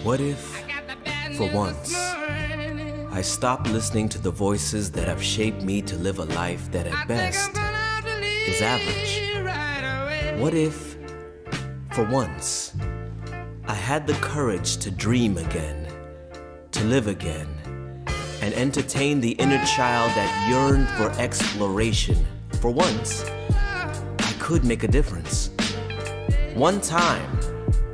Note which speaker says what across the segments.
Speaker 1: What if, for once, I stopped listening to the voices that have shaped me to live a life that at best is average? What if, for once, I had the courage to dream again, to live again, and entertain the inner child that yearned for exploration? For once, I could make a difference. One time,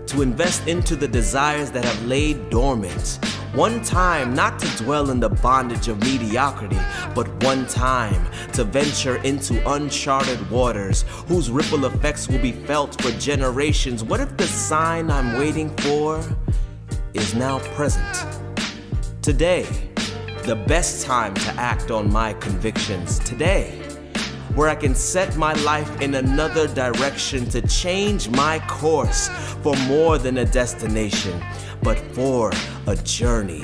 Speaker 1: to invest into the desires that have laid dormant. One time, not to dwell in the bondage of mediocrity, but one time to venture into uncharted waters whose ripple effects will be felt for generations. What if the sign I'm waiting for is now present? Today, the best time to act on my convictions. Today, where I can set my life in another direction to change my course for more than a destination, but for a journey.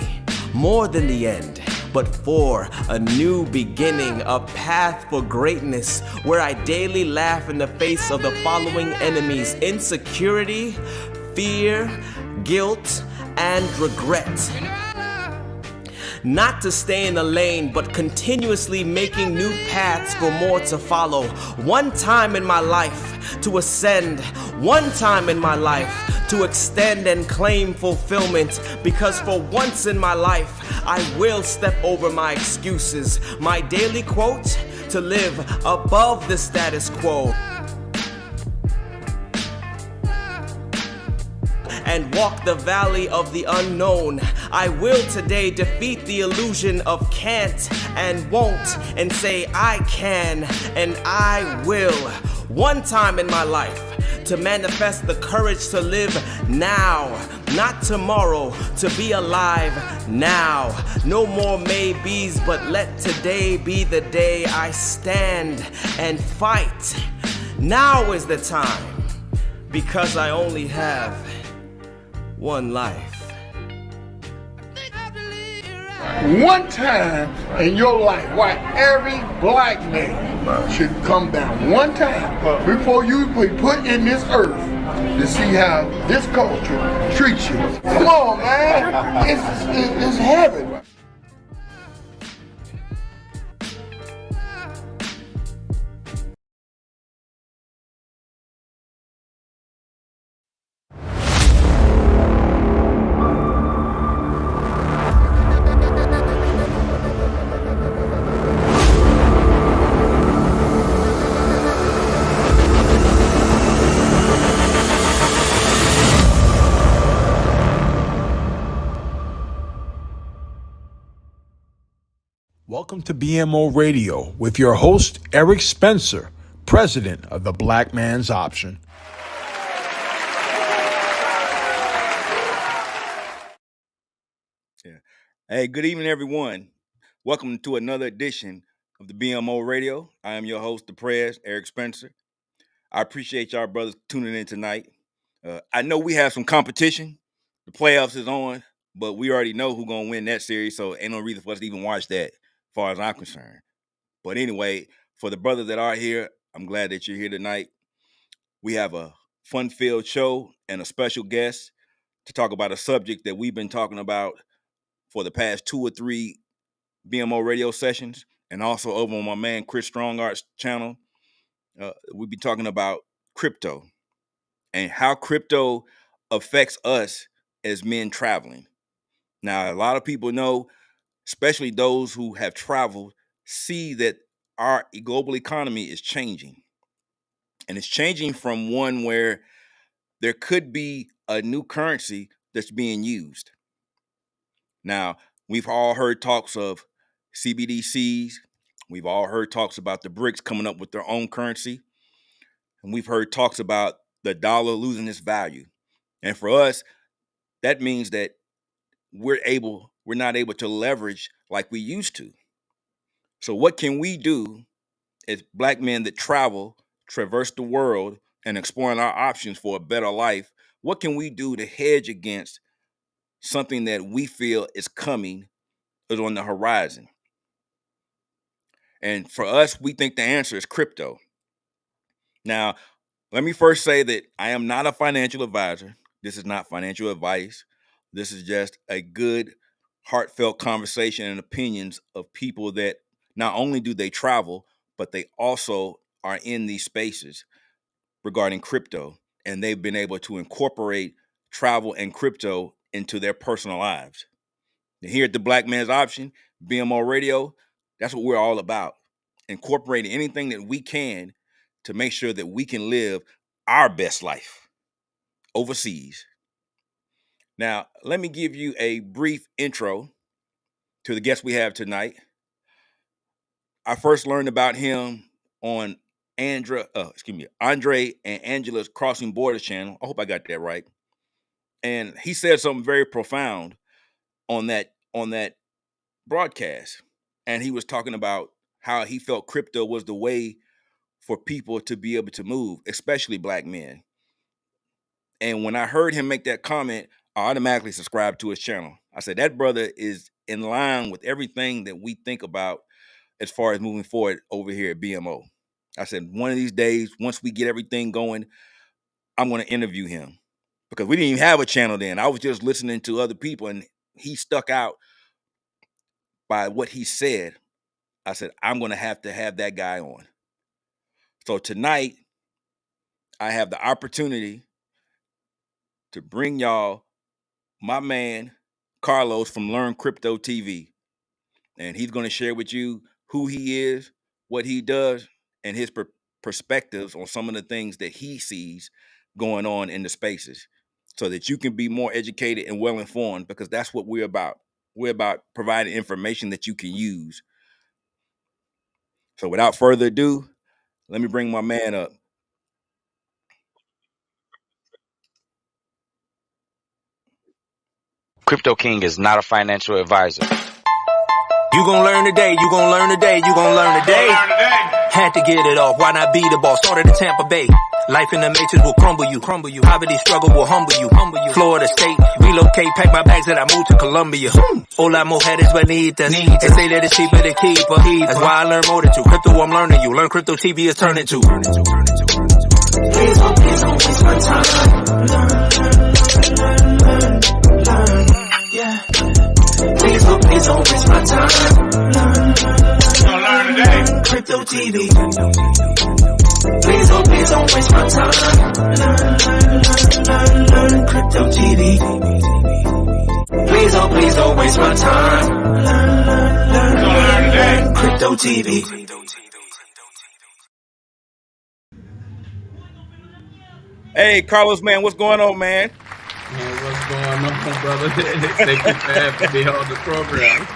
Speaker 1: More than the end, but for a new beginning, a path for greatness, where I daily laugh in the face of the following enemies: insecurity, fear, guilt, and regret. Not to stay in the lane, but continuously making new paths for more to follow. One time in my life to ascend, one time in my life to extend and claim fulfillment. Because for once in my life, I will step over my excuses. My daily quote: to live above the status quo. And walk the valley of the unknown. I will today defeat the illusion of can't and won't, and say I can and I will. One time in my life to manifest the courage to live now, not tomorrow, to be alive now. No more maybes, but let today be the day I stand and fight. Now is the time, because I only have one life.
Speaker 2: One time in your life, why every black man should come down one time before you be put in this earth to see how this culture treats you. Come on, man. It's heaven.
Speaker 3: Welcome to BMO Radio with your host, Eric Spencer, president of the Black Man's Option.
Speaker 4: Hey, good evening, everyone. Welcome to another edition of the BMO Radio. I am your host, the Prez, Eric Spencer. I appreciate y'all brothers tuning in tonight. I know we have some competition. The playoffs is on, but we already know who's going to win that series, so ain't no reason for us to even watch that, as far as I'm concerned. But anyway, for the brothers that are here, I'm glad that you're here tonight. We have a fun-filled show and a special guest to talk about a subject that we've been talking about for the past 2 or 3 BMO radio sessions, and also over on my man Chris Strongart's channel. We'll be talking about crypto and how crypto affects us as men traveling. Now, a lot of people know, especially those who have traveled, see that our global economy is changing. And it's changing from one where there could be a new currency that's being used. Now, we've all heard talks of CBDCs. We've all heard talks about the BRICS coming up with their own currency. And we've heard talks about the dollar losing its value. And for us, that means that we're not able to leverage like we used to. So what can we do as black men that traverse the world and exploring our options for a better life? What can we do to hedge against something that we feel is coming, is on the horizon? And for us, we think the answer is crypto. Now, let me first say that I am not a financial advisor. This is not financial advice. This is just a good, heartfelt conversation and opinions of people that not only do they travel, but they also are in these spaces regarding crypto, and they've been able to incorporate travel and crypto into their personal lives. And here at the Black Man's Option, BMO Radio, that's what we're all about. Incorporating anything that we can to make sure that we can live our best life overseas. Now, let me give you a brief intro to the guest we have tonight. I first learned about him on Andre and Angela's Crossing Borders channel. I hope I got that right. And he said something very profound on that broadcast. And he was talking about how he felt crypto was the way for people to be able to move, especially Black men. And when I heard him make that comment, I automatically subscribed to his channel. I said, that brother is in line with everything that we think about as far as moving forward over here at BMO. I said, one of these days, once we get everything going, I'm going to interview him, because we didn't even have a channel then. I was just listening to other people, and he stuck out by what he said. I said, I'm going to have that guy on. So tonight, I have the opportunity to bring y'all my man, Carlos from Learn Crypto TV. And he's going to share with you who he is, what he does, and his perspectives on some of the things that he sees going on in the spaces, so that you can be more educated and well-informed, because that's what we're about. We're about providing information that you can use. So without further ado, let me bring my man up.
Speaker 5: Crypto King is not a financial advisor.
Speaker 6: You gon' learn today, you gon' learn today, you gon' learn today. Had to get it off, why not be the boss? Started in Tampa Bay. Life in the matrix will crumble you. Poverty struggle will humble you. Florida State, relocate, pack my bags and I moved to Colombia. Hola mujeres bonitas, they say that it's cheaper to keep her. That's why I learn more than you. Crypto, I'm learning you. Learn Crypto TV is turning to. Please don't waste my time. Learn, yeah. Please don't waste my time. Learn today. Crypto TV. Please don't waste my time. Learn Crypto TV. Please don't waste my time. Learn today. Crypto TV.
Speaker 4: Hey, Carlos, man, what's going on, man?
Speaker 7: Man, what's going on, brother? Thank you for having me on the program.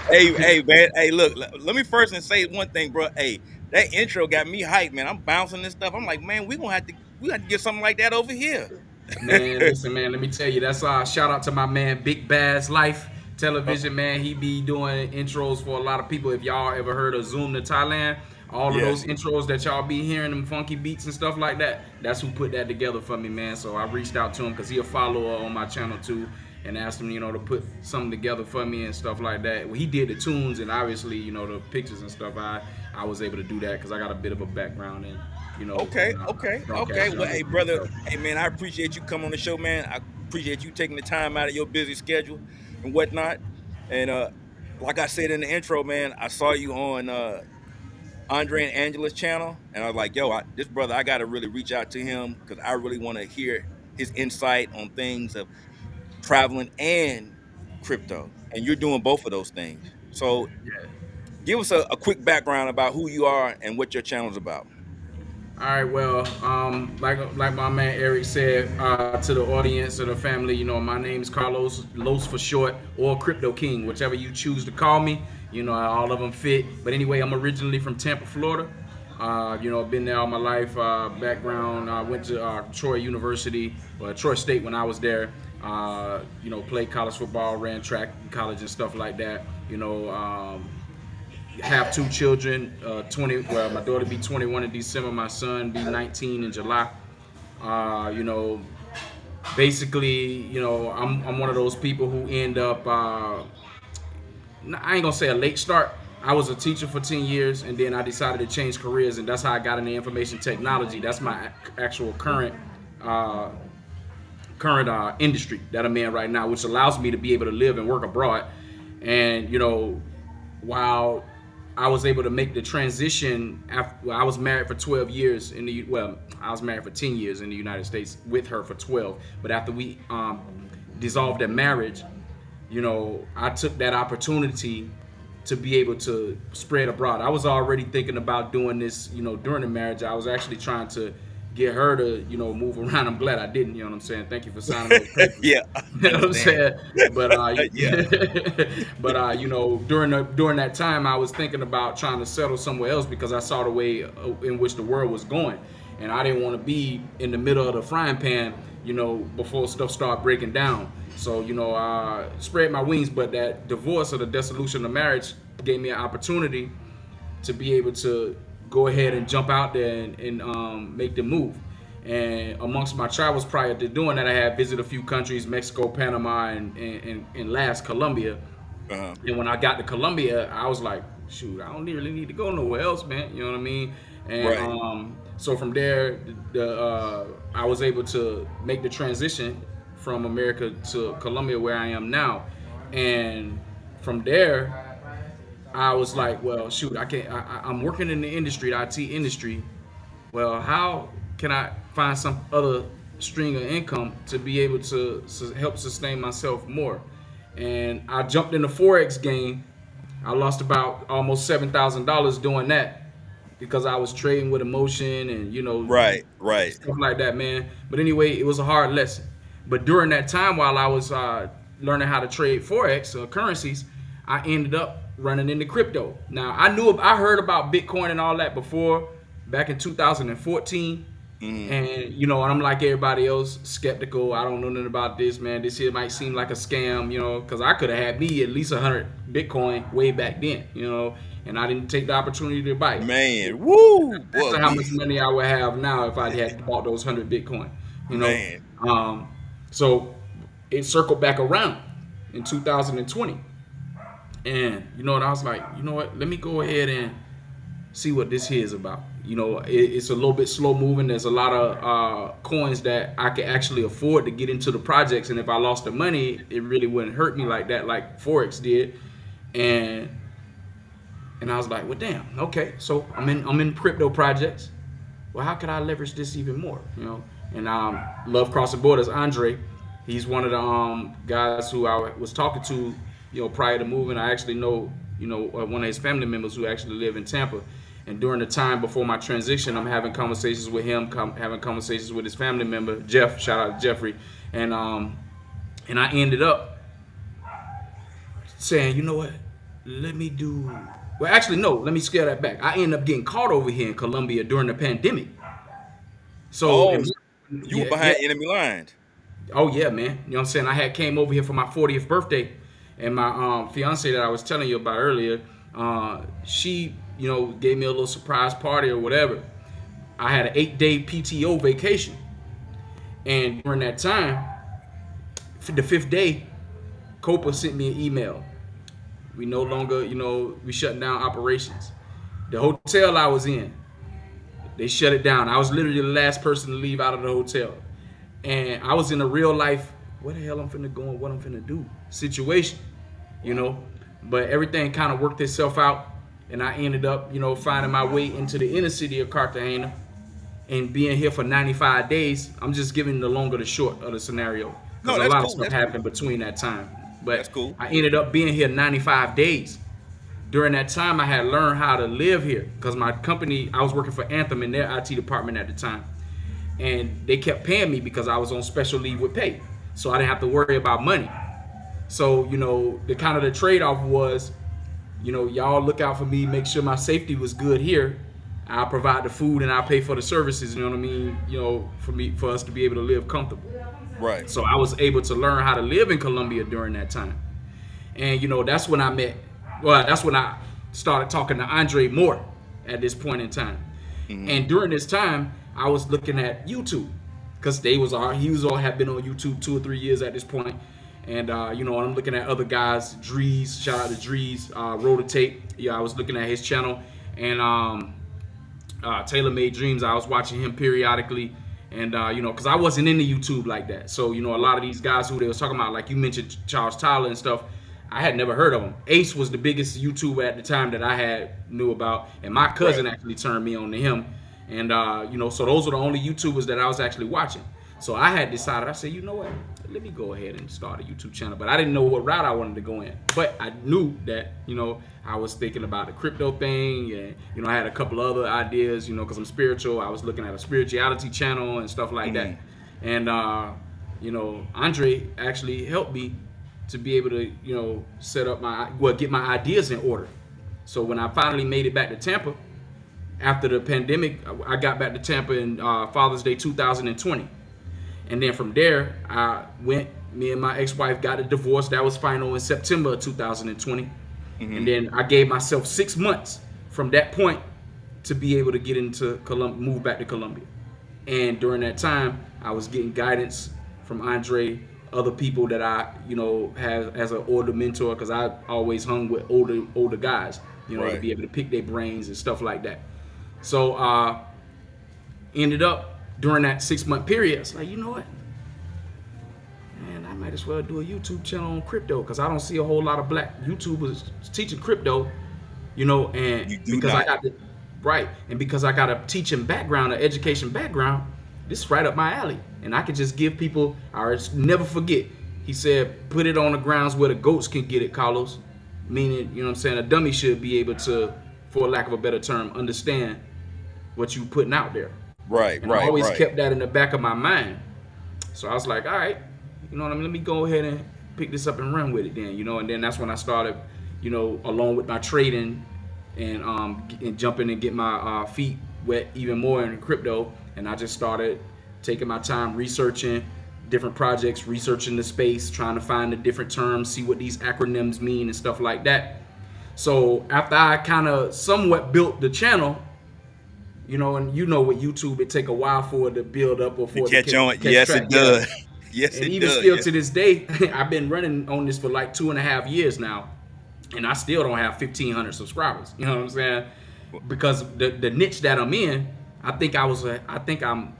Speaker 4: hey, man. Hey, look, let me first say one thing, bro. Hey, that intro got me hyped, man. I'm bouncing this stuff. I'm like, man, we have to get something like that over here.
Speaker 7: Man, listen, man, let me tell you, that's shout out to my man, Big Bass Life Television, man. He be doing intros for a lot of people. If y'all ever heard of Zoom to Thailand, all of those intros that y'all be hearing, them funky beats and stuff like that, that's who put that together for me, man. So I reached out to him because he a follower on my channel too, and asked him, to put something together for me and stuff like that. Well, he did the tunes and obviously, the pictures and stuff. I was able to do that because I got a bit of a background in,
Speaker 4: Okay. Well, hey, brother, hey, man, I appreciate you coming on the show, man. I appreciate you taking the time out of your busy schedule and whatnot. And like I said in the intro, man, I saw you on Andre and Angela's channel, and I was like, yo, this brother, I got to really reach out to him because I really want to hear his insight on things of traveling and crypto. And you're doing both of those things. So give us a quick background about who you are and what your channel is about.
Speaker 7: All right, well, like my man Eric said, to the audience or the family, my name is Carlos, Los for short, or Crypto King, whichever you choose to call me. All of them fit. But anyway, I'm originally from Tampa, Florida. I've been there all my life. Background, I went to Troy University, Troy State when I was there. Played college football, ran track in college and stuff like that. Have two children, my daughter be 21 in December, my son be 19 in July. Basically, I'm one of those people who end up, I ain't gonna say a late start. I was a teacher for 10 years and then I decided to change careers, and that's how I got into information technology. That's my actual current current industry that I'm in right now, which allows me to be able to live and work abroad. And while I was able to make the transition after I was married for 12 years I was married for 10 years in the United States with her for 12. But after we dissolved that marriage, I took that opportunity to be able to spread abroad. I was already thinking about doing this, during the marriage. I was actually trying to get her to, move around. I'm glad I didn't, what I'm saying? Thank you for signing those papers.
Speaker 4: Yeah.
Speaker 7: You know what I'm saying? But
Speaker 4: yeah.
Speaker 7: During that time, I was thinking about trying to settle somewhere else because I saw the way in which the world was going, and I didn't want to be in the middle of the frying pan, before stuff started breaking down. So I spread my wings, but that divorce or the dissolution of marriage gave me an opportunity to be able to go ahead and jump out there and make the move. And amongst my travels prior to doing that, I had visited a few countries: Mexico, Panama, and last Colombia. And when I got to Colombia, I was like, shoot, I don't really need to go nowhere else, man. You know what I mean? And
Speaker 4: right.
Speaker 7: So from there, I was able to make the transition from America to Colombia, where I am now. And from there, I was like, well, shoot, I'm working in the industry, the IT industry. Well, how can I find some other string of income to be able to help sustain myself more? And I jumped in the Forex game. I lost about almost $7,000 doing that because I was trading with emotion and,
Speaker 4: right,
Speaker 7: stuff like that, man. But anyway, it was a hard lesson. But during that time, while I was learning how to trade Forex or currencies, I ended up running into crypto. Now, I heard about Bitcoin and all that before, back in 2014. And, and I'm like everybody else, skeptical. I don't know nothing about this, man. This here might seem like a scam, because I could have had me at least 100 Bitcoin way back then, and I didn't take the opportunity to buy it.
Speaker 4: Man, woo!
Speaker 7: That's how much money I would have now if I had bought those 100 Bitcoin,
Speaker 4: Man.
Speaker 7: So it circled back around in 2020. And, I was like, you know what? Let me go ahead and see what this here is about. It's a little bit slow moving. There's a lot of coins that I could actually afford to get into the projects. And if I lost the money, it really wouldn't hurt me like that, like Forex did. And I was like, well, damn, okay. So I'm in crypto projects. Well, how could I leverage this even more? And Love Crossing Borders, Andre, he's one of the guys who I was talking to, prior to moving. I actually know, one of his family members who actually live in Tampa. And during the time before my transition, I'm having conversations with him, having conversations with his family member, Jeff. Shout out to Jeffrey. And I ended up saying, you know what? Let me scale that back. I ended up getting caught over here in Colombia during the pandemic. So
Speaker 4: you were behind enemy lines.
Speaker 7: Oh yeah, man. You know what I'm saying? I came over here for my 40th birthday, and my fiance that I was telling you about earlier, she gave me a little surprise party or whatever. I had an 8-day PTO vacation, and during that time, the 5th day, Copa sent me an email. We no longer, we shutting down operations. The hotel I was in, they shut it down. I was literally the last person to leave out of the hotel. And I was in a real life, where the hell I'm finna go and what I'm finna do situation, But everything kind of worked itself out. And I ended up, finding my way into the inner city of Cartagena and being here for 95 days. I'm just giving the long or the short of the scenario. Because a lot of stuff happened between that time. But
Speaker 4: that's cool.
Speaker 7: I ended up being here 95 days. During that time, I had learned how to live here because my company, I was working for Anthem in their IT department at the time. And they kept paying me because I was on special leave with pay. So I didn't have to worry about money. So, the kind of the trade-off was, y'all look out for me, make sure my safety was good here. I'll provide the food and I'll pay for the services, you know what I mean? For us to be able to live comfortable.
Speaker 4: Right.
Speaker 7: So I was able to learn how to live in Colombia during that time. And, that's when that's when I started talking to Andre more at this point in time. Mm-hmm. And during this time, I was looking at YouTube because he had been on YouTube 2 or 3 years at this point. And, I'm looking at other guys, Drees, shout out to Drees, Rototape. Yeah, I was looking at his channel. And Tailor Made Dreams, I was watching him periodically. And because I wasn't into YouTube like that. So, a lot of these guys who they was talking about, like you mentioned Charles Tyler and stuff, I had never heard of him. Ace was the biggest YouTuber at the time that I knew about, and my cousin actually turned me on to him. And so those are the only YouTubers that I was actually watching. So I had decided, I said, you know what, let me go ahead and start a YouTube channel. But I didn't know what route I wanted to go in. But I knew that, I was thinking about the crypto thing, and I had a couple other ideas, because I'm spiritual. I was looking at a spirituality channel and stuff like that. And Andre actually helped me to be able to set up get my ideas in order. So when I finally made it back to Tampa after the pandemic, I got back to Tampa in Father's Day 2020. And then from there, me and my ex-wife got a divorce. That was final in September of 2020. And then I gave myself 6 months from that point to be able to get into move back to Columbia. And during that time, I was getting guidance from Andre, other people that I, have as an older mentor, because I always hung with older guys, to be able to pick their brains and stuff like that. So ended up during that 6 month period, it's like, you know what? Man, I might as well do a YouTube channel on crypto, because I don't see a whole lot of black YouTubers teaching crypto, and because I got because I got a teaching background, an education background, this is right up my alley. And I could just give people, I never forget, he said, put it on the grounds where the goats can get it, Carlos. Meaning, a dummy should be able to, for lack of a better term, understand what you putting out there. And I always kept that in the back of my mind. So I was like, all right, let me go ahead and pick this up and run with it then, and then that's when I started, along with my trading and jumping and get my feet wet even more in crypto. And I just started taking my time researching different projects, researching the space, trying to find the different terms, see what these acronyms mean and stuff like that. So after I kind of somewhat built the channel, and with YouTube, it take a while for it to build up or for it to catch on.
Speaker 4: Yes, it does. Yes,
Speaker 7: and
Speaker 4: it
Speaker 7: even
Speaker 4: does.
Speaker 7: still to this day, I've been running on this for like 2.5 years now, and I still don't have 1,500 subscribers. You know what I'm saying? Because the niche that I'm in, I think I'm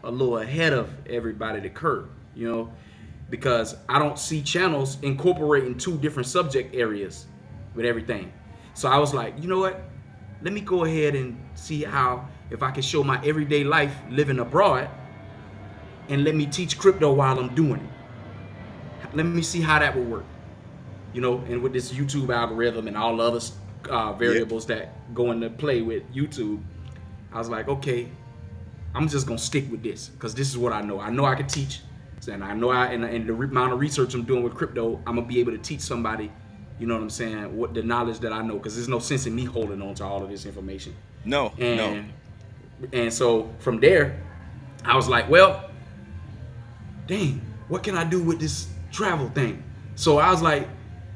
Speaker 7: a little ahead of everybody the curve. Because I don't see channels incorporating 2 different subject areas with everything. So I was like, you know what? Let me go ahead and see if I can show my everyday life living abroad, and let me teach crypto while I'm doing it. Let me see how that will work. And with this YouTube algorithm and all the other variables that go into play with YouTube, I was like, okay, I'm just gonna stick with this, because this is what I know. I know I can teach, and I know and the amount of research I'm doing with crypto, I'm gonna be able to teach somebody, what the knowledge that I know, because there's no sense in me holding on to all of this information.
Speaker 4: No.
Speaker 7: And so from there, I was like, well, dang, what can I do with this travel thing? So I was like,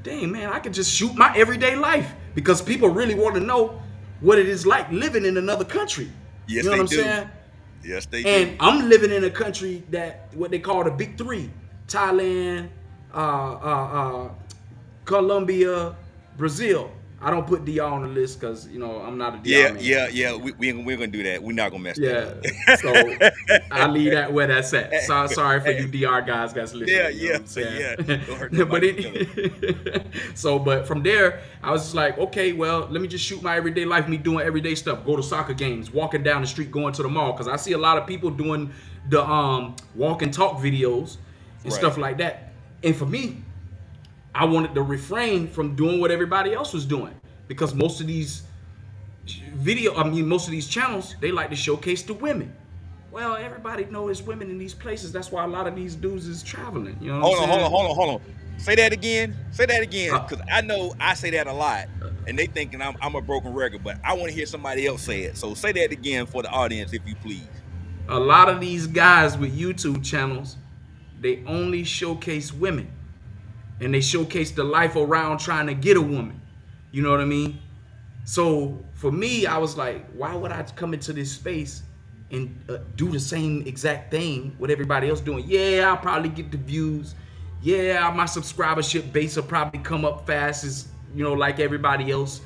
Speaker 7: dang, man, I could just shoot my everyday life, because people really want to know what it is like living in another country.
Speaker 4: Yes,
Speaker 7: you know what I'm
Speaker 4: do.
Speaker 7: saying?
Speaker 4: Yes, they
Speaker 7: and
Speaker 4: do.
Speaker 7: I'm living in a country that what they call the big 3: Thailand, Colombia, Brazil. I don't put DR on the list because I'm not a DR man.
Speaker 4: Yeah. We're gonna do that. We're not gonna mess that up.
Speaker 7: So I leave that where that's at. So sorry for you DR guys that's listening.
Speaker 4: Yeah. Don't hurt
Speaker 7: but from there, I was just like, okay, well, let me just shoot my everyday life, me doing everyday stuff, go to soccer games, walking down the street, going to the mall, because I see a lot of people doing the walk and talk videos and stuff like that. And for me, I wanted to refrain from doing what everybody else was doing, because most of these channels, they like to showcase the women. Well, everybody knows there's women in these places. That's why a lot of these dudes is traveling.
Speaker 4: Hold on. Say that again. Because I know I say that a lot, and they thinking I'm a broken record, but I want to hear somebody else say it. So say that again for the audience, if you please.
Speaker 7: A lot of these guys with YouTube channels, they only showcase women. And they showcase the life around trying to get a woman. You know what I mean? So for me, I was like, why would I come into this space and do the same exact thing what everybody else doing? Yeah, I'll probably get the views. Yeah, my subscribership base will probably come up fast as, like everybody else.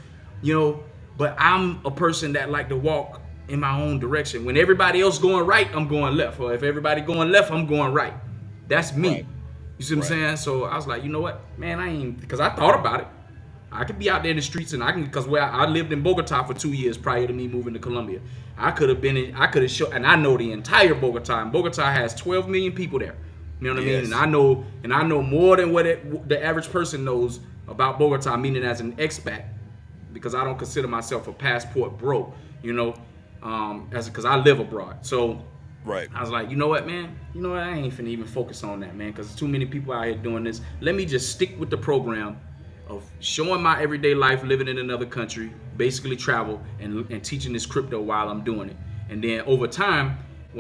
Speaker 7: But I'm a person that like to walk in my own direction. When everybody else going right, I'm going left. Or if everybody going left, I'm going right. That's me.
Speaker 4: Right.
Speaker 7: You see what I'm saying? So I was like, you know what, man, because I thought about it. I could be out there in the streets, and because where I lived in Bogota for 2 years prior to me moving to Colombia. I could have shown, and I know the entire Bogota. And Bogota has 12 million people there. You know what I mean? And I know more than what the average person knows about Bogota, meaning as an expat, because I don't consider myself a passport bro, because I live abroad. So
Speaker 4: Right.
Speaker 7: I was like, you know what, man? You know what? I ain't finna even focus on that, man, because there's too many people out here doing this. Let me just stick with the program of showing my everyday life, living in another country, basically travel and teaching this crypto while I'm doing it. And then over time,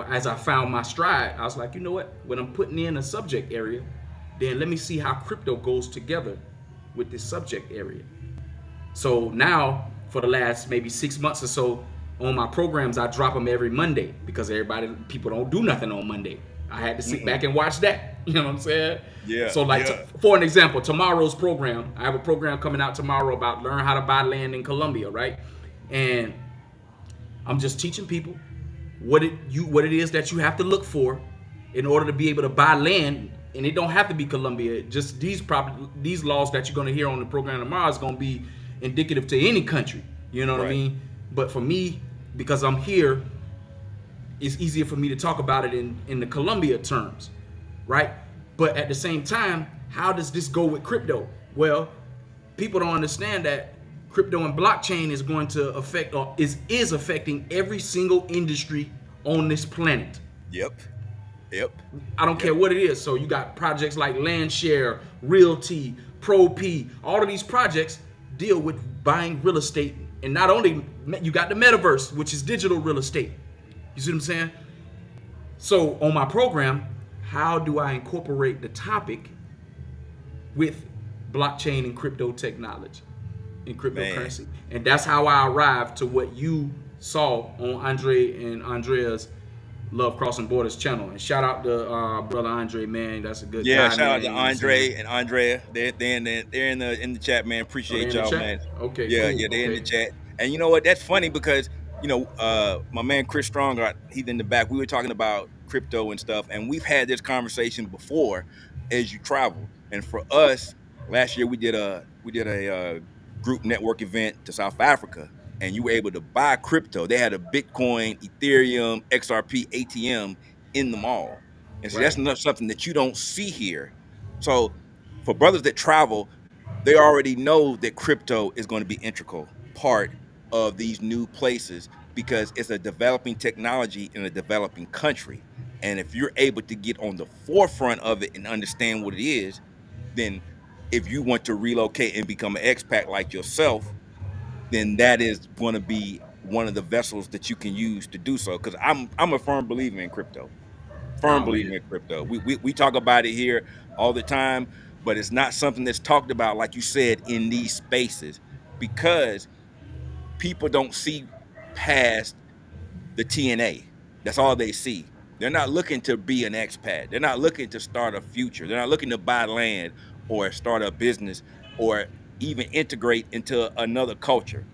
Speaker 7: as I found my stride, I was like, you know what? When I'm putting in a subject area, then let me see how crypto goes together with this subject area. So now, for the last maybe 6 months or so, on my programs, I drop them every Monday because people don't do nothing on Monday. I had to sit back and watch that. You know what I'm saying?
Speaker 4: Yeah.
Speaker 7: So for an example, tomorrow's program, I have a program coming out tomorrow about learn how to buy land in Colombia, right? And I'm just teaching people what it is that you have to look for in order to be able to buy land. And it don't have to be Colombia. Just these laws that you're going to hear on the program tomorrow is going to be indicative to any country. You know what I mean? But for me, because I'm here, it's easier for me to talk about it in the Colombia terms, right? But at the same time, how does this go with crypto? Well, people don't understand that crypto and blockchain is going to affect, or is affecting every single industry on this planet.
Speaker 4: Yep.
Speaker 7: I don't care what it is. So you got projects like Landshare, Realty, Pro-P. All of these projects deal with buying real estate. And not only, you got the metaverse, which is digital real estate. You see what I'm saying? So on my program, how do I incorporate the topic with blockchain and crypto technology and cryptocurrency? And that's how I arrived to what you saw on Andre and Andrea's Love Crossing Borders channel. And shout out to brother Andre, man. That's a good guy.
Speaker 4: Yeah, shout out
Speaker 7: man.
Speaker 4: to Andre and Andrea. They're in the chat, man. Appreciate y'all, man.
Speaker 7: Okay.
Speaker 4: Yeah,
Speaker 7: cool.
Speaker 4: they're in the chat. And you know what? That's funny because my man Chris Strong, he's in the back. We were talking about crypto and stuff, and we've had this conversation before as you travel. And for us, last year we did a group network event to South Africa, and you were able to buy crypto. They had a Bitcoin, Ethereum, XRP ATM in the mall. And so that's not something that you don't see here. So for brothers that travel, they already know that crypto is going to be integral part of these new places because it's a developing technology in a developing country. And if you're able to get on the forefront of it and understand what it is, then if you want to relocate and become an expat like yourself, then that is going to be one of the vessels that you can use to do so. Because I'm a firm believer in crypto. Believer in crypto. We talk about it here all the time, but it's not something that's talked about, like you said, in these spaces because people don't see past the TNA. That's all they see. They're not looking to be an expat. They're not looking to start a future. They're not looking to buy land or start a business or even integrate into another culture.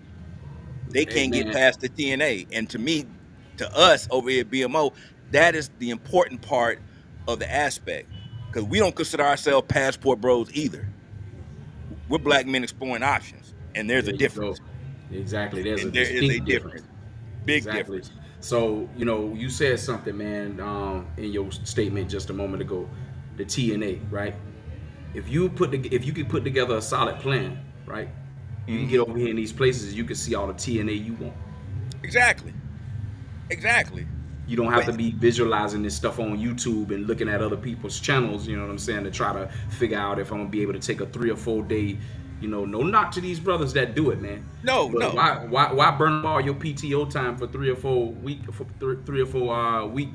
Speaker 4: They can't get past the TNA. And to us over here at BMO, that is the important part of the aspect because we don't consider ourselves passport bros either. We're black men exploring options, and there's a difference.
Speaker 7: Exactly. There is a difference.
Speaker 4: Big difference.
Speaker 7: So, you said something, man, in your statement just a moment ago, the TNA, right? If you could put together a solid plan, right? You can get over here in these places, you can see all the TNA you want.
Speaker 4: Exactly.
Speaker 7: You don't have to be visualizing this stuff on YouTube and looking at other people's channels, you know what I'm saying, to try to figure out if I'm gonna be able to take a 3 or 4 day, no knock to these brothers that do it, man.
Speaker 4: No.
Speaker 7: Why burn all your PTO time for 3 or 4 week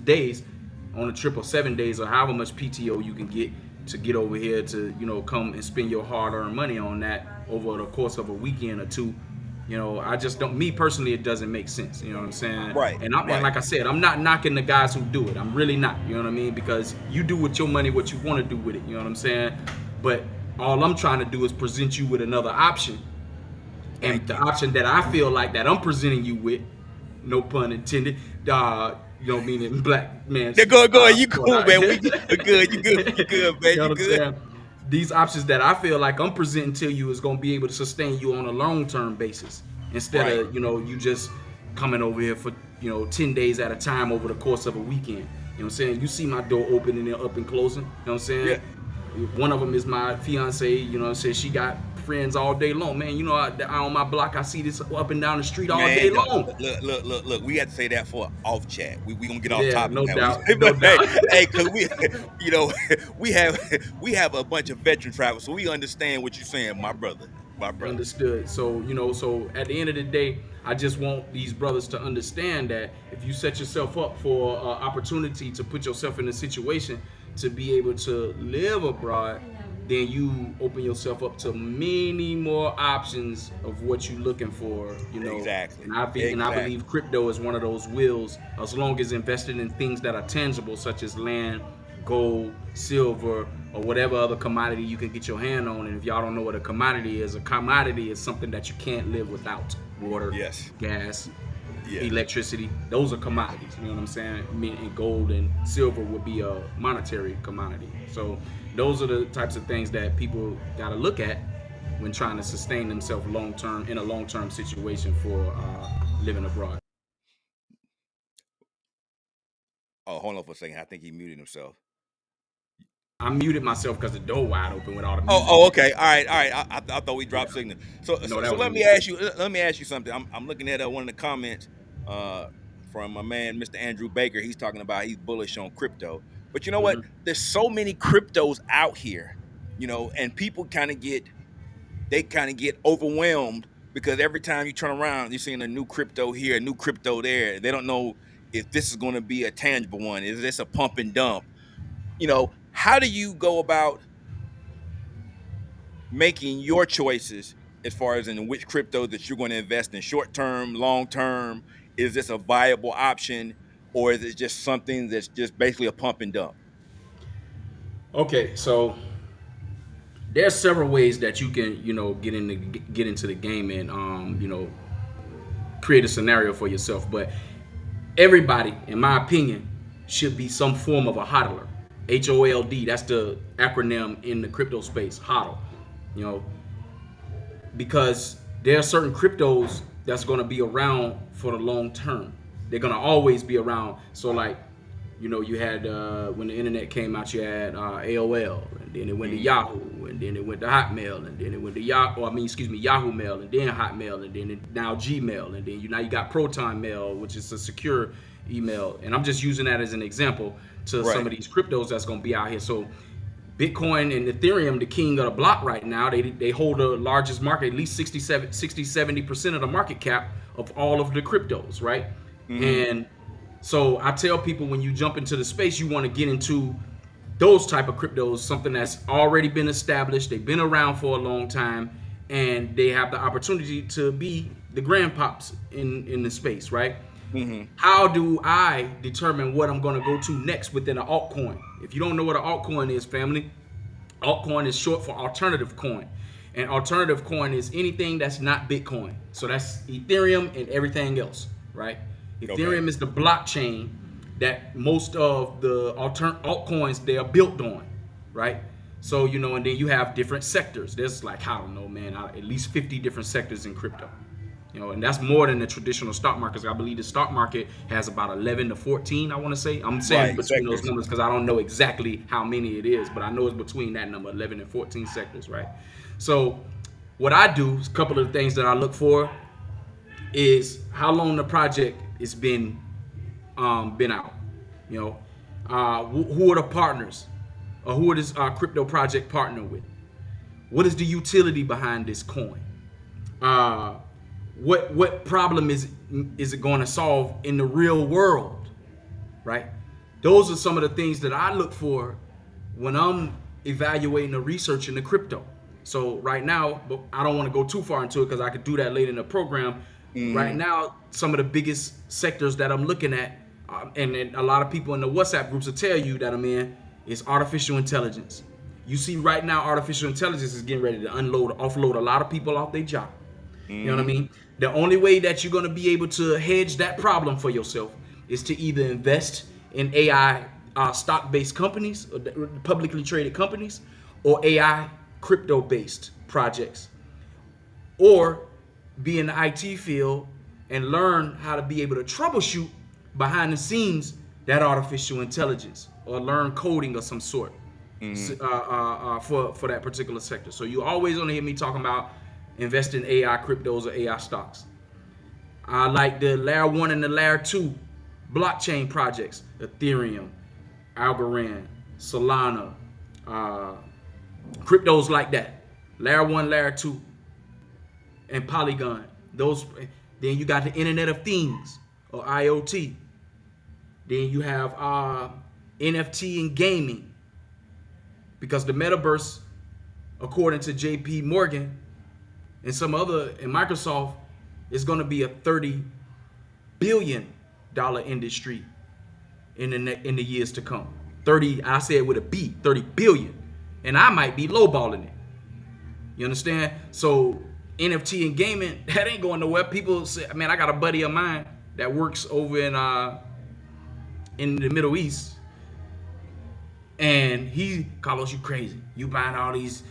Speaker 7: days on a trip of 7 days or however much PTO you can get over here to come and spend your hard-earned money on that over the course of a weekend or two. I just don't. Me personally, it doesn't make sense. You know what I'm saying?
Speaker 4: Right.
Speaker 7: And like I said, I'm not knocking the guys who do it. I'm really not. You know what I mean? Because you do with your money what you want to do with it. You know what I'm saying? But all I'm trying to do is present you with another option, and the option that I feel like that I'm presenting you with no pun intended. Meaning black man.
Speaker 4: Yeah, go ahead. You cool, man. You good, man.
Speaker 7: You know what I'm saying? These options that I feel like I'm presenting to you is gonna be able to sustain you on a long-term basis instead of you just coming over here for 10 days at a time over the course of a weekend. You know what I'm saying? You see my door opening and up and closing. You know what I'm saying?
Speaker 4: Yeah.
Speaker 7: One of them is my fiance. You know what I'm saying? She got friends all day long, man. I on my block, I see this up and down the street all day long.
Speaker 4: Look. We had to say that for an off chat. We gonna get off topic.
Speaker 7: No
Speaker 4: now.
Speaker 7: doubt.
Speaker 4: Hey, cause we have a bunch of veteran travelers, so we understand what you're saying, my brother.
Speaker 7: Understood. So so at the end of the day, I just want these brothers to understand that if you set yourself up for opportunity to put yourself in a situation to be able to live abroad, then you open yourself up to many more options of what you're looking for,
Speaker 4: Exactly.
Speaker 7: And I believe crypto is one of those wheels, as long as invested in things that are tangible, such as land, gold, silver, or whatever other commodity you can get your hand on. And if y'all don't know what a commodity is something that you can't live without. Water, gas, electricity, those are commodities. You know what I'm saying? And gold and silver would be a monetary commodity. So those are the types of things that people got to look at when trying to sustain themselves in a long-term situation for living abroad.
Speaker 4: Oh, hold on for a second. I think he muted himself.
Speaker 7: I muted myself because the door wide open with all the music.
Speaker 4: Oh, okay. All right. I thought we dropped signal. So let me ask you something. I'm looking at one of the comments from my man, Mr. Andrew Baker. He's talking about he's bullish on crypto. But you know what? There's so many cryptos out here, and people kind of get overwhelmed because every time you turn around, you're seeing a new crypto here, a new crypto there. They don't know if this is going to be a tangible one. Is this a pump and dump? How do you go about making your choices as far as in which crypto that you're going to invest in, short term, long term? Is this a viable option, or is it just something that's just basically a pump and dump?
Speaker 7: Okay, so there's several ways that you can, get into the game and create a scenario for yourself. But everybody, in my opinion, should be some form of a hodler. HOLD, that's the acronym in the crypto space, HODL. Because there are certain cryptos that's going to be around for the long term. They're going to always be around. So like, you had, when the internet came out, you had AOL, and then it went to Yahoo, and then it went to Hotmail, and then it went to Yahoo Mail, and then Hotmail, and then now Gmail, and then now you got Proton Mail, which is a secure email. And I'm just using that as an example to some of these cryptos that's going to be out here. So Bitcoin and Ethereum, the king of the block right now, they hold the largest market, at least 60-70% of the market cap of all of the cryptos, right? And so I tell people, when you jump into the space, you want to get into those type of cryptos, something that's already been established, they've been around for a long time, and they have the opportunity to be the grandpops in the space, right? How do I determine what I'm going to go to next within an altcoin? If you don't know what an altcoin is, family, altcoin is short for alternative coin. And alternative coin is anything that's not Bitcoin. So that's Ethereum and everything else, right? Ethereum is the blockchain that most of the altcoins, they are built on, right? So, and then you have different sectors. There's like, I don't know, man, at least 50 different sectors in crypto. And that's more than the traditional stock markets. I believe the stock market has about 11 to 14, I want to say. I'm saying between those numbers because I don't know exactly how many it is, but I know it's between that number, 11 and 14 sectors, right? So what I do, a couple of things that I look for is how long the project has been out. Who are the partners? Or who are this crypto project partner with? What is the utility behind this coin? What problem is it going to solve in the real world, right? Those are some of the things that I look for when I'm evaluating the research in the crypto. So right now, but I don't want to go too far into it because I could do that later in the program. Right now, some of the biggest sectors that I'm looking at, and a lot of people in the WhatsApp groups will tell you that I'm in, is artificial intelligence. You see right now, artificial intelligence is getting ready to offload a lot of people off their job. You know what I mean? The only way that you're going to be able to hedge that problem for yourself is to either invest in AI stock-based companies, or publicly traded companies, or AI crypto-based projects, or be in the IT field and learn how to be able to troubleshoot behind the scenes that artificial intelligence, or learn coding of some sort for that particular sector. So you always gonna hear me talking about invest in AI cryptos or AI stocks. I like the layer 1 and the layer 2 blockchain projects: Ethereum, Algorand, Solana, cryptos like that. Layer 1, layer 2, and Polygon. Those. Then you got the Internet of Things, or IoT. Then you have NFT and gaming, because the metaverse, according to JP Morgan and some other, and Microsoft, is going to be a $30 billion industry in the years to come. 30, I said with a B, 30 billion, and I might be lowballing it. You understand? So NFT and gaming, that ain't going nowhere. People say, man, I got a buddy of mine that works over in the Middle East, and he, Carlos, you crazy. You buying all these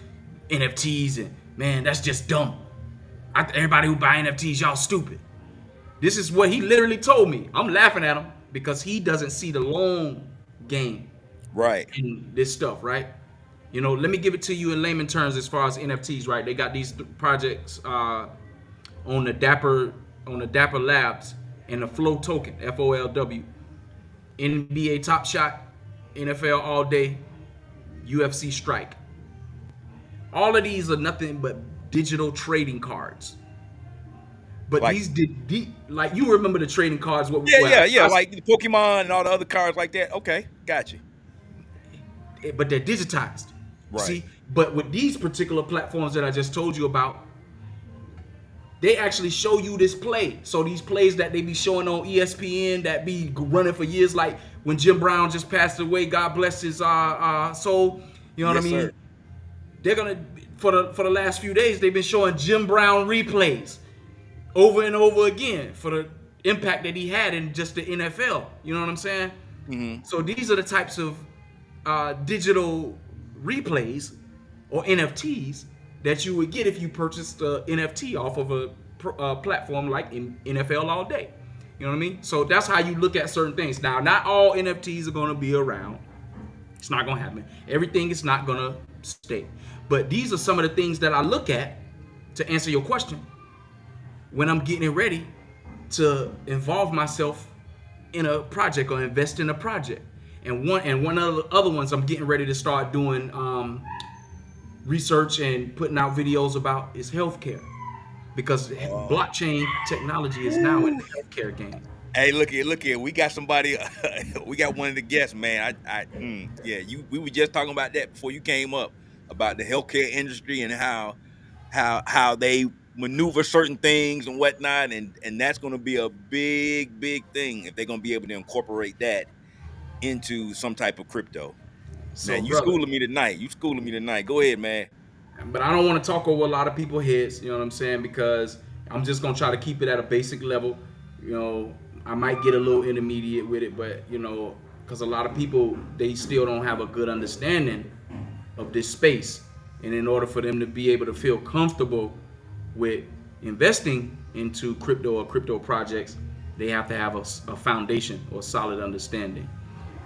Speaker 7: NFTs, and man, that's just dumb. Everybody who buy NFTs, y'all stupid. This is what he literally told me. I'm laughing at him because he doesn't see the long game in this stuff, right? You know, let me give it to you in layman terms as far as NFTs, right? They got these projects on the Dapper Labs and the Flow token, FOLW, NBA Top Shot, NFL All Day, UFC Strike. All of these are nothing but digital trading cards. But like, these like, you remember the trading cards?
Speaker 4: Like the Pokemon and all the other cards like that. Okay, gotcha.
Speaker 7: But they're digitized.
Speaker 4: Right.
Speaker 7: See, but with these particular platforms that I just told you about, they actually show you this play. So these plays that they be showing on ESPN that be running for years, like when Jim Brown just passed away, God bless his soul. You know what I mean? Sir. They're gonna for the last few days they've been showing Jim Brown replays over and over again for the impact that he had in just the NFL. You know what I'm saying? Mm-hmm. So these are the types of digital replays or NFTs that you would get if you purchased an NFT off of a platform like NFL All Day. You know what I mean? So that's how you look at certain things. Now, not all NFTs are going to be around. It's not going to happen. Everything is not going to stay. But these are some of the things that I look at to answer your question when I'm getting ready to involve myself in a project or invest in a project. And one of the other ones I'm getting ready to start doing research and putting out videos about is healthcare, because blockchain technology is now in the healthcare game.
Speaker 4: Hey, look here. We got somebody. We got one of the guests, man. We were just talking about that before you came up, about the healthcare industry and how they maneuver certain things and whatnot, and that's going to be a big thing if they're going to be able to incorporate that into some type of crypto. So, man, you schooling me tonight. Go ahead, man.
Speaker 7: But I don't want to talk over a lot of people's heads, you know what I'm saying? Because I'm just going to try to keep it at a basic level. You know, I might get a little intermediate with it, but, you know, because a lot of people, they still don't have a good understanding of this space. And in order for them to be able to feel comfortable with investing into crypto or crypto projects, they have to have a foundation or solid understanding.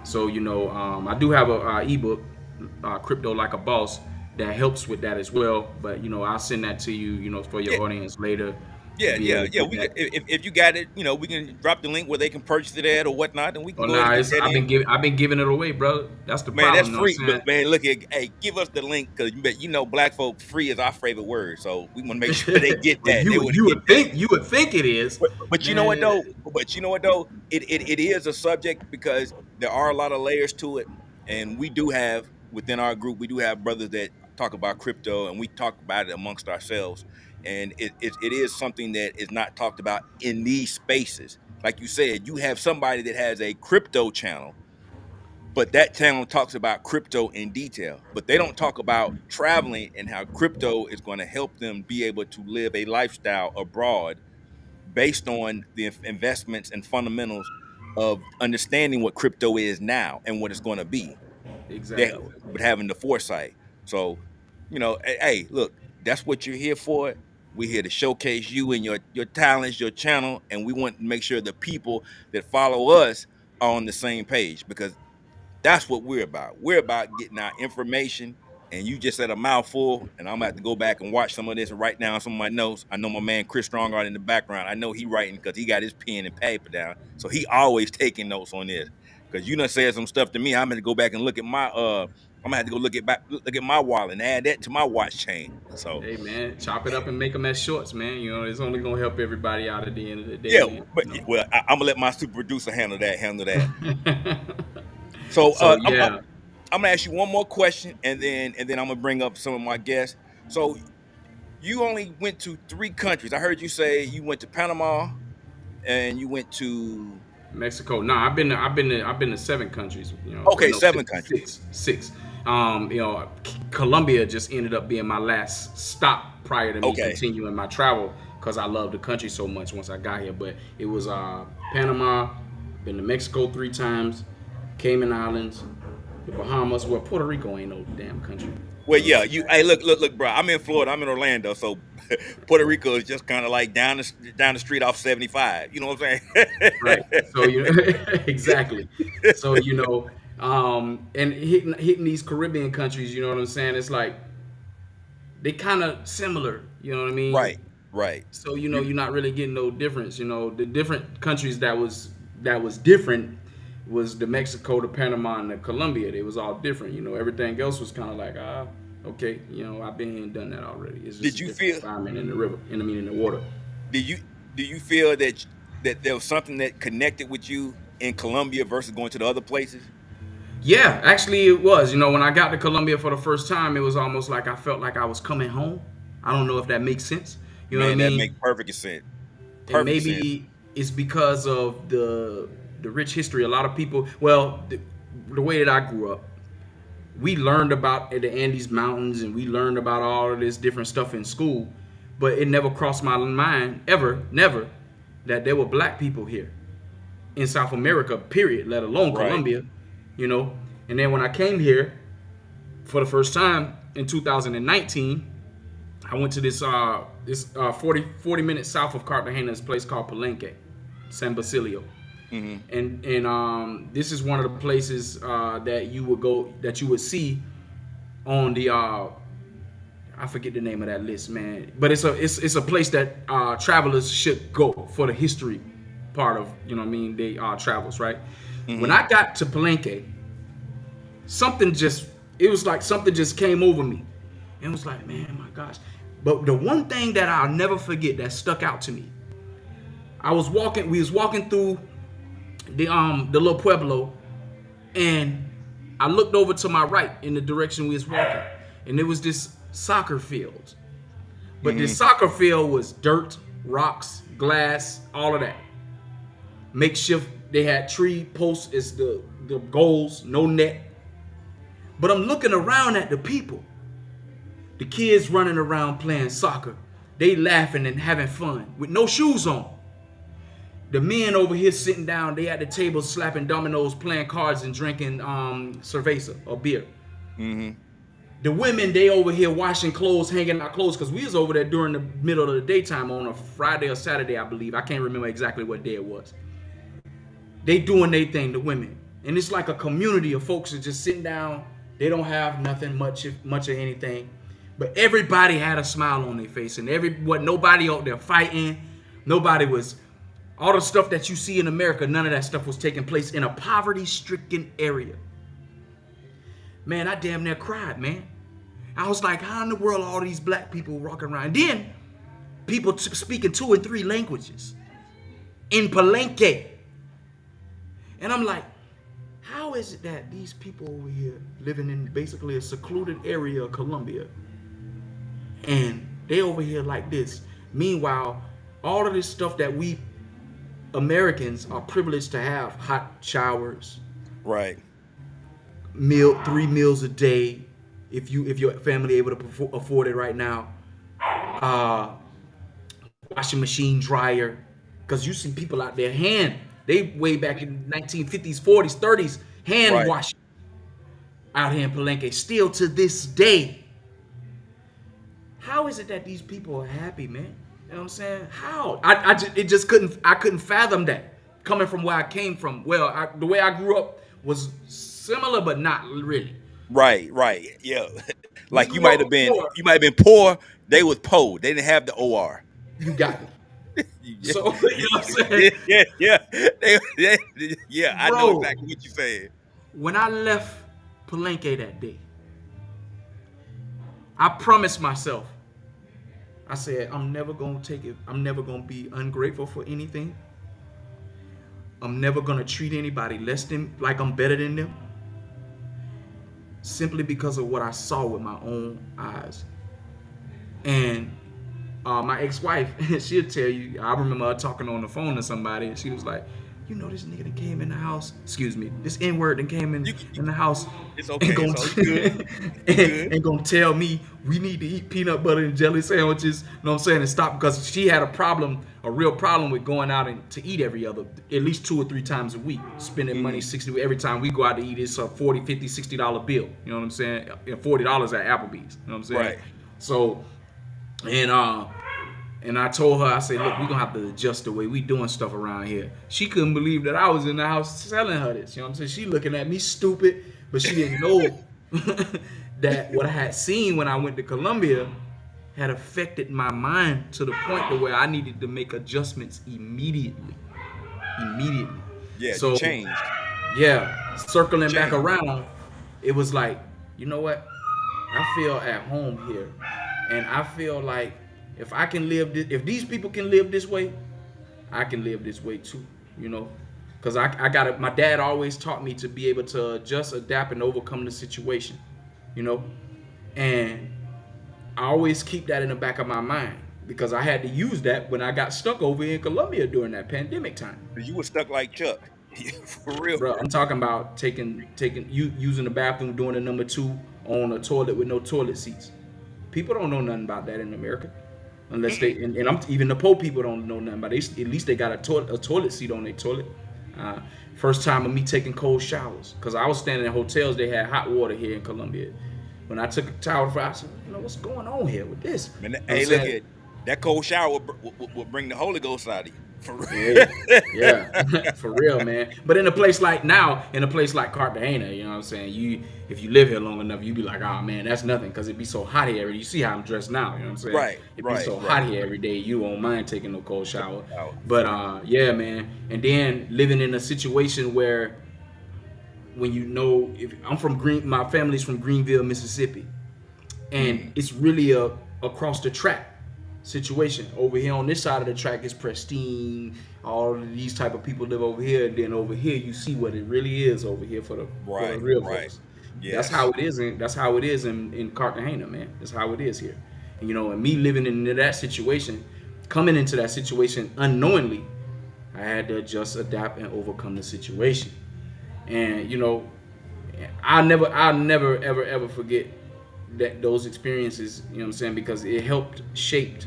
Speaker 7: So, you know, I do have a ebook, Crypto Like a Boss, that helps with that as well. But, you know, I'll send that to you, you know, for your audience later.
Speaker 4: Yeah. We can, if you got it, you know, we can drop the link where they can purchase it at or whatnot, and we can.
Speaker 7: I've been giving it away, bro. That's the problem.
Speaker 4: Man, that's free. But man, look here, hey, give us the link, because you know, black folk, free is our favorite word. So we want to make sure they get that.
Speaker 7: You would think it is.
Speaker 4: But you know what though? It is a subject, because there are a lot of layers to it, and we do have within our group, we do have brothers that talk about crypto, and we talk about it amongst ourselves. And it is something that is not talked about in these spaces. Like you said, you have somebody that has a crypto channel, But that channel talks about crypto in detail, but they don't talk about traveling and how crypto is going to help them be able to live a lifestyle abroad based on the investments and fundamentals of understanding what crypto is now and what it's going to be.
Speaker 7: Exactly.
Speaker 4: But having the foresight. So, hey, look, that's what you're here for. We're here to showcase you and your talents, your channel, and we want to make sure the people that follow us are on the same page, because that's what we're about. We're about getting our information, and you just said a mouthful, and I'm gonna have to go back and watch some of this and write down some of my notes. I know my man Chris Strongard in the background. I know he writing because he got his pen and paper down, so he always taking notes on this. Because you done said some stuff to me, I'm gonna go back and look at my I'm gonna have to go look at my wallet and add that to my watch chain. So
Speaker 7: hey man, chop it up and make them as shorts, man. You know, it's only gonna help everybody out at the end of the day.
Speaker 4: yeah,
Speaker 7: man.
Speaker 4: but well, I'm gonna let my super producer handle that. So,
Speaker 7: yeah.
Speaker 4: I'm gonna ask you one more question, and then I'm gonna bring up some of my guests. So, you only went to 3 countries. I heard you say you went to Panama, and you went to
Speaker 7: Mexico. No, I've been to 7 countries. You know.
Speaker 4: Okay,
Speaker 7: no,
Speaker 4: 7 countries.
Speaker 7: Six. Colombia just ended up being my last stop prior to me continuing my travel because I love the country so much once I got here. But it was Panama. Been to Mexico 3 times. Cayman Islands, the Bahamas. Well, Puerto Rico ain't no damn country.
Speaker 4: Well, yeah, hey, look, bro. I'm in Florida. I'm in Orlando, so Puerto Rico is just kind of like down the street off 75. You know what I'm saying?
Speaker 7: Right. So exactly. So and hitting these Caribbean countries. You know what I'm saying? It's like they kind of similar. You know what I mean?
Speaker 4: Right.
Speaker 7: So you're not really getting no difference. The different countries that was different was the Mexico, the Panama, and the Colombia. They was all different. Everything else was kind of like, okay, I've been here and done that already. It's just
Speaker 4: Did you feel
Speaker 7: environment in the river, in the water?
Speaker 4: Do you feel that there was something that connected with you in Colombia versus going to the other places?
Speaker 7: Yeah, actually it was. When I got to Colombia for the first time, it was almost like I felt like I was coming home. I don't know if that makes sense. You know what I mean?
Speaker 4: That makes perfect sense.
Speaker 7: And maybe it's because of the rich history. A lot of people, the way that I grew up, we learned about the Andes Mountains and we learned about all of this different stuff in school, but it never crossed my mind never, that there were black people here in South America, period, let alone Colombia, And then when I came here for the first time in 2019, I went to this 40 minutes south of Cartagena, this place called Palenque, San Basilio. Mm-hmm. And this is one of the places that you would see on the I forget the name of that list, man. But it's a place that travelers should go for the history part of they travels, right? Mm-hmm. When I got to Palenque, something just came over me, and it was like, man, my gosh. But the one thing that I'll never forget that stuck out to me, we was walking through the little pueblo, and I looked over to my right in the direction we was walking, and there was this soccer field. But this soccer field was dirt, rocks, glass, all of that. Makeshift. They had tree posts as the goals, no net. But I'm looking around at the people. The kids running around playing soccer. They laughing and having fun with no shoes on. The men over here sitting down, they at the table slapping dominoes, playing cards and drinking cerveza or beer. Mm-hmm. The women, they over here washing clothes, hanging out clothes, because we was over there during the middle of the daytime on a Friday or Saturday, I believe. I can't remember exactly what day it was. They doing their thing, the women. And it's like a community of folks that just sitting down. They don't have nothing much of anything. But everybody had a smile on their face. And nobody out there fighting. Nobody was... All the stuff that you see in America, none of that stuff was taking place in a poverty-stricken area. Man, I damn near cried, man. I was like, how in the world are all these black people walking around? And then people speaking 2 and 3 languages in Palenque. And I'm like, how is it that these people over here living in basically a secluded area of Colombia, and they over here like this? Meanwhile, all of this stuff that we Americans are privileged to have, hot showers,
Speaker 4: right,
Speaker 7: 3 meals a day, if your family able to afford it right now. Washing machine, dryer, because you see people out there they way back in 1950s, 40s, 30s, hand washing out here in Palenque, still to this day. How is it that these people are happy, man? You know what I'm saying? How? I couldn't fathom that coming from where I came from. Well, the way I grew up was similar, but not really.
Speaker 4: Right, yeah. Like you might have been poor. They was poor. They didn't have the OR.
Speaker 7: You got me. So you know what I'm saying?
Speaker 4: Yeah. I know exactly what you're saying.
Speaker 7: When I left Palenque that day, I promised myself, I said, I'm never gonna take it. I'm never gonna be ungrateful for anything. I'm never gonna treat anybody less than like I'm better than them. Simply because of what I saw with my own eyes. And my ex-wife, she'll tell you, I remember her talking on the phone to somebody, and she was like, you know, this nigga that came in the house, this N-word that came in the house,
Speaker 4: it's okay,
Speaker 7: and gonna tell me we need to eat peanut butter and jelly sandwiches, you know what I'm saying, and stop, because she had a real problem with going out and to eat at least 2 or 3 times a week, spending money, 60, every time we go out to eat, it's a $40, $50, $60 bill, you know what I'm saying, and $40 at Applebee's, you know what I'm saying,
Speaker 4: right.
Speaker 7: So, and I told her, I said, look, we're going to have to adjust the way we doing stuff around here. She couldn't believe that I was in the house selling her this. You know what I'm saying? She looking at me stupid, but she didn't know that what I had seen when I went to Colombia had affected my mind to the point to where I needed to make adjustments immediately.
Speaker 4: Yeah,
Speaker 7: so
Speaker 4: changed.
Speaker 7: Yeah, circling back around, it was like, you know what? I feel at home here. And I feel like if I can live this, if these people can live this way, I can live this way too, you know? Because I got it. My dad always taught me to be able to adjust, adapt, and overcome the situation, you know? And I always keep that in the back of my mind because I had to use that when I got stuck over in Colombia during that pandemic time.
Speaker 4: You were stuck like Chuck. For real.
Speaker 7: Bro, I'm talking about using the bathroom, doing the number 2 on a toilet with no toilet seats. People don't know nothing about that in America, unless even the poor people don't know nothing about it. At least they got a toilet seat on their toilet. First time of me taking cold showers, because I was standing in hotels, they had hot water here in Colombia. When I took a shower, I said, you know, what's going on here with this?
Speaker 4: Man, hey, look at that cold shower will bring the Holy Ghost out of you. For real.
Speaker 7: Yeah, for real, man. But in a place like Cartagena, you know what I'm saying? If you live here long enough, you be like, oh man, that's nothing, because it be so hot here. You see how I'm dressed now, you know what I'm saying?
Speaker 4: Right.
Speaker 7: It be so hot here every day, you won't mind taking no cold shower. But yeah, man. And then living in a situation where, when you know, if I'm my family's from Greenville, Mississippi, and it's really a across the track situation. Over here on this side of the track is pristine. All of these type of people live over here, and then over here you see what it really is over here for the real folks. Yes. That's how it is in Cartagena, man. That's how it is here. And, you know, and me living in that situation, coming into that situation unknowingly, I had to just adapt and overcome the situation. And, you know, I'll never ever forget those experiences, you know what I'm saying, because it helped shaped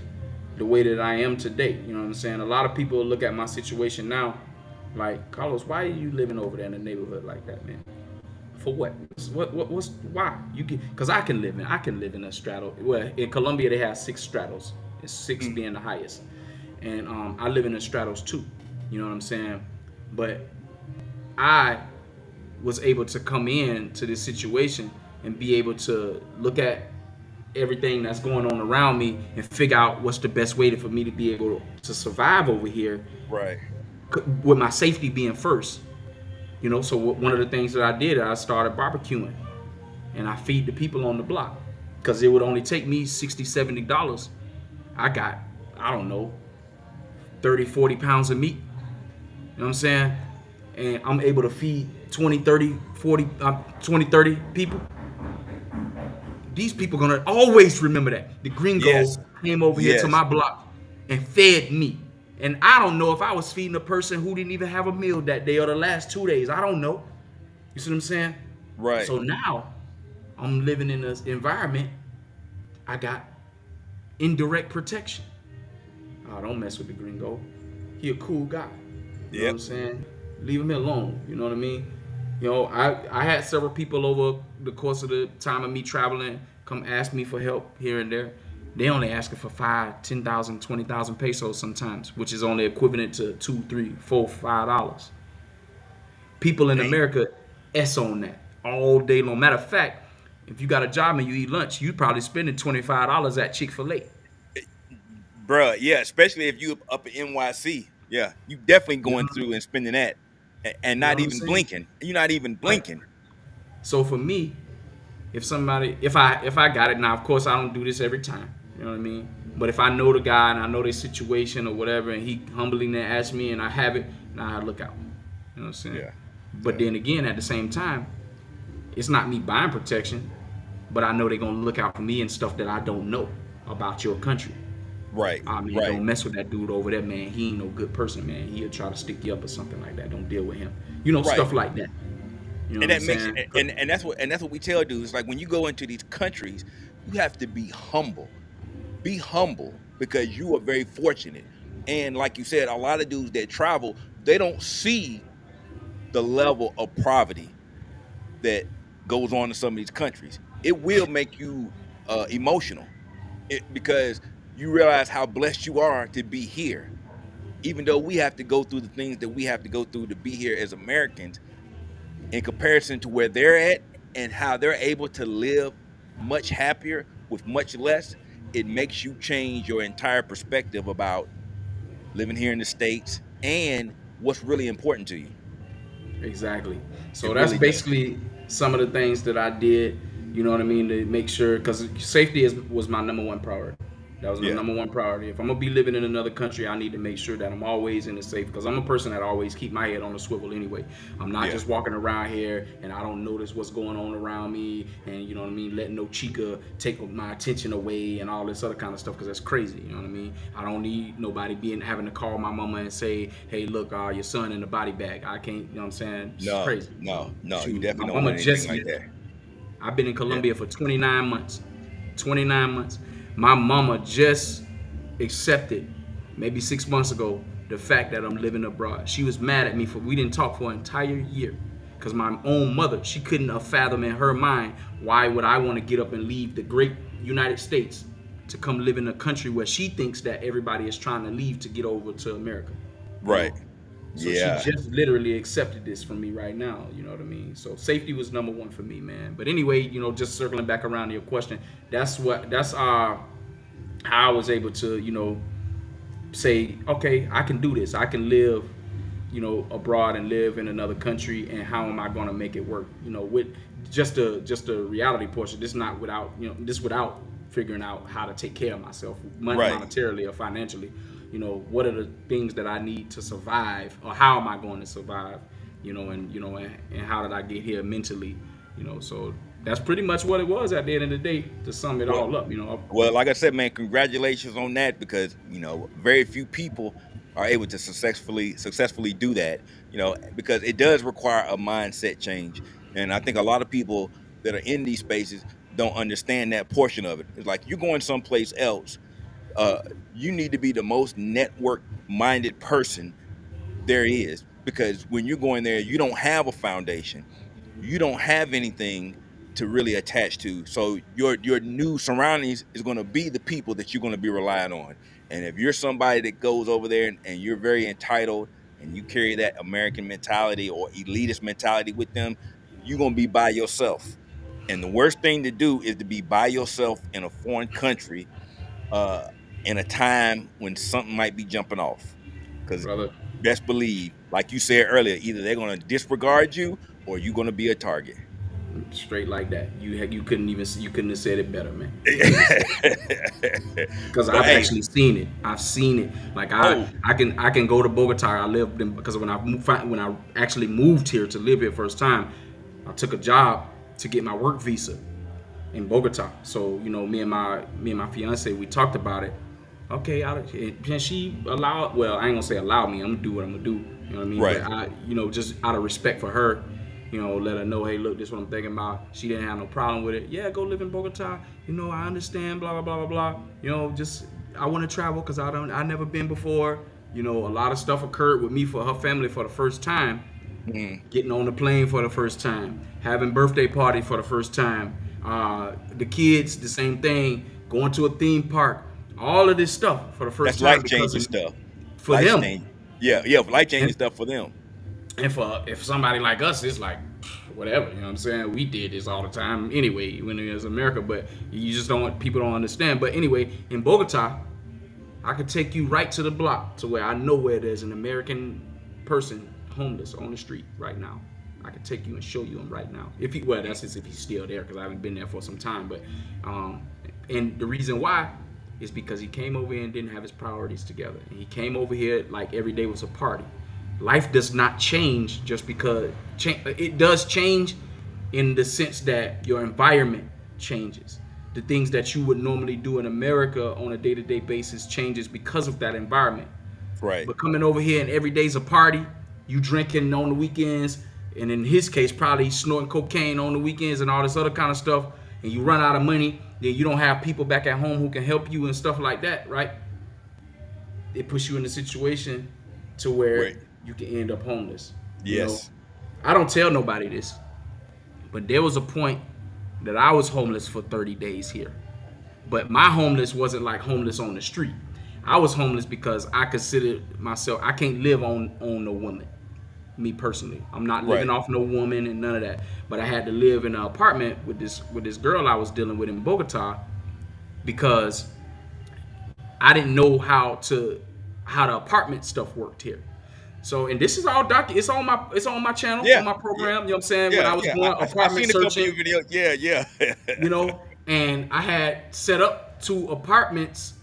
Speaker 7: the way that I am today. You know what I'm saying? A lot of people look at my situation now like, Carlos, why are you living over there in the neighborhood like that, man? For what? What's why? Because I can live in a straddle. Well, in Colombia they have 6 straddles, and 6 being the highest. And I live in a straddles too. You know what I'm saying? But I was able to come in to this situation and be able to look at everything that's going on around me and figure out what's the best way for me to be able to survive over here.
Speaker 4: Right.
Speaker 7: With my safety being first. You know, so one of the things that I did, I started barbecuing, and I feed the people on the block, because it would only take me $60, $70. I got, I don't know, 30, 40 pounds of meat. You know what I'm saying? And I'm able to feed 20, 30 people. These people gonna always remember that. The gringos came over here to my block and fed me. And I don't know if I was feeding a person who didn't even have a meal that day or the last 2 days. I don't know. You see what I'm saying?
Speaker 4: Right.
Speaker 7: So now I'm living in this environment. I got indirect protection. Oh, don't mess with the gringo. He a cool guy. You know what I'm saying? Leave him alone. You know what I mean? You know, I had several people over the course of the time of me traveling come ask me for help here and there. They only asking for 5, 10,000, 20,000 pesos sometimes, which is only equivalent to $2, $3, $4, $5. People in America S on that all day long. Matter of fact, if you got a job and you eat lunch, you probably spending $25 at Chick-fil-A.
Speaker 4: Bruh, yeah, especially if you up in NYC. Yeah, you definitely going through and spending that and not even blinking. You're not even blinking.
Speaker 7: So for me, if I got it, now of course I don't do this every time. You know what I mean? But if I know the guy and I know their situation or whatever, and he humbly asks me and I have it, now I look out. You know what I'm saying?
Speaker 4: Yeah.
Speaker 7: But then again, at the same time, it's not me buying protection, but I know they're gonna look out for me and stuff that I don't know about your country.
Speaker 4: Right.
Speaker 7: I mean, don't mess with that dude over there, man. He ain't no good person, man. He'll try to stick you up or something like that. Don't deal with him. You know, stuff like that. You know
Speaker 4: and
Speaker 7: that
Speaker 4: makes and that's what we tell dudes. Like when you go into these countries, you have to be humble. Be humble because you are very fortunate. And like you said, a lot of dudes that travel, they don't see the level of poverty that goes on in some of these countries. It will make you emotional because you realize how blessed you are to be here. Even though we have to go through the things that we have to go through to be here as Americans, in comparison to where they're at and how they're able to live much happier with much less, it makes you change your entire perspective about living here in the States and what's really important to you.
Speaker 7: Exactly. So that's really basically some of the things that I did, you know what I mean, to make sure, because safety was my number one priority. That was my number one priority. If I'm going to be living in another country, I need to make sure that I'm always in the safe, because I'm a person that always keep my head on the swivel anyway. I'm not just walking around here and I don't notice what's going on around me and, you know what I mean, letting no chica take my attention away and all this other kind of stuff, because that's crazy, you know what I mean? I don't need nobody having to call my mama and say, hey, look, your son in the body bag. I can't, you know what I'm saying? It's crazy.
Speaker 4: No, you definitely don't want anything like that.
Speaker 7: I've been in Colombia for 29 months. 29 months. My mama just accepted, maybe 6 months ago, the fact that I'm living abroad. She was mad at me we didn't talk for an entire year. Because my own mother, she couldn't have fathomed in her mind, why would I want to get up and leave the great United States to come live in a country where she thinks that everybody is trying to leave to get over to America.
Speaker 4: Right.
Speaker 7: So she just literally accepted this from me right now, you know what I mean? So safety was number one for me, man. But anyway, you know, just circling back around to your question, that's how I was able to, you know, say, okay, I can do this. I can live, you know, abroad and live in another country, and how am I going to make it work? You know, with just a reality portion. This not without, you know, this without figuring out how to take care of myself monetarily or financially. You know, what are the things that I need to survive, or how am I going to survive, and how did I get here mentally, so that's pretty much what it was at the end of the day, to sum it all up,
Speaker 4: Well, like I said, man, congratulations on that, because, very few people are able to successfully do that, because it does require a mindset change. And I think a lot of people that are in these spaces don't understand that portion of it. It's like you're going someplace else. You need to be the most network-minded person there is, because when you're going there, you don't have a foundation. You don't have anything to really attach to. So your new surroundings is going to be the people that you're going to be relying on. And if you're somebody that goes over there and you're very entitled and you carry that American mentality or elitist mentality with them, you're going to be by yourself. And the worst thing to do is to be by yourself in a foreign country in a time when something might be jumping off. Because best believe, like you said earlier, either they're going to disregard you or you're going to be a target.
Speaker 7: Straight like that. You couldn't have said it better, man. Because I've actually seen it. I've seen it. Like I can go to Bogota. I lived in, because when I actually moved here to live here first time, I took a job to get my work visa in Bogota. So me and my fiance, we talked about it. Okay, and she allowed. Well, I ain't gonna say allow me. I'm gonna do what I'm gonna do. You know what I mean?
Speaker 4: Right.
Speaker 7: But just out of respect for her, let her know, hey, look, this is what I'm thinking about. She didn't have no problem with it. Yeah, go live in Bogota. I understand, blah, blah, blah, blah, blah. Just, I want to travel because I never been before. A lot of stuff occurred with me for her family for the first time. Getting on the plane for the first time. Having birthday party for the first time. The kids, the same thing. Going to a theme park. All of this stuff for the first time.
Speaker 4: That's life-changing stuff.
Speaker 7: For them.
Speaker 4: Yeah, life-changing stuff for them.
Speaker 7: And if somebody like us, it's like, whatever, you know what I'm saying? We did this all the time anyway when it was America, but you just people don't understand. But anyway, in Bogota, I could take you right to the block to where I know where there's an American person homeless on the street right now. I could take you and show you him right now. That's just if he's still there, because I haven't been there for some time. But and the reason why is because he came over here and didn't have his priorities together. And he came over here like every day was a party. Life does not change just because it does change in the sense that your environment changes. The things that you would normally do in America on a day-to-day basis changes because of that environment.
Speaker 4: Right.
Speaker 7: But coming over here and every day's a party, you drinking on the weekends, and in his case, probably snorting cocaine on the weekends and all this other kind of stuff, and you run out of money, then you don't have people back at home who can help you and stuff like that, right? It puts you in a situation to where you can end up homeless.
Speaker 4: Yes.
Speaker 7: I don't tell nobody this, but there was a point that I was homeless for 30 days here. But my homeless wasn't like homeless on the street. I was homeless because I considered myself, I can't live on no woman, me personally. I'm not living off no woman and none of that. But I had to live in an apartment with this girl I was dealing with in Bogota because I didn't know how the apartment stuff worked here. So, and this is all it's on my channel, on my program, you know what I'm saying? When I was going apartment searching.
Speaker 4: Yeah.
Speaker 7: And I had set up 2 apartments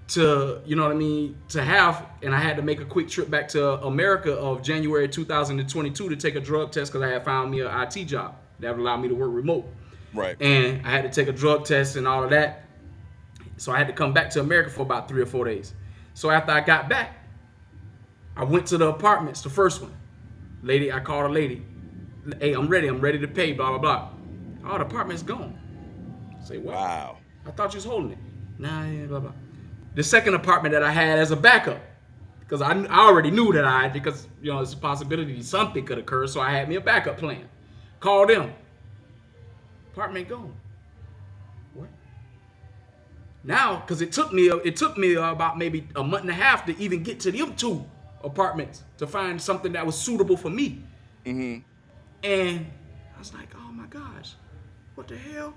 Speaker 7: to, to have, and I had to make a quick trip back to America of January 2022 to take a drug test because I had found me an IT job that would allow me to work remote.
Speaker 4: Right.
Speaker 7: And I had to take a drug test and all of that. So I had to come back to America for about 3 or 4 days. So after I got back, I went to the apartments, the first one. I called a lady. Hey, I'm ready to pay, blah, blah, blah. Oh, the apartment's gone. I say, what?
Speaker 4: Wow.
Speaker 7: I thought you was holding it. Nah, yeah, blah, blah. The second apartment that I had as a backup, because I already knew that because, there's a possibility something could occur, so I had me a backup plan. Called them. Apartment gone. What? Now, because it took me about maybe a month and a half to even get to them 2 apartments to find something that was suitable for me.
Speaker 4: Mm-hmm.
Speaker 7: And I was like, oh my gosh, what the hell?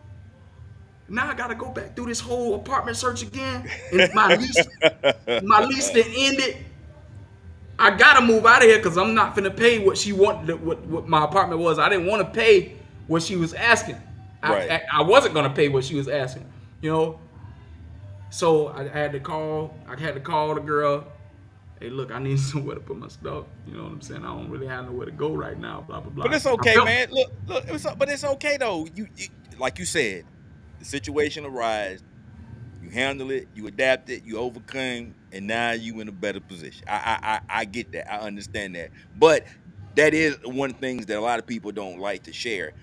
Speaker 7: Now I gotta go back through this whole apartment search again. And my lease done ended. I gotta move out of here because I'm not finna pay what she wanted, what my apartment was. I didn't want to pay what she was asking.
Speaker 4: Right.
Speaker 7: I wasn't gonna pay what she was asking, So I had to call the girl. Hey, look, I need somewhere to put my stuff. You know what I'm saying? I don't really have nowhere to go right now, blah, blah, blah.
Speaker 4: But it's okay, man. Look, but it's okay, though. You like you said, the situation arises, you handle it, you adapt it, you overcome, and now you in a better position. I get that. I understand that. But that is one of the things that a lot of people don't like to share.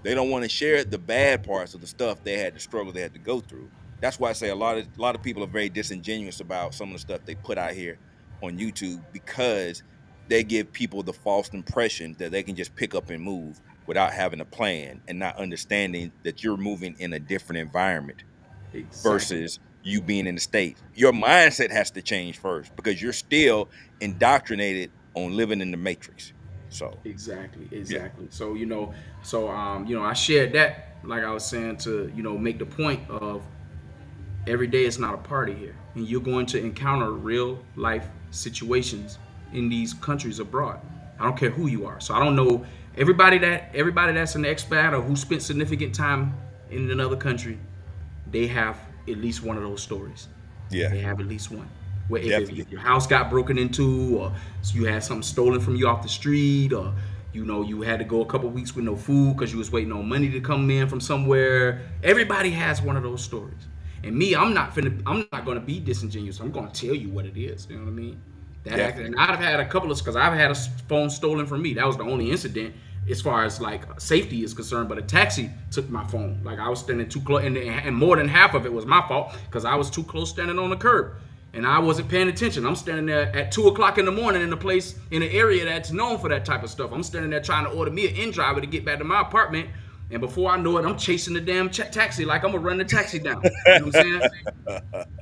Speaker 4: They don't want to share the bad parts of the stuff they had to struggle, they had to go through. That's why I say a lot of people are very disingenuous about some of the stuff they put out here on YouTube because they give people the false impression that they can just pick up and move without having a plan and not understanding that you're moving in a different environment versus you being in the States. Your mindset has to change first because you're still indoctrinated on living in the matrix. So
Speaker 7: exactly. Yeah. So I shared that, like I was saying, to make the point of every day it's not a party here, and you're going to encounter real life situations in these countries abroad. I don't care who you are. So I don't know everybody that's an expat or who spent significant time in another country. They have at least one of those stories.
Speaker 4: Yeah,
Speaker 7: they have at least one. Where if your house got broken into, or you had something stolen from you off the street, or you had to go a couple weeks with no food because you was waiting on money to come in from somewhere. Everybody has one of those stories. And me, I'm not gonna be disingenuous. I'm gonna tell you what it is. You know what I mean? And I've had a couple of, because I've had a phone stolen from me. That was the only incident. as far as like safety is concerned, but a taxi took my phone. Like I was standing too close, and more than half of it was my fault because I was too close standing on the curb. And I wasn't paying attention. I'm standing there at 2 o'clock in the morning in an area that's known for that type of stuff. I'm standing there trying to order me an in-driver to get back to my apartment. And before I know it, I'm chasing the damn taxi like I'm gonna run the taxi down. You know what I'm saying?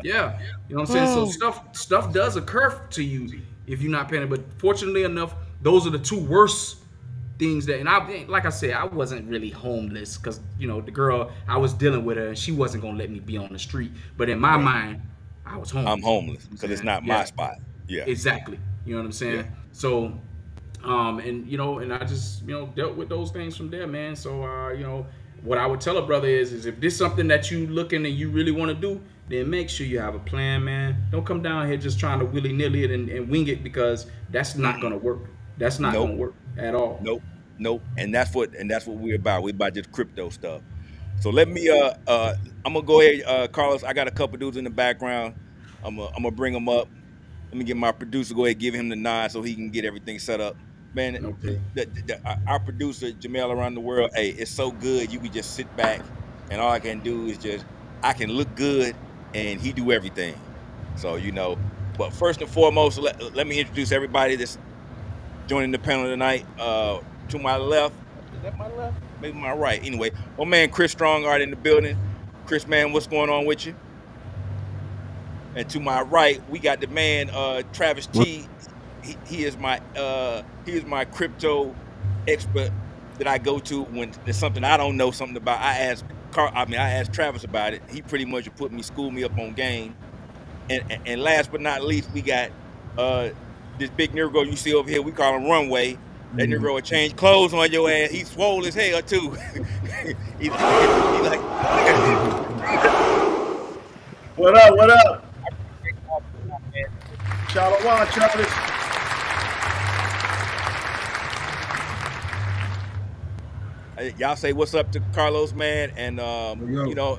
Speaker 7: Yeah. You know what I'm saying? So stuff does occur to you if you're not paying it. But fortunately enough, those are the two worst things that, and like I said, I wasn't really homeless because, you know, the girl, I was dealing with her and she wasn't gonna let me be on the street. But in my mind, I was homeless.
Speaker 4: I'm homeless because it's not my spot. Yeah.
Speaker 7: Exactly. You know what I'm saying? Yeah. So, and you know, and I just, you know, dealt with those things from there, man. So, you know, what I would tell a brother is if this is something that you looking and you really want to do, then make sure you have a plan, man. Don't come down here just trying to willy-nilly it and wing it because that's not gonna work. That's not gonna work at all.
Speaker 4: Nope. And that's what we're about. We're about this crypto stuff. So let me I'm gonna go ahead, Carlos. I got a couple dudes in the background. I'm gonna bring them up. Let me get my producer, go ahead, give him the nod so he can get everything set up. Man,
Speaker 7: okay.
Speaker 4: Our producer Jamel around the world, hey, it's so good. You can just sit back and all I can do is I can look good and he do everything. So, you know, but first and foremost, let me introduce everybody that's joining the panel tonight. To my left, is that my left? Maybe my right. Anyway, my man Chris Strongart in the building. Chris, man, what's going on with you? And to my right, we got the man Travis T. He is my crypto expert that I go to when there's something I don't know something about. I asked Travis about it. He pretty much school me up on game. And last but not least, we got this big Negro you see over here. We call him Runway. That Negro will change clothes on your ass. He's swole as hell too. He's like,
Speaker 8: what up? Shalom, Travis.
Speaker 4: Y'all say what's up to Carlos, man, and you know,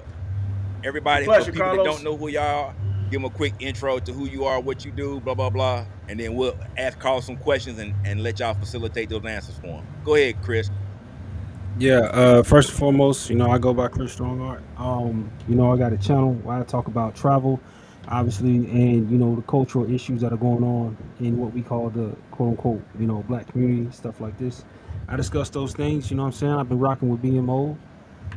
Speaker 4: everybody for people that don't know who y'all are, give them a quick intro to who you are, what you do, blah blah blah, and then we'll ask Carlos some questions and let y'all facilitate those answers for him. Go ahead, Chris.
Speaker 9: Yeah, first and foremost, you know, I go by Chris Strongart. You know, I got a channel where I talk about travel, obviously, and, you know, the cultural issues that are going on in what we call the quote-unquote, you know, black community, stuff like this. I discuss those things, you know what I'm saying? I've been rocking with BMO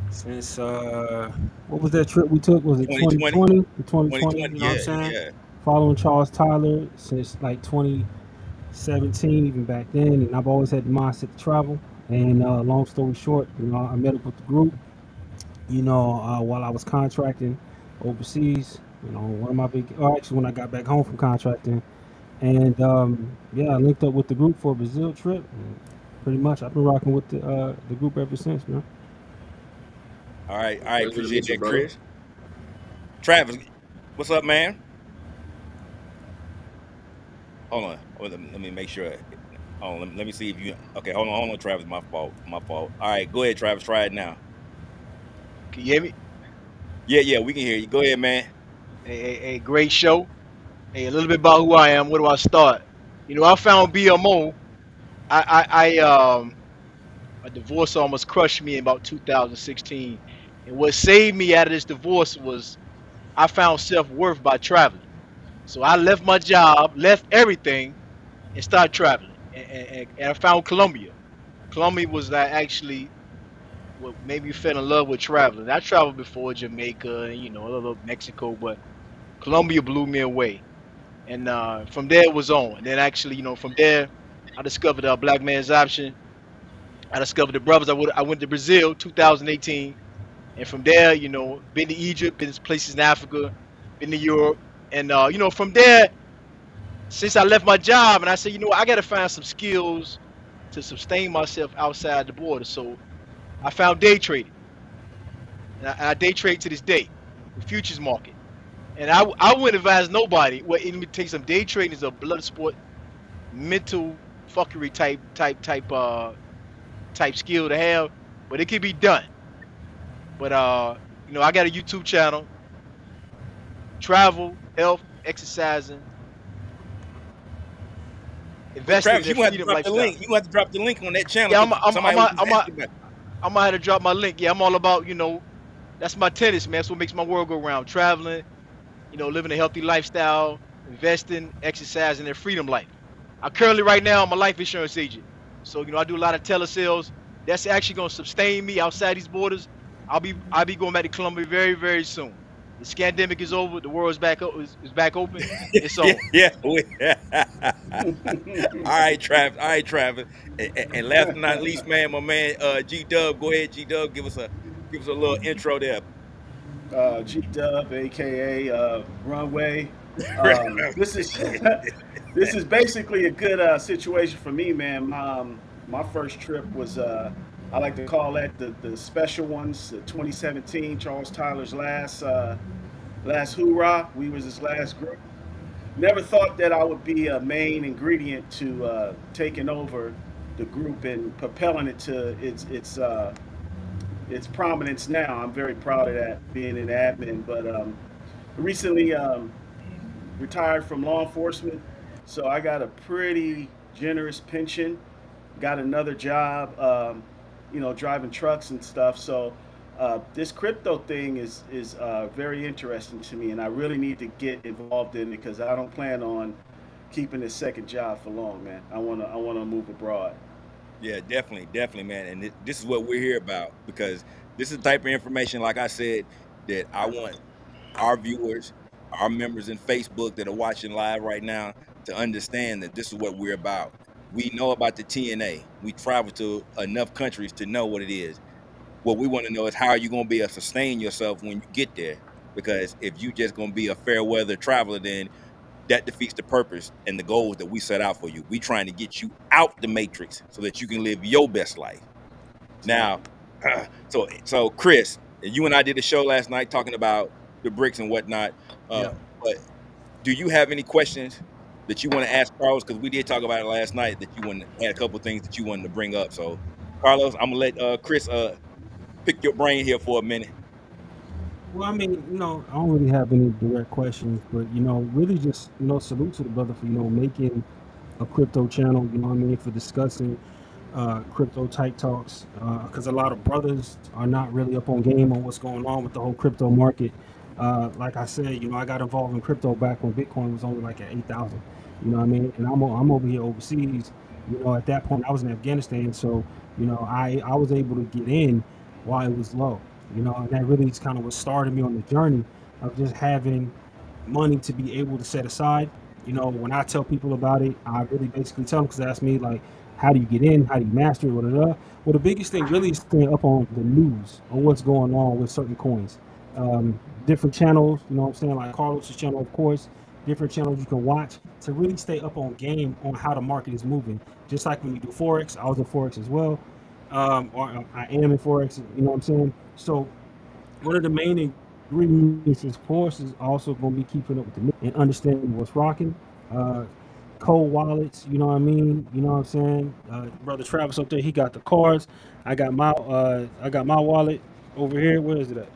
Speaker 9: since, what was that trip we took? Was it 2020? 2020, you know what I'm saying? Yeah. Following Charles Tyler since, like, 2017, even back then, and I've always had the mindset to travel. And long story short, you know, I met up with the group, you know, while I was contracting overseas, you know, actually when I got back home from contracting. And yeah, I linked up with the group for a Brazil trip. And pretty much I've been rocking with the group ever since, man.
Speaker 4: All right, appreciate that, Chris. Travis, what's up, man? Hold on, let me make sure. Oh, let me see if you. Okay, hold on, Travis. My fault. All right, go ahead, Travis. Try it now.
Speaker 8: Can you hear me?
Speaker 4: Yeah, we can hear you. Go ahead, man.
Speaker 8: Hey, great show. Hey, a little bit about who I am. Where do I start? You know, I found BMO. A divorce almost crushed me in about 2016, and what saved me out of this divorce was I found self-worth by traveling. So I left my job, left everything, and started traveling. And I found Colombia. Colombia was that actually what made me fell in love with traveling. I traveled before Jamaica and, you know, a little Mexico, but Colombia blew me away. And from there it was on. And then actually, you know, from there I discovered Black Man's Option. I discovered the brothers. I went to Brazil 2018. And from there, you know, been to Egypt, been to places in Africa, been to Europe. And, you know, from there, since I left my job, and I said, you know what, I got to find some skills to sustain myself outside the border. So I found day trading. And I day trade to this day, the futures market. And I wouldn't advise nobody. Well, it would take some day trading is a blood sport, mental fuckery type skill to have, but it can be done. But you know, I got a YouTube channel, travel, health, exercising. investing in
Speaker 4: Travis,
Speaker 8: their
Speaker 4: you have to
Speaker 8: freedom
Speaker 4: drop the
Speaker 8: lifestyle.
Speaker 4: link. You have to drop the link on that channel.
Speaker 8: Yeah,
Speaker 4: 'Cause somebody was asking about it.
Speaker 8: I'm gonna have to drop my link. Yeah, I'm all about, that's my tennis, man. That's what makes my world go round. Traveling, living a healthy lifestyle, investing, exercising their freedom life. I currently right now I'm a life insurance agent. So, I do a lot of telesales. That's actually gonna sustain me outside these borders. I'll be going back to Colombia very, very soon. The scandemic is over, the world is back open. It's on.
Speaker 4: Yeah. All right, Travis. And last but not least, man, my man G Dub. Go ahead, G Dub. Give us a little intro there.
Speaker 10: G Dub, aka Runway. This is this is basically a good situation for me, man. My first trip was I like to call that the special ones. 2017, Charles Tyler's last hoorah. We was his last group. Never thought that I would be a main ingredient to taking over the group and propelling it to its prominence now. I'm very proud of that, being an admin. But recently retired from law enforcement, so I got a pretty generous pension. Got another job, driving trucks and stuff. So this crypto thing is very interesting to me, and I really need to get involved in it because I don't plan on keeping this second job for long, man. I wanna move abroad.
Speaker 4: Yeah, definitely, man. And this is what we're here about, because this is the type of information, like I said, that I want our viewers, our members in Facebook that are watching live right now to understand that this is what we're about. We know about the TNA. We travel to enough countries to know what it is. What we want to know is how are you going to be able to sustain yourself when you get there? Because if you just going to be a fair weather traveler, then that defeats the purpose and the goals that we set out for you. We trying to get you out the matrix so that you can live your best life. Now, so Chris, you and I did a show last night talking about the bricks and whatnot. But do you have any questions that you want to ask Carlos? Because we did talk about it last night, that you had a couple of things that you wanted to bring up. So, Carlos, I'm gonna let Chris pick your brain here for a minute.
Speaker 9: Well, I mean, I don't really have any direct questions, but really just salute to the brother for making a crypto channel. For discussing crypto type talks, because a lot of brothers are not really up on game on what's going on with the whole crypto market. Like I said, I got involved in crypto back when Bitcoin was only like at 8,000. And I'm over here overseas. At that point I was in Afghanistan, so I was able to get in while it was low. And that really is kind of what started me on the journey of just having money to be able to set aside. When I tell people about it, I really basically tell them, because they ask me like, how do you get in? How do you master it? Well, the biggest thing really is staying up on the news on what's going on with certain coins. Different channels, like Carlos's channel, of course, different channels you can watch to really stay up on game on how the market is moving. Just like when you do Forex, I was in Forex as well. Or I am in Forex, So one of the main ingredients, of course, is also going to be keeping up with the news and understanding what's rocking. Cold wallets, Brother Travis up there, he got the cards. I got my wallet over here. Where is it at?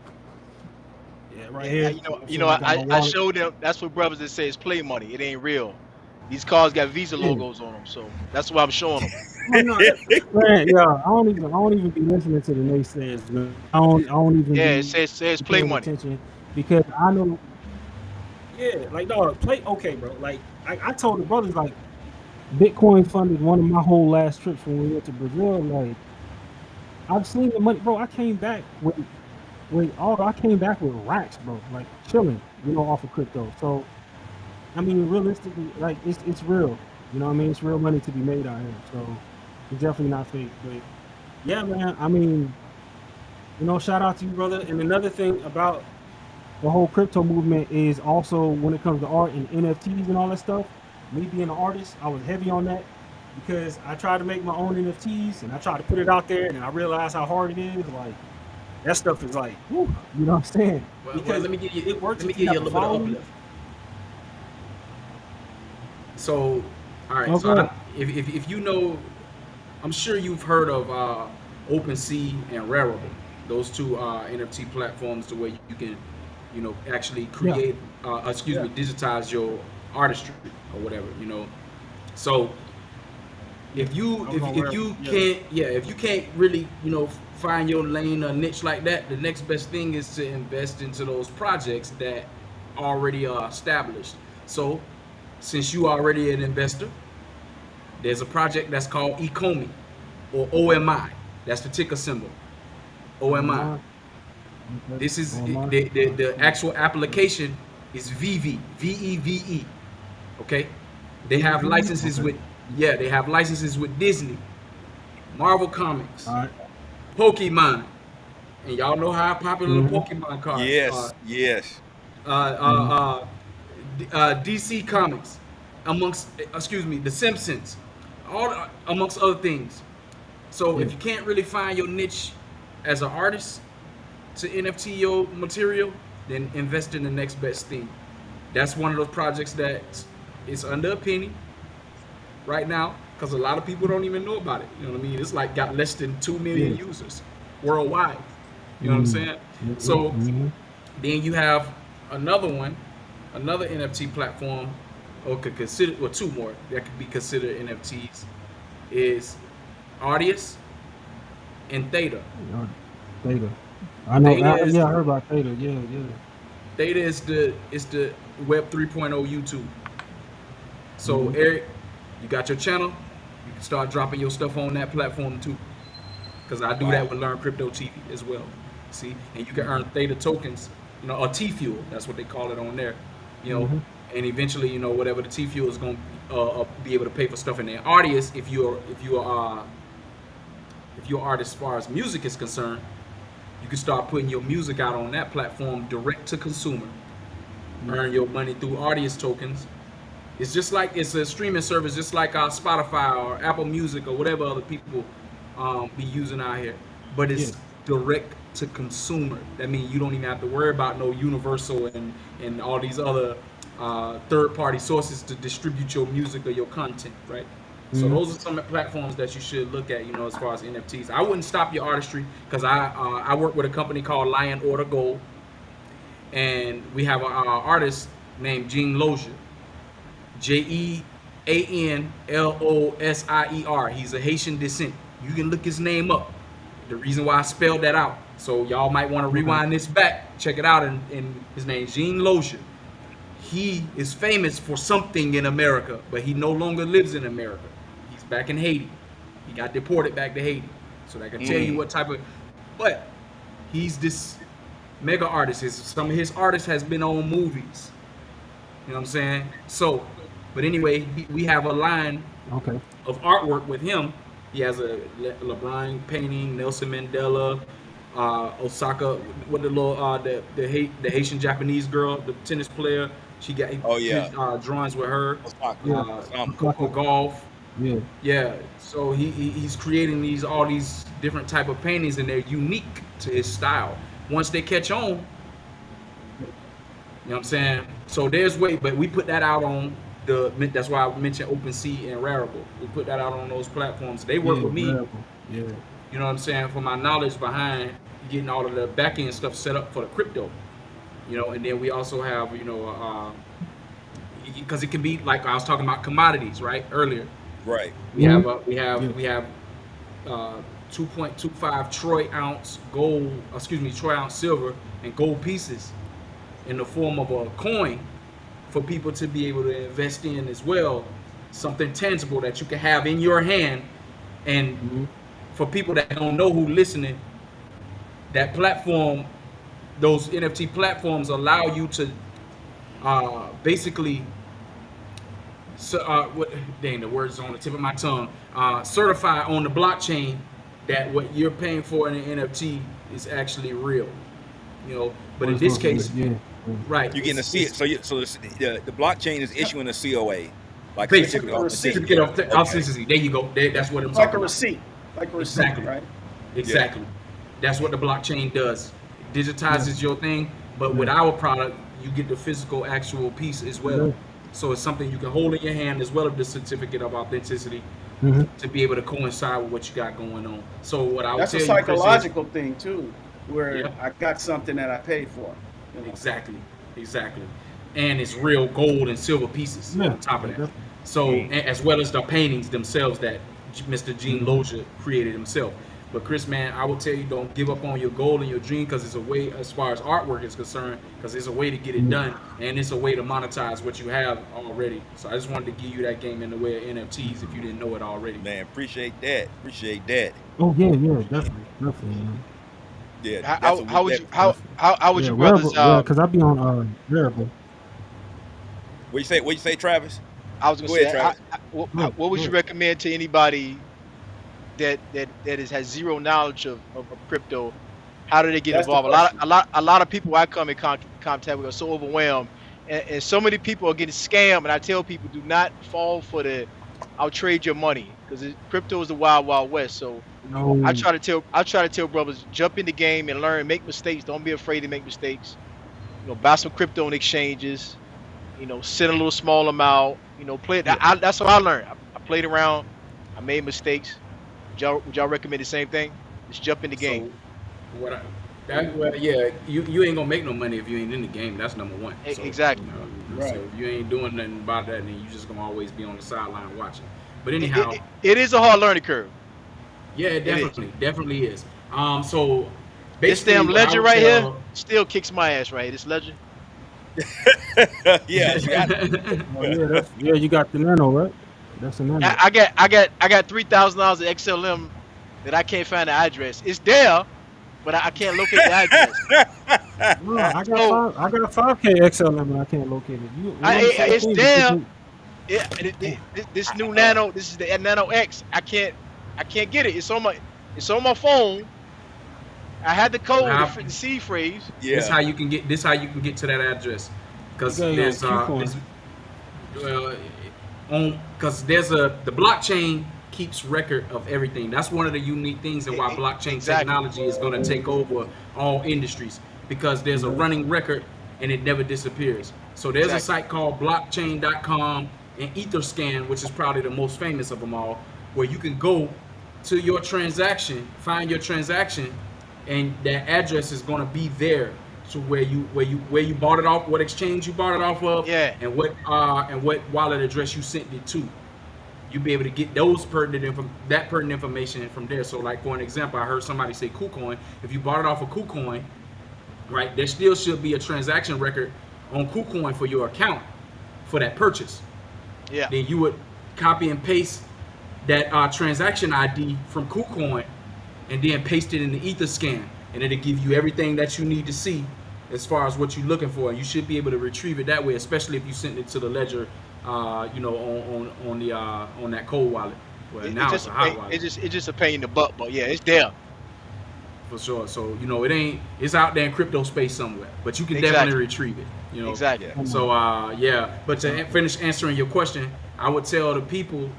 Speaker 9: Yeah, right here.
Speaker 8: I showed them. That's what brothers that say it's play money. It ain't real. These cards got Visa logos on them, so that's why I'm showing them.
Speaker 9: Man, I don't even be listening to the naysayers, man. I don't even.
Speaker 8: Yeah, it says play money.
Speaker 9: Because I know. Yeah, like dog, play okay, bro. Like I told the brothers, like Bitcoin funded one of my whole last trips when we went to Brazil. Like I've seen the money, bro. I came back with racks, bro. Like chilling, off of crypto. So I mean, realistically, like it's real. It's real money to be made out here. So it's definitely not fake. But yeah, man. I mean, shout out to you, brother. And another thing about the whole crypto movement is also when it comes to art and NFTs and all that stuff. Me being an artist, I was heavy on that because I tried to make my own NFTs and I tried to put it out there, and I realized how hard it is. Like that stuff is like, whew, you know what I'm saying? Because
Speaker 7: let me give you,
Speaker 9: it works.
Speaker 7: Let me give you a little bit of uplift. So, all right. Okay. So if I'm sure you've heard of OpenSea and Rarible, those two NFT platforms, the way you can, actually create, digitize your artistry or whatever, So if you can't really, find your lane or niche like that, the next best thing is to invest into those projects that already are established. So since you already an investor, there's a project that's called Ecomi or OMI. That's the ticker symbol. OMI. This is the actual application is VEVE. Okay, they have licenses with Disney, Marvel Comics, Pokemon, and y'all know how popular the Pokemon cards are.
Speaker 4: Yes.
Speaker 7: DC Comics, The Simpsons, amongst other things. So if you can't really find your niche as an artist to NFT your material, then invest in the next best thing. That's one of those projects that is under a penny right now because a lot of people don't even know about it. You know what I mean? It's like got less than 2 million users worldwide. You know what I'm saying? So then you have another NFT platform, or two more that could be considered NFTs, is Ardius and Theta.
Speaker 9: Theta. I know. I heard about Theta. Yeah.
Speaker 7: Theta is the Web 3.0 YouTube. So Eric, you got your channel. You can start dropping your stuff on that platform too. Because I do that with Learn Crypto TV as well. See, and you can earn Theta tokens, or T-Fuel. That's what they call it on there. And eventually, whatever the T-Fuel is going to be able to pay for stuff in there. Artists, if you're artist as far as music is concerned, you can start putting your music out on that platform direct to consumer. Earn your money through Artists tokens. It's just like it's a streaming service, just like Spotify or Apple Music or whatever other people be using out here. But it's direct to consumer. That means you don't even have to worry about no Universal and all these other third-party sources to distribute your music or your content, right? So those are some platforms that you should look at, as far as NFTs. I wouldn't stop your artistry because I work with a company called Lion Order Gold, and we have an artist named Jean Lozier, Jeanlosier. He's a Haitian descent. You can look his name up. The reason why I spelled that out, so y'all might want to rewind this back, check it out, and his name is Jean Lozier. He is famous for something in America, but he no longer lives in America. He's back in Haiti. He got deported back to Haiti. So I can tell you what type of, but he's this mega artist. Some of his artists has been on movies. You know what I'm saying? So, but anyway, we have a line of artwork with him. He has a LeBron painting, Nelson Mandela, Osaka, what the little the Haitian Japanese girl, the tennis player. She got drawings with her. Coco Golf. Yeah. So he's creating all these different type of paintings, and they're unique to his style. Once they catch on, you know what I'm saying? So there's but we put that out on that's why I mentioned OpenSea and Rarible. We put that out on those platforms. They work with me. You know what I'm saying? For my knowledge behind getting all of the back end stuff set up for the crypto. And then we also have, because it can be like I was talking about commodities, right, earlier.
Speaker 4: Right.
Speaker 7: We have 2.25 troy ounce silver and gold pieces in the form of a coin for people to be able to invest in as well, something tangible that you can have in your hand. And for people that don't know who listening, that platform, those NFT platforms allow you to basically, the words on the tip of my tongue, certify on the blockchain that what you're paying for in an NFT is actually real. But in this case, right,
Speaker 4: you're getting a C. So the blockchain is issuing a COA, like
Speaker 7: certificate of authenticity. There you go. That's what I'm talking about.
Speaker 10: Like a receipt.
Speaker 7: Exactly.
Speaker 10: Right?
Speaker 7: Exactly. Yeah. That's what the blockchain does. Digitizes your thing, but with our product, you get the physical, actual piece as well. So it's something you can hold in your hand as well as the certificate of authenticity to be able to coincide with what you got going on. So what I would tell you,
Speaker 10: that's a psychological thing too, where I got something that I paid for.
Speaker 7: Exactly, and it's real gold and silver pieces on top of that. So as well as the paintings themselves that Mr. Gene Lozier created himself. But Chris, man, I will tell you, don't give up on your goal and your dream, because it's a way, as far as artwork is concerned, because it's a way to get it done, and it's a way to monetize what you have already. So I just wanted to give you that game in the way of NFTs if you didn't know it already.
Speaker 4: Man, appreciate that. Appreciate that.
Speaker 9: Oh yeah, definitely. Man.
Speaker 4: Yeah.
Speaker 8: How would you brothers?
Speaker 9: Because I be on variable.
Speaker 4: What you say, Travis?
Speaker 8: I was gonna
Speaker 4: Go
Speaker 8: say,
Speaker 4: ahead,
Speaker 8: what would you recommend to anybody that has zero knowledge of crypto? How do they get involved? A lot of people I come in contact with are so overwhelmed, and so many people are getting scammed. And I tell people, do not fall for the "I'll trade your money," because crypto is the wild west. So I try to tell brothers, jump in the game and learn, make mistakes. Don't be afraid to make mistakes. Buy some crypto on exchanges. Send a little small amount. Play it. That's what I learned. I played around. I made mistakes. Would y'all recommend the same thing? Just jump in the game.
Speaker 7: You ain't gonna make no money if you ain't in the game. That's number one. So,
Speaker 8: exactly.
Speaker 7: Right. So if you ain't doing nothing about that, then you just gonna always be on the sideline watching. But anyhow,
Speaker 8: it is a hard learning curve.
Speaker 7: Yeah, it definitely is. So
Speaker 8: this damn ledger right here still kicks my ass right here. This ledger.
Speaker 4: Yeah,
Speaker 9: you got the nano, right? That's a nano.
Speaker 8: I got $3,000 of XLM that I can't find the address. It's there, but I can't locate the address.
Speaker 9: No, I got a 5K XLM and I can't locate it.
Speaker 8: It's there. This new nano. This is the Nano X. I can't get it. It's on my phone. I had the code, the C phrase.
Speaker 7: Yeah. This how you can get to that address, because there's the blockchain keeps record of everything. That's one of the unique things, and why blockchain technology is going to take over all industries, because there's a running record and it never disappears. So there's a site called blockchain.com and Etherscan, which is probably the most famous of them all, where you can go to your transaction, find your transaction, and that address is going to be there to where you bought it off, what exchange you bought it off of, and what wallet address you sent it to. You'll be able to get those pertinent information from there. So, like, for an example, I heard somebody say KuCoin. If you bought it off of KuCoin, right, there still should be a transaction record on KuCoin for your account for that purchase. Yeah. Then you would copy and paste that transaction ID from KuCoin, and then paste it in the Etherscan, and it'll give you everything that you need to see as far as what you're looking for. You should be able to retrieve it that way, especially if you send it to the ledger, on that cold wallet. Well, now it's a hot wallet.
Speaker 8: It's just a pain in the butt, but yeah, it's there.
Speaker 7: For sure. So it's out there in crypto space somewhere, but you can definitely retrieve it.
Speaker 8: Exactly.
Speaker 7: So but to finish answering your question, I would tell the people,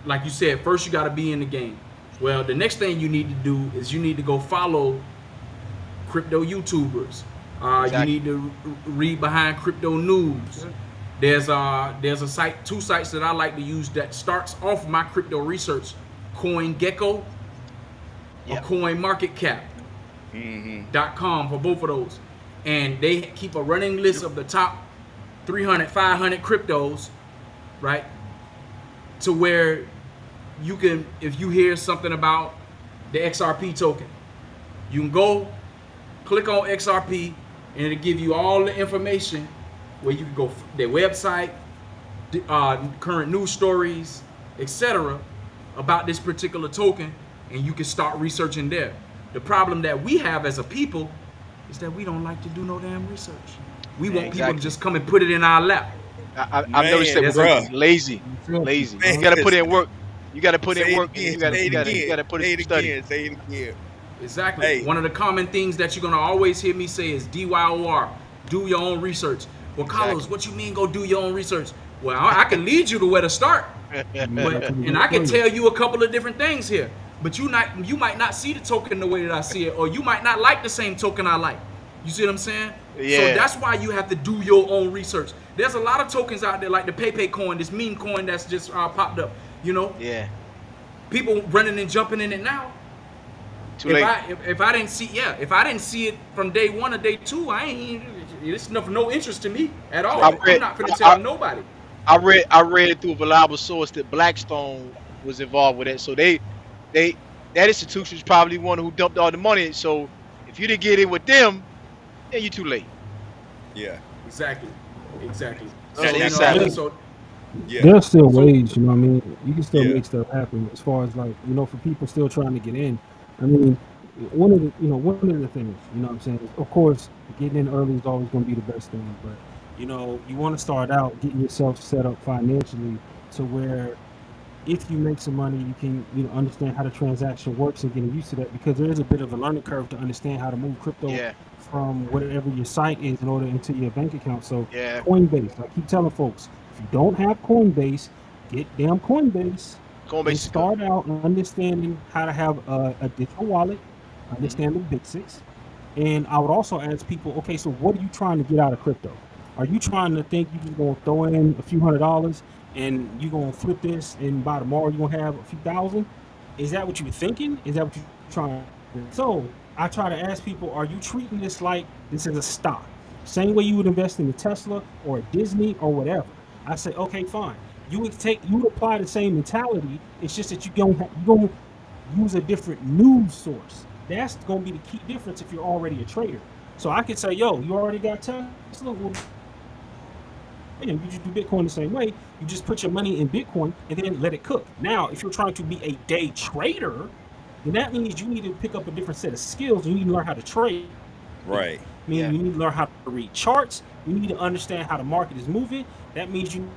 Speaker 7: like you said, first you got to be in the game. Well, the next thing you need to do is you need to go follow crypto YouTubers. You need to read behind crypto news. There's a site, 2 sites that I like to use that starts off my crypto research: CoinGecko or CoinMarketCap.com for both of those. And they keep a running list of the top 300, 500 cryptos, right? To where you can, if you hear something about the XRP token, you can go click on XRP and it'll give you all the information where you can go their website, current news stories, etc. about this particular token, and you can start researching there. The problem that we have as a people is that we don't like to do no damn research. We want people to just come and put it in our lap.
Speaker 8: I've noticed that we're lazy. You got to put in work. You got to put in work. You got to put in study.
Speaker 4: Say it again.
Speaker 7: Exactly. Hey. One of the common things that you're going to always hear me say is DYOR, do your own research. Well, Carlos, what you mean go do your own research? Well, I can lead you to where to start. And I can tell you a couple of different things here. But you might not see the token the way that I see it, or you might not like the same token I like. You see what I'm saying? Yeah. So that's why you have to do your own research. There's a lot of tokens out there like the PayPay coin, this meme coin that's just popped up. Yeah. People running and jumping in it now. If I didn't see it from day 1 or day 2, it's no interest to me at all. I'm not gonna tell nobody.
Speaker 8: I read through a reliable source that Blackstone was involved with it. So that institution is probably one who dumped all the money. So if you didn't get in with them, then you're too late.
Speaker 4: Yeah.
Speaker 7: Exactly.
Speaker 8: So
Speaker 9: there's still ways, you know what I mean? You can still make stuff happen as far as like, you know, for people still trying to get in. I mean, one of the things, you know what I'm saying, is, of course, getting in early is always going to be the best thing, but you know, you want to start out getting yourself set up financially to where if you make some money, you can, you know, understand how the transaction works and getting used to that, because there is a bit of a learning curve to understand how to move crypto from whatever your site is in order into your bank account. So Coinbase, I keep telling folks, if you don't have Coinbase, get damn Coinbase. And start out understanding how to have a digital wallet, understand the basics. And I would also ask people, okay, so what are you trying to get out of crypto? Are you trying to think you're just going to throw in a few $100s and you're going to flip this and by tomorrow you're going to have a few thousand? Is that what you're thinking? Is that what you're trying to do? So I try to ask people, are you treating this like this is a stock? Same way you would invest in a Tesla or a Disney or whatever. I say, okay, fine. You would apply the same mentality. It's just that you're going to use a different news source. That's going to be the key difference if you're already a trader. So I could say, yo, you already got Tesla? Well, you just do Bitcoin the same way. You just put your money in Bitcoin and then let it cook. Now, if you're trying to be a day trader, then that means you need to pick up a different set of skills. You need to learn how to trade.
Speaker 4: Right.
Speaker 9: I mean, you need to learn how to read charts. You need to understand how the market is moving. That means you...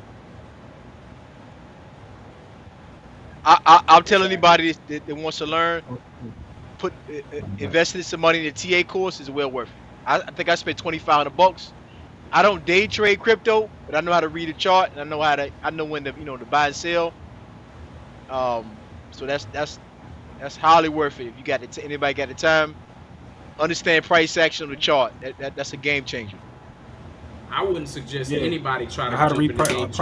Speaker 8: I'll tell anybody that wants to learn, investing some money in the TA course is well worth it. I think I spent $2,500. I don't day trade crypto, but I know how to read a chart and I know when to to buy and sell. So that's highly worth it. If you got anybody got the time, understand price action on the chart. That's a game changer.
Speaker 7: I wouldn't suggest anybody try to jump in the game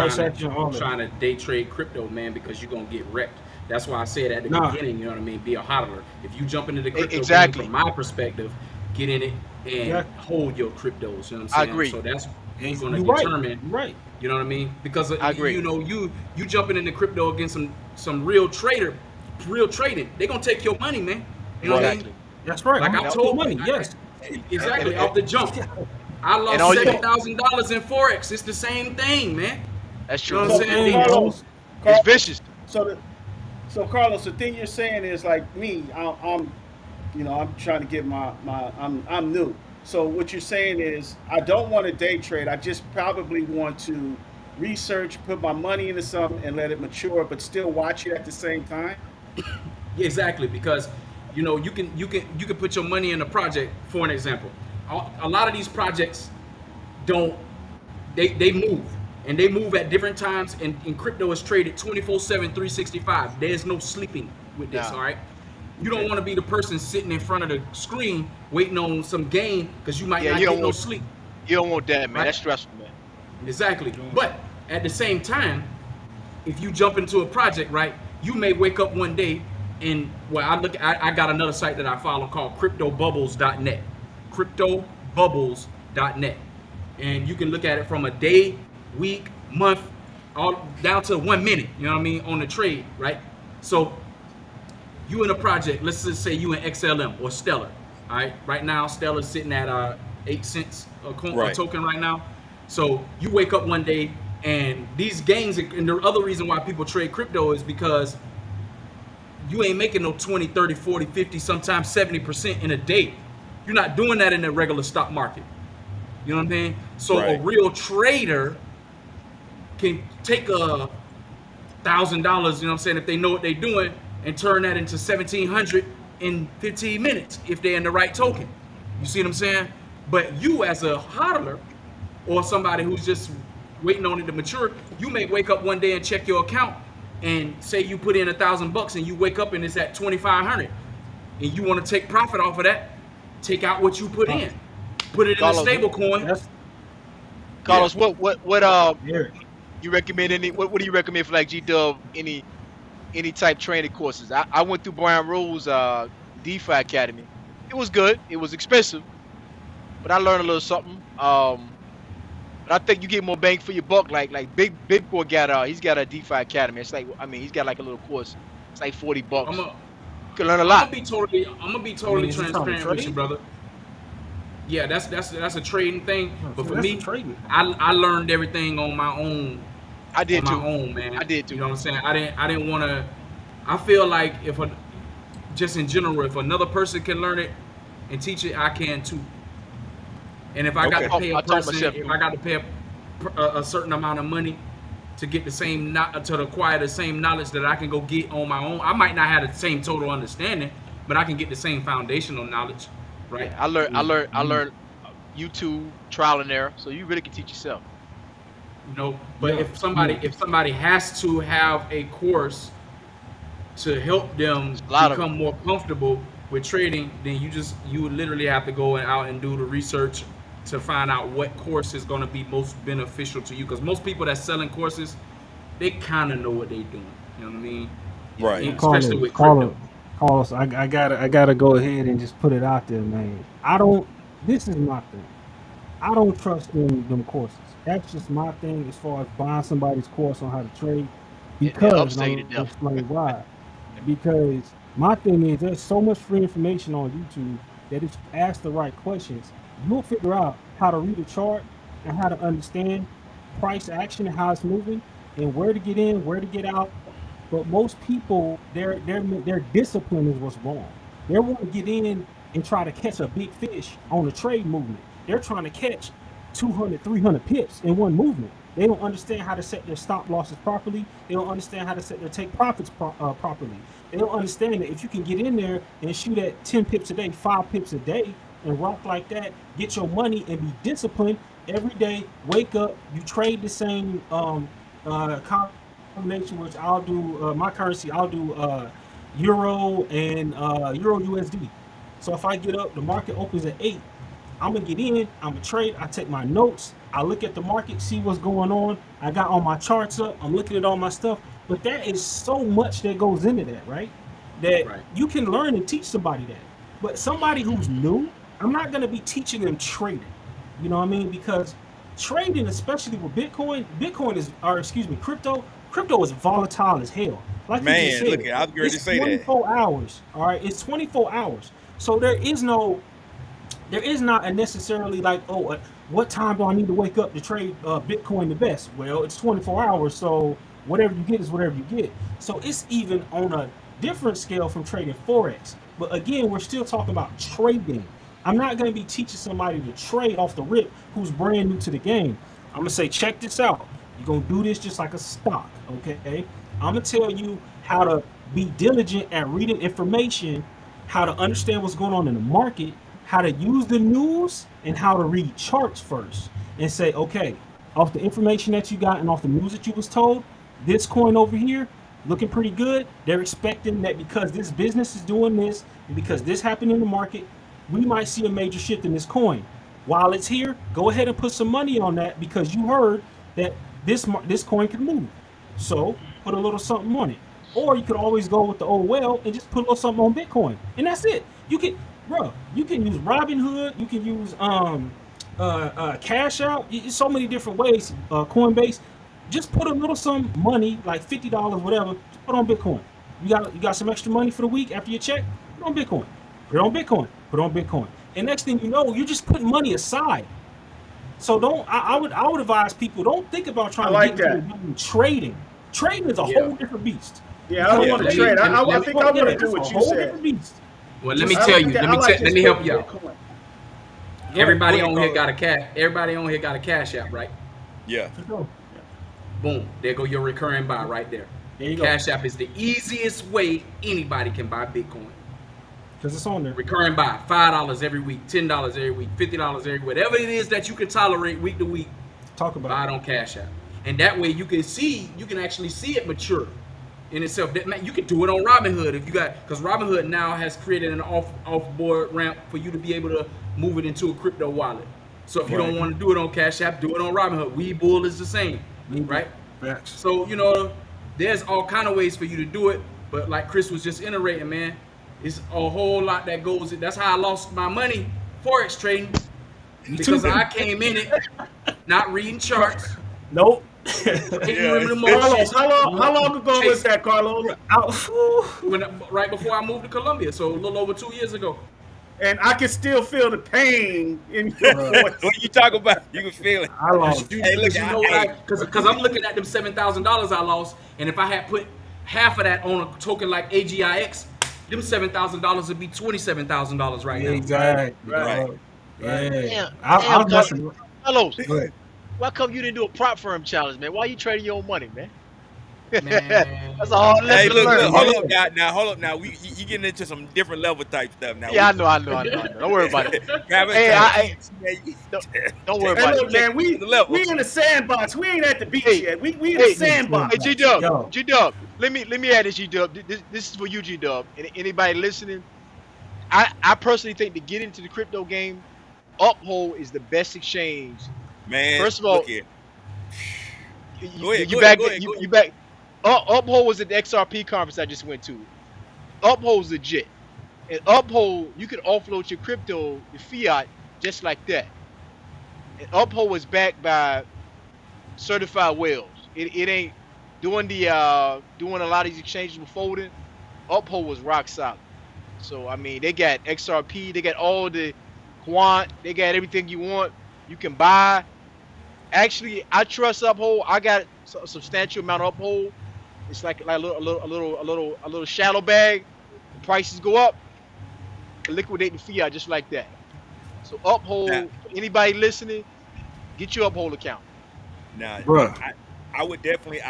Speaker 7: trying to day trade crypto, man, because you're gonna get wrecked. That's why I said at the beginning, you know what I mean, be a hodler. If you jump into the crypto game, from my perspective, get in it and hold your cryptos. You know what I'm saying? I agree. So that's who's gonna determine.
Speaker 9: Right.
Speaker 7: You know what I mean? Because you know, you jumping into crypto against some real trading, they're gonna take your money, man. You know what I mean?
Speaker 9: That's right.
Speaker 7: Like I told money, exactly off the jump. I lost $7,000 in Forex. It's the same thing, man.
Speaker 8: That's true.
Speaker 7: You know what I'm saying?
Speaker 10: Carlos,
Speaker 8: it's vicious.
Speaker 10: So Carlos, the thing you're saying is like me. I'm trying to get I'm new. So what you're saying is I don't want to day trade. I just probably want to research, put my money into something, and let it mature, but still watch it at the same time.
Speaker 7: Exactly, because you know you can put your money in a project. For an example, a lot of these projects they move, and they move at different times, and crypto is traded 24/7 365. There's no sleeping with this. All right, you don't want to be the person sitting in front of the screen waiting on some gain because you might not get no sleep.
Speaker 8: You don't want that, man.
Speaker 7: Right?
Speaker 8: That's stressful, man.
Speaker 7: Exactly. But at the same time, if you jump into a project, right, you may wake up one day and I got another site that I follow called cryptobubbles.net. Cryptobubbles.net. And you can look at it from a day, week, month, all down to 1 minute, you know what I mean, on the trade, right? So you in a project, let's just say you in XLM or Stellar, all right? Right now, Stellar's sitting at 8 cents a token right now. So you wake up one day and these gains, and the other reason why people trade crypto is because you ain't making no 20, 30, 40, 50, sometimes 70% in a day. You're not doing that in the regular stock market. You know what I mean? So a real trader can take $1,000, you know what I'm saying, if they know what they're doing, and turn that into 1,700 in 15 minutes if they're in the right token. You see what I'm saying? But you as a hodler or somebody who's just waiting on it to mature, you may wake up one day and check your account and say you put in $1,000 and you wake up and it's at 2,500, and you want to take profit off of that. Take out what you put in, put it in a stable coin.
Speaker 8: Carlos, what you recommend? What do you recommend for like G-Dub? Any type training courses? I went through Brian Rowe's DeFi Academy. It was good. It was expensive, but I learned a little something. But I think you get more bang for your buck. Like Big Boy he's got a DeFi Academy. It's like, I mean, he's got like a little course. It's like $40. You can learn a lot.
Speaker 7: I'm gonna be totally transparent with you, brother. Yeah, that's a trading thing. But for me, I learned everything on my own.
Speaker 8: I did too.
Speaker 7: On my own, man.
Speaker 8: I did too.
Speaker 7: You know what I'm saying? I didn't want to. I feel like just in general, if another person can learn it and teach it, I can too. And if I got to pay a person, if I got to pay a certain amount of money to get to acquire the same knowledge that I can go get on my own, I might not have the same total understanding, but I can get the same foundational knowledge, right?
Speaker 8: Yeah, I learned YouTube trial and error, so you really can teach yourself.
Speaker 7: But if somebody has to have a course to help them become more comfortable with trading, then you would literally have to go out and do the research to find out what course is going to be most beneficial to you. Because most people that's selling courses, they kind of know what they're doing. You know what I mean?
Speaker 4: Right.
Speaker 7: Especially with crypto.
Speaker 9: Carlos, I gotta go ahead and just put it out there, man. This is my thing. I don't trust them courses. That's just my thing as far as buying somebody's course on how to trade. Because I'll explain why. Because my thing is there's so much free information on YouTube that if you ask the right questions, you'll figure out how to read a chart and how to understand price action and how it's moving and where to get in, where to get out. But most people, their discipline is what's wrong. They want to get in and try to catch a big fish on a trade movement. They're trying to catch 200, 300 pips in one movement. They don't understand how to set their stop losses properly. They don't understand how to set their take profits properly. They don't understand that if you can get in there and shoot at 10 pips a day, 5 pips a day, and rock like that, get your money and be disciplined every day, wake up, you trade the same combination, which I'll do my currency, I'll do Euro and Euro USD. So if I get up, the market opens at 8, I'm gonna get in, I'm gonna trade, I take my notes, I look at the market, see what's going on, I got all my charts up, I'm looking at all my stuff, but that is so much that goes into that, right? That you can learn and teach somebody that. But somebody who's new, I'm not gonna be teaching them trading, you know what I mean? Because trading, especially with crypto is volatile as hell. Like
Speaker 4: man,
Speaker 9: you just said,
Speaker 4: look, I was going to say that.
Speaker 9: 24 hours, all right? It's 24 hours. So there is not a necessarily like, what time do I need to wake up to trade Bitcoin the best? Well, it's 24 hours, so whatever you get is whatever you get. So it's even on a different scale from trading Forex. But again, we're still talking about trading. I'm not going to be teaching somebody to trade off the rip who's brand new to the game. I'm going to say, check this out. You're going to do this just like a stock, okay? I'm going to tell you how to be diligent at reading information, how to understand what's going on in the market, how to use the news, and how to read charts first. And say, okay, off the information that you got and off the news that you was told, this coin over here, looking pretty good. They're expecting that because this business is doing this, and because this happened in the market, we might see a major shift in this coin. While it's here, go ahead and put some money on that because you heard that this coin can move. So put a little something on it. Or you could always go with the old well and just put a little something on Bitcoin. And that's it. You can use Robinhood, you can use Cash Out, so many different ways, Coinbase. Just put a little some money, like $50, whatever, just put on Bitcoin. You got some extra money for the week after your check, put on Bitcoin. Put on Bitcoin. Put on Bitcoin. And next thing you know, you're just putting money aside. So I would advise people, don't think about trying to get into trading. Trading is a whole different beast.
Speaker 10: Yeah, I don't want to trade. I think I want to do what you said.
Speaker 7: Well, let me tell you. Let me help you out. Everybody on here got a Cash App, right?
Speaker 4: Yeah.
Speaker 7: Boom. There go your recurring buy right there.
Speaker 9: There you
Speaker 7: Cash
Speaker 9: go.
Speaker 7: App is the easiest way anybody can buy Bitcoin.
Speaker 9: Because it's on there.
Speaker 7: Recurring buy, $5 every week, $10 every week, $50 every week, whatever it is that you can tolerate week to week.
Speaker 9: Talk about
Speaker 7: buy it on Cash App, and that way you can actually see it mature in itself. You can do it on Robinhood if you got, because Robinhood now has created an off-board ramp for you to be able to move it into a crypto wallet. So if you don't want to do it on Cash App, do it on Robinhood. Webull is the same, right? So there's all kind of ways for you to do it, but like Chris was just iterating, man. It's a whole lot that goes in. That's how I lost my money Forex trading, because I came in it not reading charts.
Speaker 10: Nope.
Speaker 7: Carlos,
Speaker 10: how long ago was that, Carlos?
Speaker 7: Right before I moved to Columbia, so a little over 2 years ago.
Speaker 10: And I can still feel the pain in your voice.
Speaker 4: When you talk about, you can feel it.
Speaker 7: I lost. Because I'm looking at them $7,000 I lost, and if I had put half of that on a token like AGIX, them $7,000 would be $27,000 right now.
Speaker 9: Exactly.
Speaker 10: Right.
Speaker 9: Yeah.
Speaker 8: Carlos, why come you didn't do a prop firm challenge, man? Why you trading your own money, man?
Speaker 7: Man.
Speaker 8: That's a hard lesson to learn.
Speaker 4: Hold up now. You getting into some different level type stuff now.
Speaker 8: Yeah, I know. Don't worry about it. Don't worry about it.
Speaker 10: Man, we in the sandbox. We ain't at the beach yet. We in the sandbox.
Speaker 8: Hey, G-Dub. Let me add this, G-Dub. This is for you, G-Dub. And anybody listening, I personally think to get into the crypto game, Uphold is the best exchange.
Speaker 4: Man,
Speaker 8: first of all,
Speaker 4: you
Speaker 8: back. Uphold was at the XRP conference I just went to. Uphold's legit. And Uphold, you can offload your crypto, the fiat, just like that. And Uphold was backed by certified whales. It ain't doing a lot of these exchanges were folding. Uphold was rock solid. So I mean, they got XRP, they got all the quant, they got everything you want. You can buy. Actually, I trust Uphold. I got a substantial amount of Uphold. It's like a little shadow bag. The prices go up, liquidate the fiat just like that. So Uphold, anybody listening, get your Uphold account.
Speaker 4: Now, I would definitely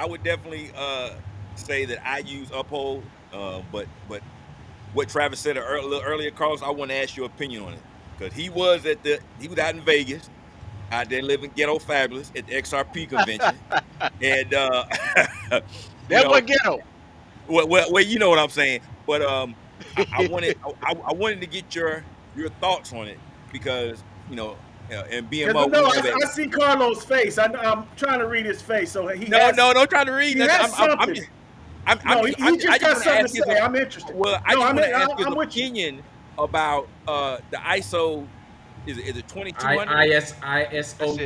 Speaker 4: say that I use Uphold, but what Travis said a little earlier, Carlos, I want to ask your opinion on it, because he was out in Vegas, out there living ghetto fabulous at the XRP convention, and
Speaker 8: that was ghetto.
Speaker 4: Well, you know what I'm saying, but I wanted to get your thoughts on it, because and BMO.
Speaker 10: No, I see Carlos' face. I'm trying to read his face. So he
Speaker 4: don't try to read.
Speaker 10: He has something. He just got something to say. I'm interested.
Speaker 4: Well, I just want to ask his opinion about the ISO. Is it 2200?
Speaker 7: ISO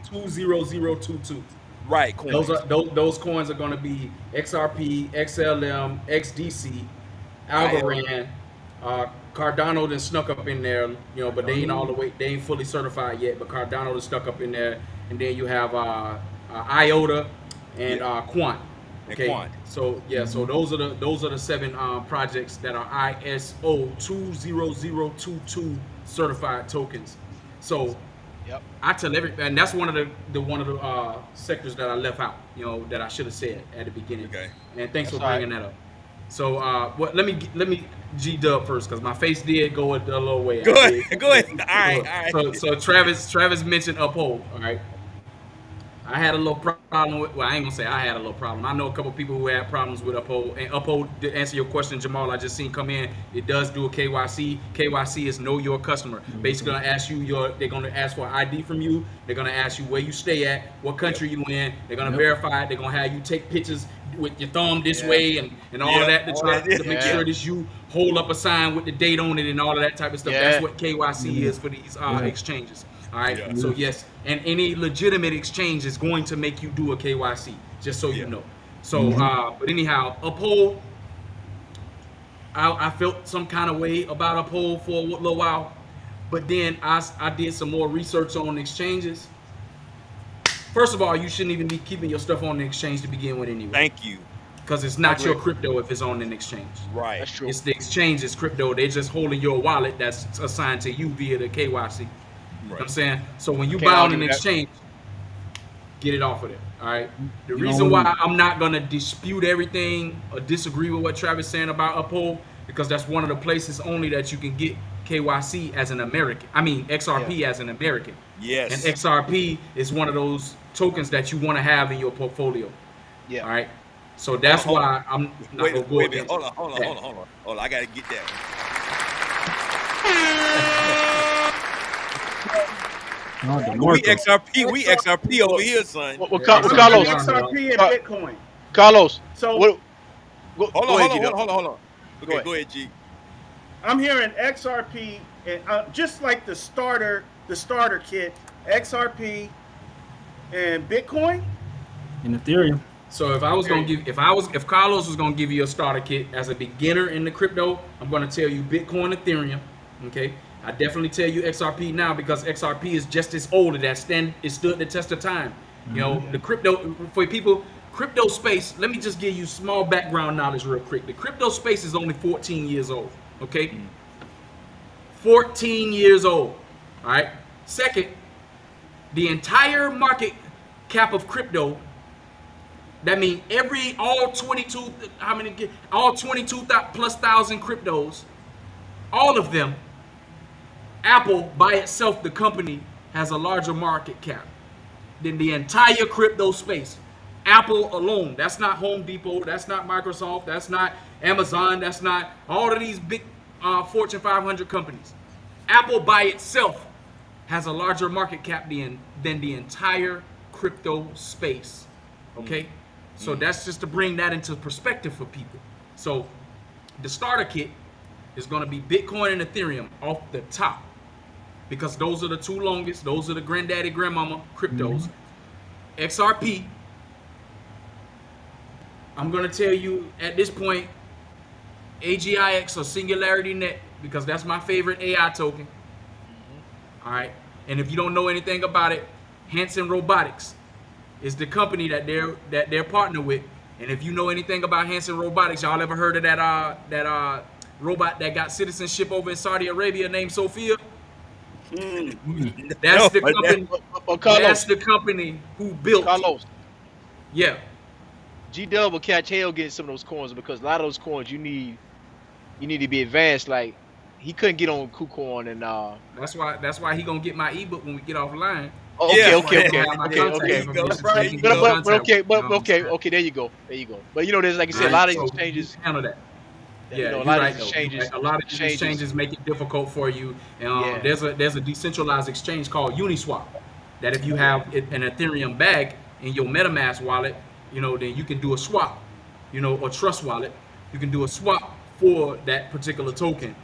Speaker 7: 20022.
Speaker 4: Right. Coins.
Speaker 7: Those coins are going to be XRP, XLM, XDC, Algorand, Cardano then snuck up in there, but they ain't all the way. They ain't fully certified yet. But Cardano then stuck up in there, and then you have IOTA and Quant. Okay.
Speaker 4: And Quant.
Speaker 7: So so those are the 7 projects that are ISO 20022 certified tokens. So I tell and that's one of the sectors that I left out, that I should have said at the beginning.
Speaker 4: Okay.
Speaker 7: And thanks for bringing that up. So let me G-Dub first, because my face did go a little way.
Speaker 4: Go ahead. All right.
Speaker 7: So Travis mentioned Uphold. All right. I had a little problem with. Well, I ain't gonna say I had a little problem. I know a couple people who had problems with Uphold. And Uphold, to answer your question, Jamal, I just seen come in. It does do a KYC. KYC is know your customer. Basically, gonna ask you they're gonna ask for an ID from you. They're gonna ask you where you stay at, what country you in. They're gonna verify it. They're gonna have you take pictures with your thumb this way and all of that to make sure that you hold up a sign with the date on it and all of that type of stuff. That's what KYC is for these exchanges. All right. So yes, and any legitimate exchange is going to make you do a KYC, just so you know. So, but anyhow, Uphold. I felt some kind of way about Uphold for a little while, but then I did some more research on exchanges. First of all, you shouldn't even be keeping your stuff on the exchange to begin with anyway.
Speaker 4: Thank you.
Speaker 7: Because it's not your crypto if it's on an exchange.
Speaker 4: Right.
Speaker 8: That's true.
Speaker 7: It's the exchange's crypto. They're just holding your wallet that's assigned to you via the KYC.
Speaker 4: Right.
Speaker 7: You know what I'm saying? So when you buy on an exchange, get it off of there. All right. The reason why I'm not gonna dispute everything or disagree with what Travis saying about Uphold, because that's one of the places only that you can get KYC as an American. I mean XRP as an American.
Speaker 4: Yes.
Speaker 7: And XRP is one of those tokens that you want to have in your portfolio.
Speaker 8: Yeah.
Speaker 7: All right. So that's why I'm not gonna go against.
Speaker 4: Hold on. I gotta get that. We XRP over here, son.
Speaker 8: Carlos.
Speaker 10: XRP and Bitcoin.
Speaker 8: Carlos.
Speaker 10: So
Speaker 4: hold on. Okay, go ahead, G.
Speaker 10: I'm hearing XRP and just like the starter kit, XRP, And Bitcoin?
Speaker 9: And Ethereum.
Speaker 7: So if Carlos was gonna give you a starter kit as a beginner in the crypto, I'm gonna tell you Bitcoin, Ethereum. Okay, I definitely tell you XRP now because XRP is just as old as it stood the test of time. You know, the crypto for people, crypto space. Let me just give you small background knowledge real quick. The crypto space is only 14 years old. Okay, 14 years old. All right. Second, the entire market cap of crypto. That means all 22 plus thousand cryptos, all of them, Apple by itself, the company, has a larger market cap than the entire crypto space. Apple alone. That's not Home Depot. That's not Microsoft. That's not Amazon. That's not all of these big Fortune 500 companies. Apple by itself has a larger market cap than the entire crypto space. Okay? So that's just to bring that into perspective for people. So the starter kit is going to be Bitcoin and Ethereum off the top because those are the two longest. Those are the granddaddy, grandmama cryptos. XRP, I'm going to tell you at this point, AGIX or Singularity Net because that's my favorite AI token. All right. And if you don't know anything about it, Hanson Robotics is the company that they're partnered with. And if you know anything about Hanson Robotics, y'all ever heard of that robot that got citizenship over in Saudi Arabia named Sophia? That's the company. That's the company who built.
Speaker 8: Carlos.
Speaker 7: Yeah.
Speaker 8: G-Dub will catch hell getting some of those coins because a lot of those coins you need to be advanced. Like he couldn't get on KuCoin and
Speaker 7: That's why he gonna get my ebook when we get offline.
Speaker 8: Oh, okay. There you go. But there's like I said, a lot of these changes.
Speaker 7: Handle that. Yeah,
Speaker 8: a lot of these changes.
Speaker 7: A lot of these changes make it difficult for you. There's a decentralized exchange called Uniswap. That if you have an Ethereum bag in your MetaMask wallet, then you can do a swap. Or Trust Wallet, you can do a swap for that particular token.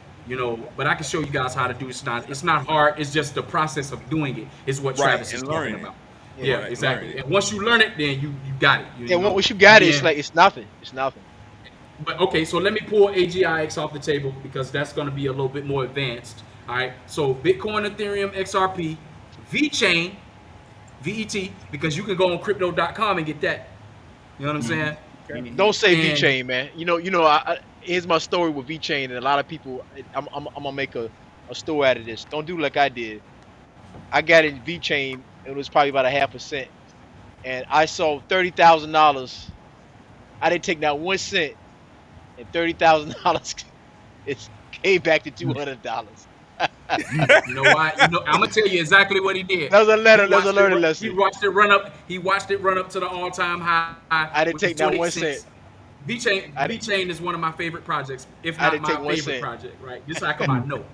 Speaker 7: But I can show you guys how to do it. It's not hard. It's just the process of doing it is what Travis is talking about. Yeah, exactly. And once you learn it, then you got it.
Speaker 8: Once you got it, it's like it's nothing.
Speaker 7: But okay, so let me pull AGIX off the table because that's going to be a little bit more advanced. All right. So Bitcoin, Ethereum, XRP, VeChain, VET, because you can go on crypto.com and get that. You know what I'm saying?
Speaker 8: Okay. Don't say VeChain, man. Here's my story with VeChain, and a lot of people. I'm gonna make a story out of this. Don't do like I did. I got in VeChain. It was probably about 0.5%, and I sold $30,000. I didn't take not 1 cent, and $30,000 it came back to $200.
Speaker 7: You know why? I'm gonna tell you exactly what he did.
Speaker 8: That was a learning lesson.
Speaker 7: He watched it run up. He watched it run up to the all-time high.
Speaker 8: I didn't take not 1 cent.
Speaker 7: VeChain is one of my favorite projects, if not my favorite project, right? Just like I know.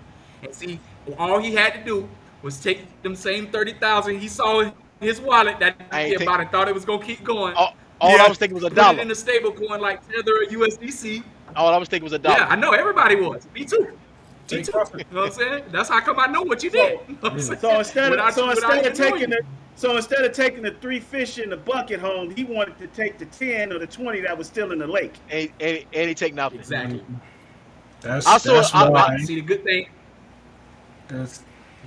Speaker 7: And see, all he had to do was take them same 30,000 he saw in his wallet that he about and thought it was gonna keep going.
Speaker 8: All I was thinking was $1.
Speaker 7: Put it in a stable coin like Tether or USDC.
Speaker 8: All I was thinking was $1.
Speaker 7: Yeah, I know everybody was. Me too. You know what I'm saying? That's how come I know what you did.
Speaker 10: So instead of taking the 3 fish in the bucket home, he wanted to take the 10 or the 20 that was still in the lake.
Speaker 8: And he take nothing.
Speaker 7: Exactly.
Speaker 9: That's why.
Speaker 7: See the good thing.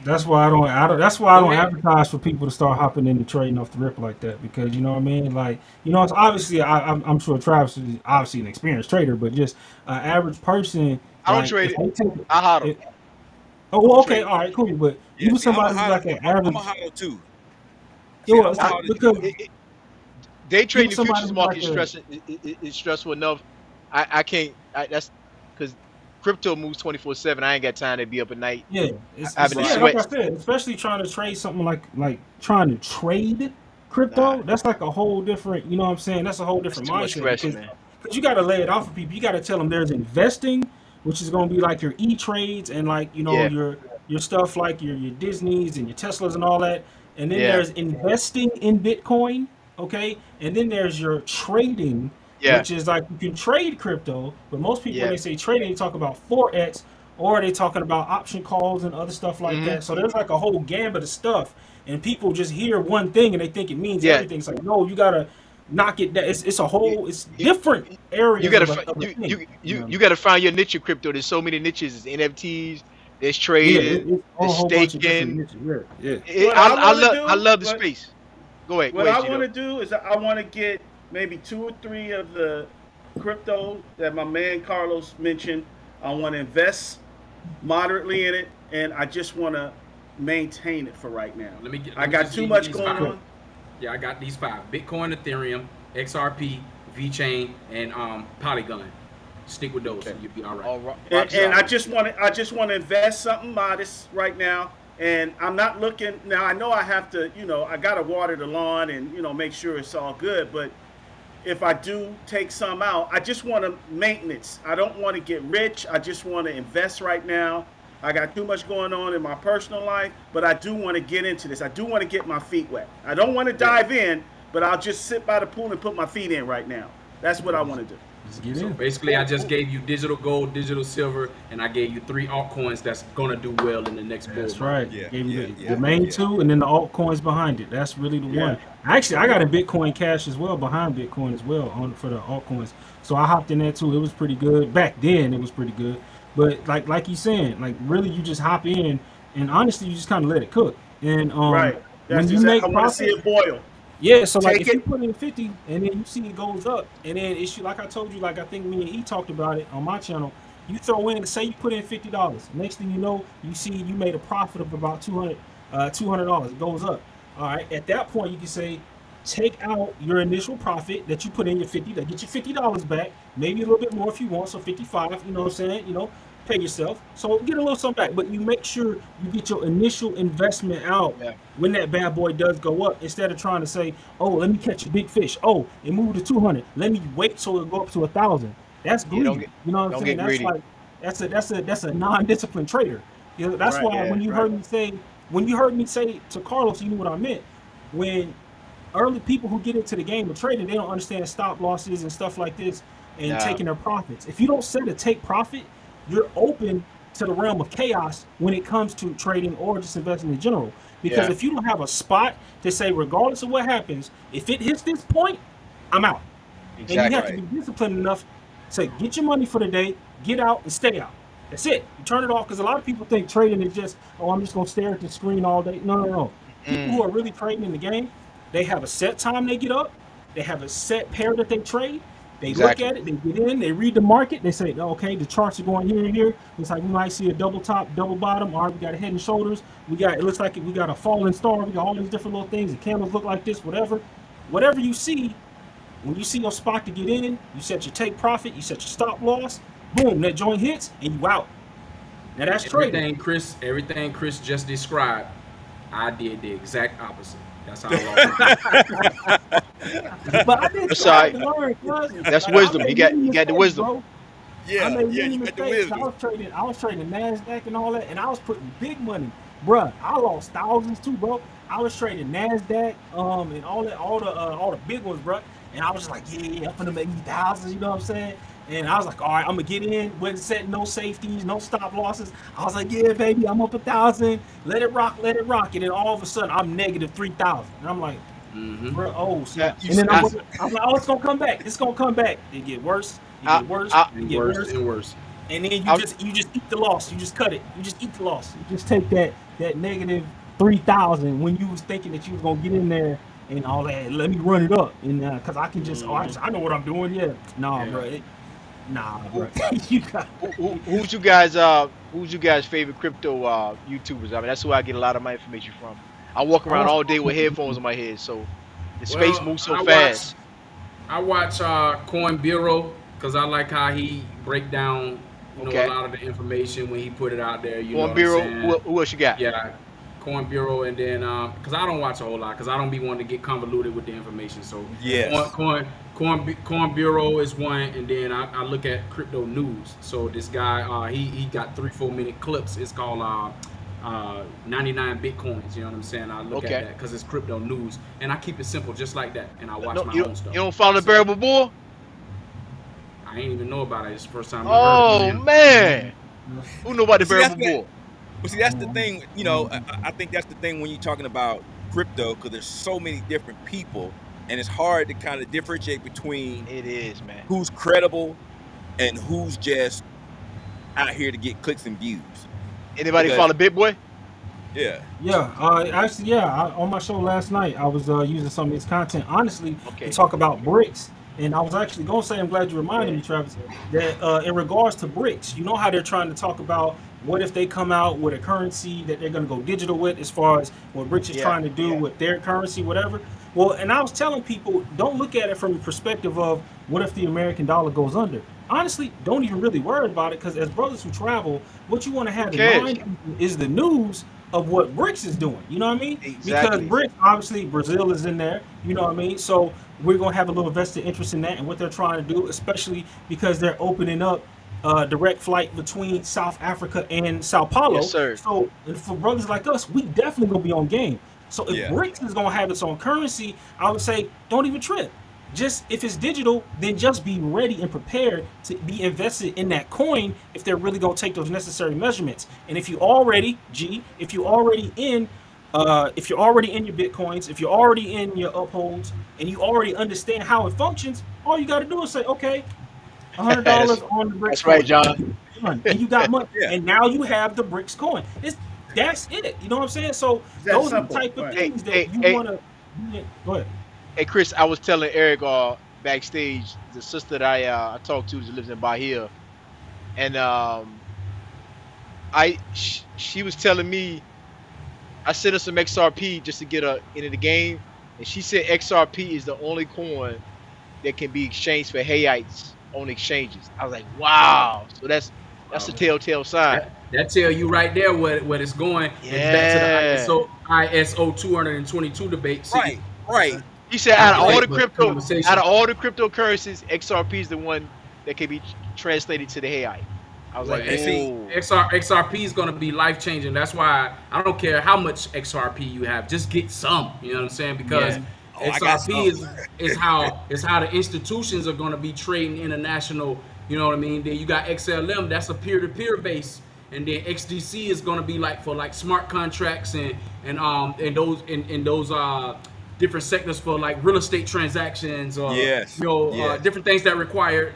Speaker 9: That's why I don't advertise for people to start hopping into trading off the rip like that because you know what I mean. Like it's obviously I'm sure Travis is obviously an experienced trader, but just an average person.
Speaker 8: I don't trade it. I hodl.
Speaker 9: Oh, well, okay, all right, cool. But even somebody who's like an average.
Speaker 4: I'm a hodl too.
Speaker 9: Because
Speaker 8: day trading the futures market is stressful enough. I can't. That's because crypto moves 24/7. I ain't got time to be up at night.
Speaker 9: Yeah, like I said, especially trying to trade something like trying to trade crypto. That's like a whole different. You know what I'm saying? That's a whole different mindset. Because you got to lay it off for people. You got to tell them there's investing, which is going to be like your E-trades and like your stuff like your Disneys and your Teslas and all that. And then there's investing in Bitcoin, okay? And then there's your trading, which is like you can trade crypto, but most people when they say trading, they talk about Forex or they talking about option calls and other stuff like that. So there's like a whole gambit of stuff. And people just hear one thing and they think it means everything. It's like, no, you gotta knock it down. It's a whole, it's different areas.
Speaker 8: You gotta find your niche in crypto. There's so many niches. There's NFTs. There's trading. There's staking. I love the space. Go ahead.
Speaker 10: What I want to do is I want to get maybe 2 or 3 of the crypto that my man Carlos mentioned. I want to invest moderately in it, and I just want to maintain it for right now. I got too much going on.
Speaker 7: Yeah, I got these 5: Bitcoin, Ethereum, XRP, VeChain, and Polygon. Stick with those, and you'll be all right.
Speaker 10: And I just want to invest something modest right now. And I'm not looking now. I know I have to, I got to water the lawn and make sure it's all good. But if I do take some out, I just want to maintenance. I don't want to get rich. I just want to invest right now. I got too much going on in my personal life, but I do want to get into this. I do want to get my feet wet. I don't want to dive in, but I'll just sit by the pool and put my feet in right now. That's what I want to do.
Speaker 7: So basically, I just gave you digital gold, digital silver, and I gave you 3 altcoins that's gonna do well in the next bull.
Speaker 9: That's right. Gave you the main 2, and then the altcoins behind it. That's really the one. Actually, I got a Bitcoin Cash as well behind Bitcoin as well for the altcoins. So I hopped in there too. It was pretty good back then. It was pretty good. But like he's saying, like really, you just hop in, and honestly, you just kind of let it cook. And
Speaker 10: right.
Speaker 9: When you make
Speaker 10: I want to see it boil.
Speaker 9: Yeah, so like if you put in 50 and then you see it goes up, and then it's like I told you, like I think me and E talked about it on my channel. You throw in, say you put in $50. Next thing you know, you see you made a profit of about $200. It goes up. All right. At that point, you can say, take out your initial profit that you put in your 50. That get your $50 back, maybe a little bit more if you want. So 55. You know what I'm saying? Pay yourself. So get a little something back, but you make sure you get your initial investment out when that bad boy does go up, instead of trying to say, oh, let me catch a big fish. Oh, it moved to 200. Let me wait till it go up to 1,000. That's greedy. You know what I'm saying? That's like that's a non-disciplined trader. That's why when you heard me say to Carlos, you knew what I meant. When early people who get into the game of trading, they don't understand stop losses and stuff like this and taking their profits. If you don't set a take profit, you're open to the realm of chaos when it comes to trading or just investing in general. Because if you don't have a spot to say, regardless of what happens, if it hits this point, I'm out. Exactly. And you have to be disciplined enough to get your money for the day, get out, and stay out. That's it. You turn it off, because a lot of people think trading is just, I'm just going to stare at the screen all day. No. People who are really trading in the game, they have a set time they get up. They have a set pair that they trade. They look at it, they get in, they read the market, they say, okay, the charts are going here and here. It's like we might see a double top, double bottom. All right, we got a head and shoulders. It looks like we got a falling star. We got all these different little things. The candles look like this, whatever. Whatever you see, when you see your spot to get in, you set your take profit, you set your stop loss, boom, that joint hits, and you out. Now that's trading.
Speaker 7: Everything Chris just described, I did the exact opposite. That's how I
Speaker 9: But I didn't try to learn.
Speaker 8: That's wisdom. You got the wisdom.
Speaker 9: Bro. You got the wisdom. I was trading NASDAQ and all that, and I was putting big money. Bruh, I lost thousands too, bro. I was trading NASDAQ and all the big ones, bro. And I was just like, I'm gonna make me thousands, you know what I'm saying? And I was like, all right, I'm gonna get in, wasn't setting no safeties, no stop losses. I was like, yeah, baby, I'm up 1,000, let it rock. And then all of a sudden, I'm negative 3,000. And I'm like, bro, oh, snap. And then I'm like, oh, it's gonna come back. It's gonna come back. It get worse. It get worse. It get worse and worse. And then you just eat the loss. You just cut it. You just eat the loss. You just take that negative 3,000 when you was thinking that you was gonna get in there and all that. Let me run it up, and because I can just, I know what I'm doing. Yeah, bro. Bro.
Speaker 8: Who's you guys' favorite crypto YouTubers? I mean, that's who I get a lot of my information from. I walk around all day with headphones in my head, so the space moves so fast.
Speaker 7: I watch Coin Bureau because I like how he break down a lot of the information when he put it out there.
Speaker 8: Coin Bureau. Who else you got?
Speaker 7: Yeah, Coin Bureau, and then because I don't watch a whole lot because I don't be wanting to get convoluted with the information. So Coin Bureau is one, and then I look at crypto news. So this guy, he got 3-4 minute clips. It's called 99 Bitcoins. You know what I'm saying? I look at that because it's crypto news, and I keep it simple just like that. And I watch my own stuff.
Speaker 8: You don't follow the Bearable Bull?
Speaker 7: I ain't even know about it. It's the first time.
Speaker 8: Oh man, who know about the Bearable Bull?
Speaker 4: But see, that's the thing. You know, I think that's the thing when you're talking about crypto because there's so many different people, and it's hard to kind of differentiate between
Speaker 8: It is, man.
Speaker 4: who's credible and who's just out here to get clicks and views.
Speaker 8: Anybody follow Big Boy?
Speaker 4: Yeah.
Speaker 9: Actually, on my show last night, I was using some of his content, honestly, to talk about BRICS. And I was actually going to say, I'm glad you reminded me, Travis, that in regards to BRICS, you know how they're trying to talk about what if they come out with a currency that they're going to go digital with, as far as what BRICS is trying to do with their currency, whatever. Well, and I was telling people, don't look at it from the perspective of what if the American dollar goes under. Honestly, don't even really worry about it, because as brothers who travel, what you want to have in mind is the news of what BRICS is doing. You know what I mean?
Speaker 8: Exactly.
Speaker 9: Because BRICS, obviously, Brazil is in there. You know what I mean? So we're going to have a little vested interest in that and what they're trying to do, especially because they're opening up direct flight between South Africa and Sao Paulo.
Speaker 8: Yes, sir.
Speaker 9: So for brothers like us, we definitely going to be on game. So if BRICS is going to have its own currency, I would say don't even trip. Just if it's digital, then just be ready and prepared to be invested in that coin if they're really going to take those necessary measurements. And if you already, if you're already in your Bitcoins, if you're already in your upholds, and you already understand how it functions, all you got to do is say, okay, $100 on the BRICS.
Speaker 8: That's right, John.
Speaker 9: And you got money, and now you have the BRICS coin. That's it. You know what I'm saying? So those are the type of things that you want to. Go ahead.
Speaker 8: Hey Chris, I was telling Eric backstage, the sister that I talked to, that lives in Bahia, and she was telling me, I sent her some XRP just to get her into the game, and she said XRP is the only coin that can be exchanged for Hayites on exchanges. I was like, wow. So that's a telltale sign.
Speaker 7: That tell you right there what it's going.
Speaker 8: Yeah.
Speaker 7: Back to the ISO 222 debate. See,
Speaker 4: right.
Speaker 8: He said out of all the cryptocurrencies, XRP is the one that can be translated to the Hayite. I was like,
Speaker 7: XRP is going to be life changing. That's why I don't care how much XRP you have, just get some. You know what I'm saying? Because XRP is how the institutions are going to be trading international. You know what I mean? Then you got XLM, that's a peer-to-peer base, and then XDC is going to be like for like smart contracts and those different sectors for like real estate transactions or different things that require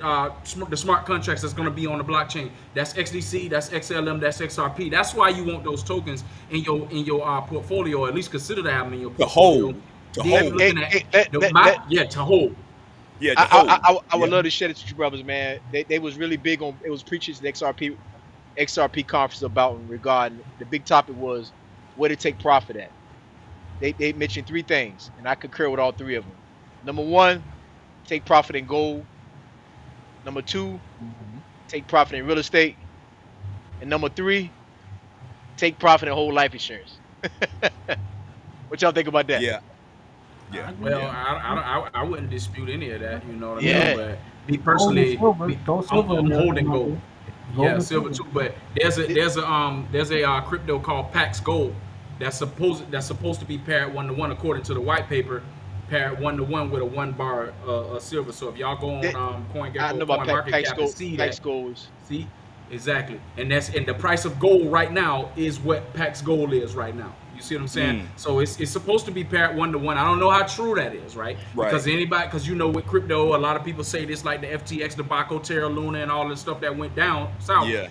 Speaker 7: the smart contracts that's going to be on the blockchain. That's XDC, that's XLM, that's XRP. That's why you want those tokens in your portfolio, or at least consider to have them in your portfolio. To hold. Yeah,
Speaker 8: I would love to share this with you brothers, man. They was really big on, it was preaching to the XRP conference about regarding the big topic was where to take profit at. They mentioned three things, and I concur with all three of them. Number one, take profit in gold. Number two, take profit in real estate. And number three, take profit in whole life insurance. What y'all think about that?
Speaker 4: Yeah.
Speaker 7: Well, I wouldn't dispute any of that. You know what I mean? But me personally, I'm holding gold. Yeah, silver too. But there's a crypto called Pax Gold. That's supposed to be paired 1-to-1 according to the white paper, paired 1-to-1 with a 1 bar of silver. So if y'all go on CoinGecko, CoinMarketCap and see that, see exactly, and the price of gold right now is what Pax Gold is right now. You see what I'm saying? So it's supposed to be paired 1-to-1. I don't know how true that is, right? Because with crypto, a lot of people say this, like the FTX debacle, Terra Luna, and all the stuff that went down south. Yeah.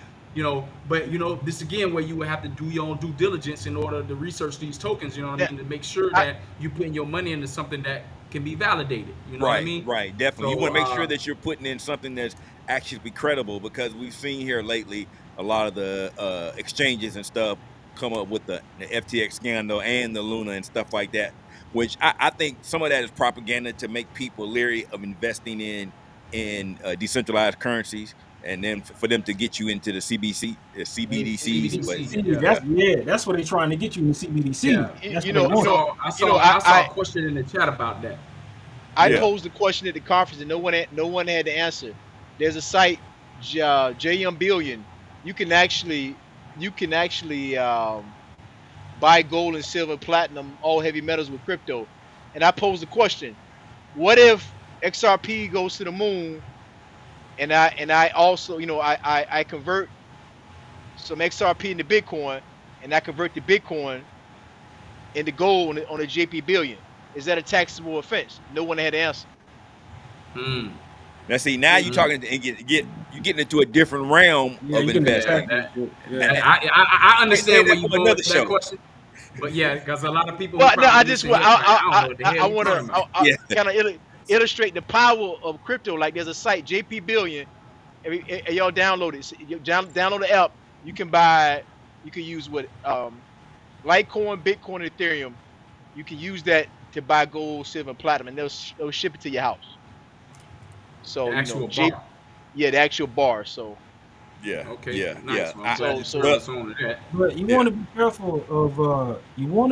Speaker 7: But this again where you would have to do your own due diligence in order to research these tokens, you know what I mean, to make sure that you putting your money into something that can be validated. You know what I mean? Right,
Speaker 4: definitely. So, you want to make sure that you're putting in something that's actually credible, because we've seen here lately a lot of the exchanges and stuff come up with the FTX scandal and the Luna and stuff like that, which I think some of that is propaganda to make people leery of investing in decentralized currencies. And then for them to get you into the CBDCs.
Speaker 9: That's what they're trying to get you in the CBDC.
Speaker 7: I saw a question in the chat about that.
Speaker 8: I posed the question at the conference and no one had the answer. There's a site, JM Billion. You can actually buy gold and silver, platinum, all heavy metals with crypto. And I posed the question: what if XRP goes to the moon? And I also, I convert some XRP into Bitcoin, and I convert the Bitcoin and the gold on the JP bullion. Is that a taxable offense? No one had answered.
Speaker 4: Now see, now you talking and you're getting into a different realm of investing.
Speaker 7: I understand where you go with that question. But yeah, because a lot of people.
Speaker 8: Well, no, I want to kind of illustrate the power of crypto. Like there's a site, JP Billion. Y'all download it. You download the app. You can use what Litecoin, Bitcoin, and Ethereum. You can use that to buy gold, silver, and platinum, and they'll ship it to your house. So the actual bar. Yeah, the actual bar. So.
Speaker 4: Yeah.
Speaker 7: Okay.
Speaker 4: Yeah.
Speaker 7: Nice.
Speaker 4: Yeah.
Speaker 9: But you want to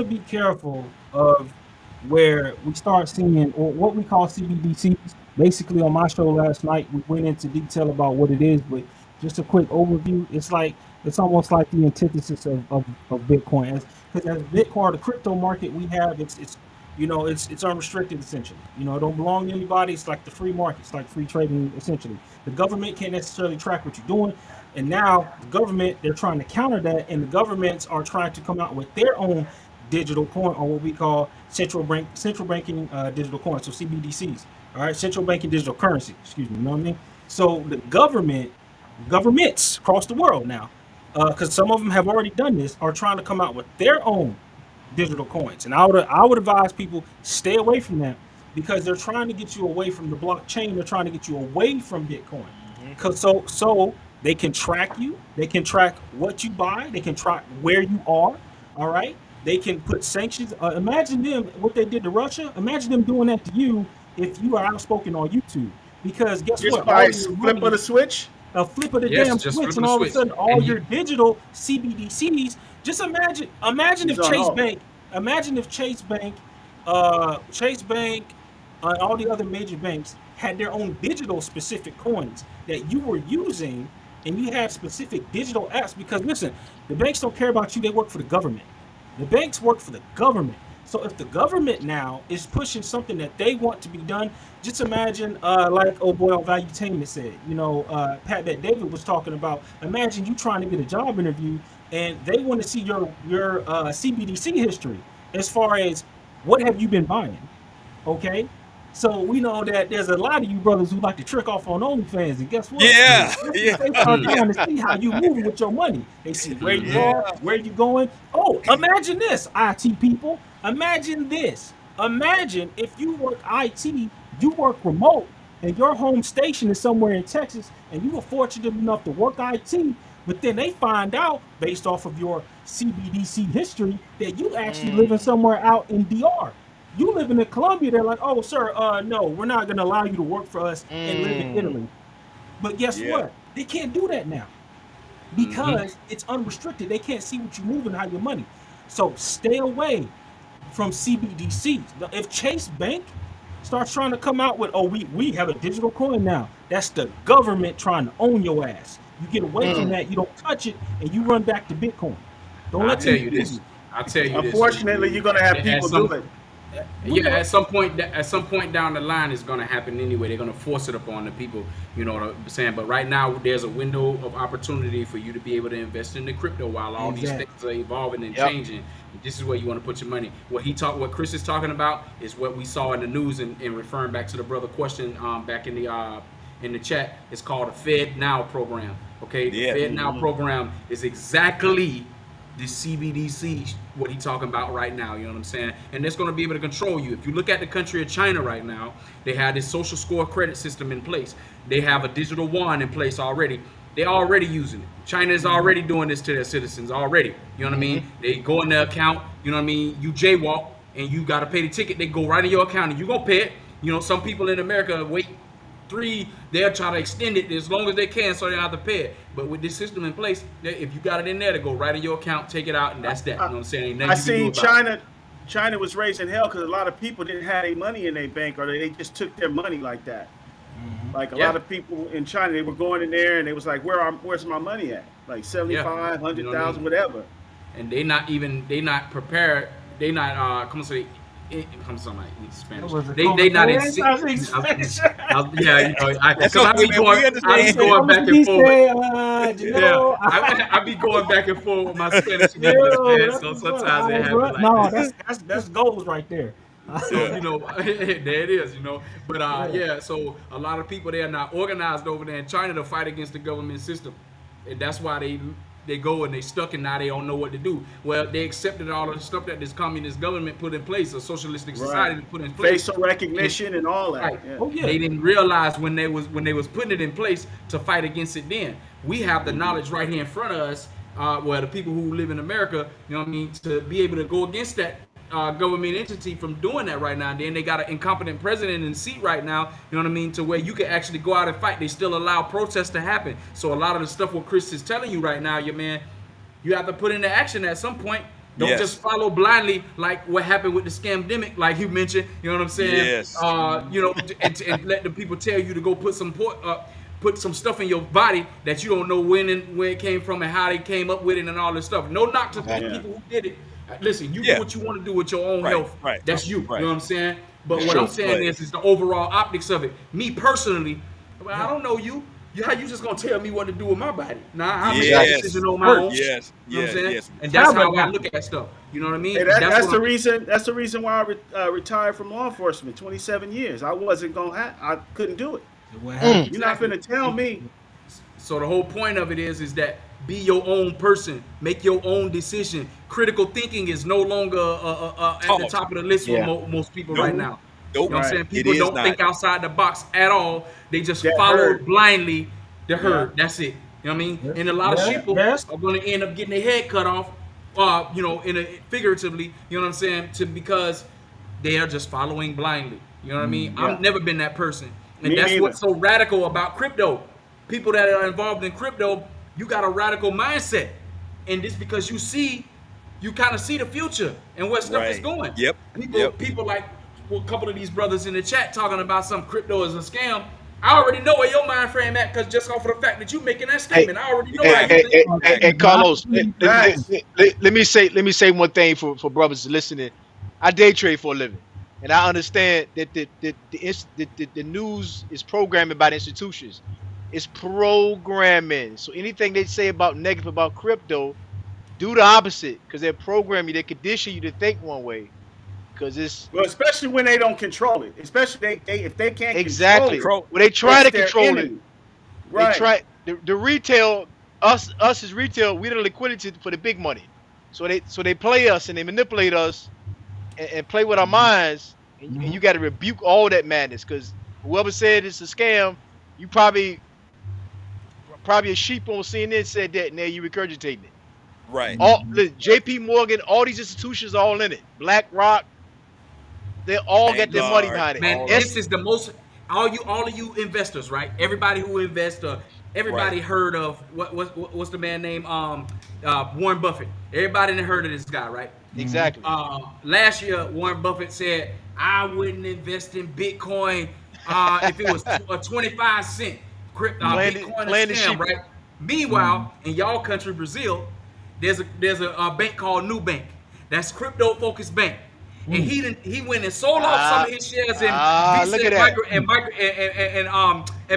Speaker 9: be careful of where we start seeing or what we call CBDCs. Basically, on my show last night, we went into detail about what it is, but just a quick overview. It's almost like the antithesis of Bitcoin. Because as Bitcoin, the crypto market we have, it's unrestricted essentially. It don't belong to anybody. It's like the free market. It's like free trading essentially. The government can't necessarily track what you're doing. And now the government, they're trying to counter that, and the governments are trying to come out with their own digital coin, or what we call central banking digital coins, so CBDCs. All right, central banking digital currency. Excuse me. You know what I mean? So the governments across the world now, because some of them have already done this, are trying to come out with their own digital coins. And I would advise people stay away from that, because they're trying to get you away from the blockchain. They're trying to get you away from Bitcoin, because so they can track you. They can track what you buy. They can track where you are. All right. They can put sanctions. Imagine them, what they did to Russia. Imagine them doing that to you if you are outspoken on YouTube. Because guess what?
Speaker 10: By a flip of the switch?
Speaker 9: A flip of the damn switch, and all of a sudden, all your digital CBDCs. Just imagine if Chase Bank, and all the other major banks had their own digital specific coins that you were using, and you have specific digital apps. Because listen, the banks don't care about you. They work for the government. The banks work for the government. So if the government now is pushing something that they want to be done, just imagine like old boy on Valuetainment said, Pat Bet David was talking about, imagine you trying to get a job interview and they want to see your CBDC history as far as what have you been buying, okay? So we know that there's a lot of you brothers who like to trick off on OnlyFans, and guess what?
Speaker 4: Yeah.
Speaker 9: They start trying to see how you moving with your money. They see where you are, where you going. Oh, imagine this, IT people. Imagine this. Imagine if you work IT, you work remote, and your home station is somewhere in Texas, and you were fortunate enough to work IT, but then they find out, based off of your CBDC history, that you actually living somewhere out in DR. You live in Colombia, they're like, oh, sir, no, we're not going to allow you to work for us and live in Italy. But guess what? They can't do that now because it's unrestricted. They can't see what you're moving, how your money. So stay away from CBDCs. If Chase Bank starts trying to come out with, we have a digital coin now, that's the government trying to own your ass. You get away from that, you don't touch it, and you run back to Bitcoin.
Speaker 7: I'll tell you this.
Speaker 10: Unfortunately, you're going to have people do it.
Speaker 7: Yeah, at some point down the line, it's going to happen anyway. They're going to force it upon the people, you know what I'm saying? But right now, there's a window of opportunity for you to be able to invest in the crypto while all these things are evolving and changing. This is where you want to put your money. What Chris is talking about is what we saw in the news, and referring back to the brother question back in the chat. It's called the Fed Now program. Okay, the Fed Now program is exactly the CBDC, what he's talking about right now, you know what I'm saying? And that's going to be able to control you. If you look at the country of China right now, they have this social score credit system in place. They have a digital yuan in place already. They're already using it. China is already doing this to their citizens already. You know what I mean? They go in their account, you know what I mean? You jaywalk and you got to pay the ticket. They go right in your account and you go pay it. You know, some people in America wait 3, they'll try to extend it as long as they can so they don't have to pay it. But with this system in place, if you got it in there, to go right in your account, take it out, and that's that. You know what I'm saying?
Speaker 10: I seen China was raising hell because a lot of people didn't have their money in their bank, or they just took their money like that. Like a lot of people in China, they were going in there and they was like, where's my money at? Like 75, 100,000, whatever.
Speaker 7: And they not prepared. They not I'm sorry, in Spanish.
Speaker 9: was a
Speaker 7: They not in sync.
Speaker 9: I speak Spanish.
Speaker 7: Yeah, you know,
Speaker 4: That's
Speaker 7: because I
Speaker 4: okay,
Speaker 7: be
Speaker 4: man. We
Speaker 7: going
Speaker 4: understand.
Speaker 7: back and forth.
Speaker 9: You
Speaker 7: Yeah,
Speaker 9: know,
Speaker 7: I be going back and forth with my Spanish and English,
Speaker 9: yo,
Speaker 7: man.
Speaker 9: that's
Speaker 7: So
Speaker 9: what's
Speaker 7: sometimes
Speaker 9: up.
Speaker 7: it happens like
Speaker 9: No,
Speaker 7: that.
Speaker 9: that's goals right there.
Speaker 7: So, you know, there it is, you know. But yeah, so a lot of people they are not organized over there in China to fight against the government system, and that's why they go and they stuck and now they don't know what to do. Well, they accepted all of the stuff that this communist government put in place, a socialistic society put in place,
Speaker 10: facial recognition and all that.
Speaker 7: Right.
Speaker 10: Yeah.
Speaker 9: Oh, yeah.
Speaker 7: They didn't realize when they was putting it in place to fight against it. Then we have the knowledge right here in front of us, where the people who live in America, you know what I mean, to be able to go against that government entity from doing that right now. And then they got an incompetent president in seat right now, you know what I mean, to where you can actually go out and fight. They still allow protests to happen. So a lot of the stuff what Chris is telling you right now, your man, you have to put into action at some point. Don't just follow blindly like what happened with the scamdemic, like you mentioned. You know what I'm saying?
Speaker 4: Yes.
Speaker 7: You know, and let the people tell you to go put some stuff in your body that you don't know where it came from and how they came up with it and all this stuff. No knock to people who did it. Listen, you do what you want to do with your own health.
Speaker 4: Right.
Speaker 7: That's you.
Speaker 4: Right.
Speaker 7: You know what I'm saying? But what I'm saying is the overall optics of it. Me personally, I don't know you. How you just gonna tell me what to do with my body? Nah, I make that decision on my own.
Speaker 4: Yes.
Speaker 7: You know what I'm saying?
Speaker 4: Yes.
Speaker 7: And that's how I look at stuff. You know what I mean?
Speaker 10: Hey, that's the reason. That's the reason why I retired from law enforcement. 27 years. I wasn't gonna. I couldn't do it. You're not gonna tell me.
Speaker 7: So the whole point of it is that be your own person, make your own decision. Critical thinking is no longer at the top of the list for most people right now. You know what I'm saying? People don't think outside the box at all. They just follow blindly the herd. That's it. You know what I mean? And a lot of people are going to end up getting their head cut off, you know, figuratively, you know what I'm saying? Because they are just following blindly. You know what I mean? I've never been that person. And that's what's so radical about crypto. People that are involved in crypto, you got a radical mindset. And this because you kind of see the future and where stuff is going.
Speaker 4: Yep.
Speaker 7: People like a couple of these brothers in the chat talking about some crypto is a scam. I already know where your mind frame at because just off of the fact that you making that statement, I already know how you think.
Speaker 8: Hey, Carlos, let me say one thing for brothers listening. I day trade for a living, and I understand that the news is programming by the institutions. It's programming. So anything they say about negative about crypto, do the opposite because they're programming you. They condition you to think one way. Because it's
Speaker 10: especially when they don't control it. Especially if they can't
Speaker 8: control it. Well, they try to control it.
Speaker 10: Right.
Speaker 8: They try the retail. Us as retail, we the liquidity for the big money. So they play us and they manipulate us and play with our minds. And you got to rebuke all that madness because whoever said it's a scam, you probably a sheep on CNN said that, and now you regurgitating it.
Speaker 4: Right.
Speaker 8: All JP Morgan, all these institutions are all in it. BlackRock, they all get their money behind it.
Speaker 7: Man, this is the most all of you investors, right? Everybody who invests, everybody heard of what's the man name? Warren Buffett. Everybody heard of this guy, right?
Speaker 8: Exactly.
Speaker 7: Last year, Warren Buffett said, "I wouldn't invest in Bitcoin if it was a 25 cent Bitcoin scam, right?" Meanwhile, in y'all country, Brazil, there's a bank called Nubank. That's crypto focused bank. And he went and sold off some of his shares in Visa and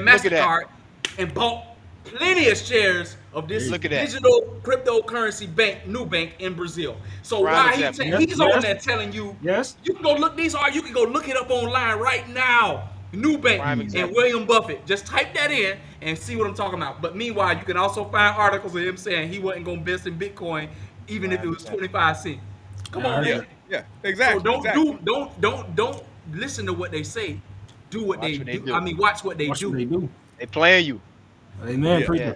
Speaker 7: MasterCard and bought plenty of shares of this digital cryptocurrency bank, Nubank in Brazil. So why he's on there telling you, you can go look you can go look it up online right now. Nubank and William Buffett. Just type that in and see what I'm talking about. But meanwhile, you can also find articles of him saying he wasn't going to invest in Bitcoin even if it was 25 cents. Come on, man.
Speaker 4: Yeah, exactly.
Speaker 7: So don't listen to what they say. Do what they do. I mean, watch what they do.
Speaker 8: They playing you.
Speaker 9: Amen.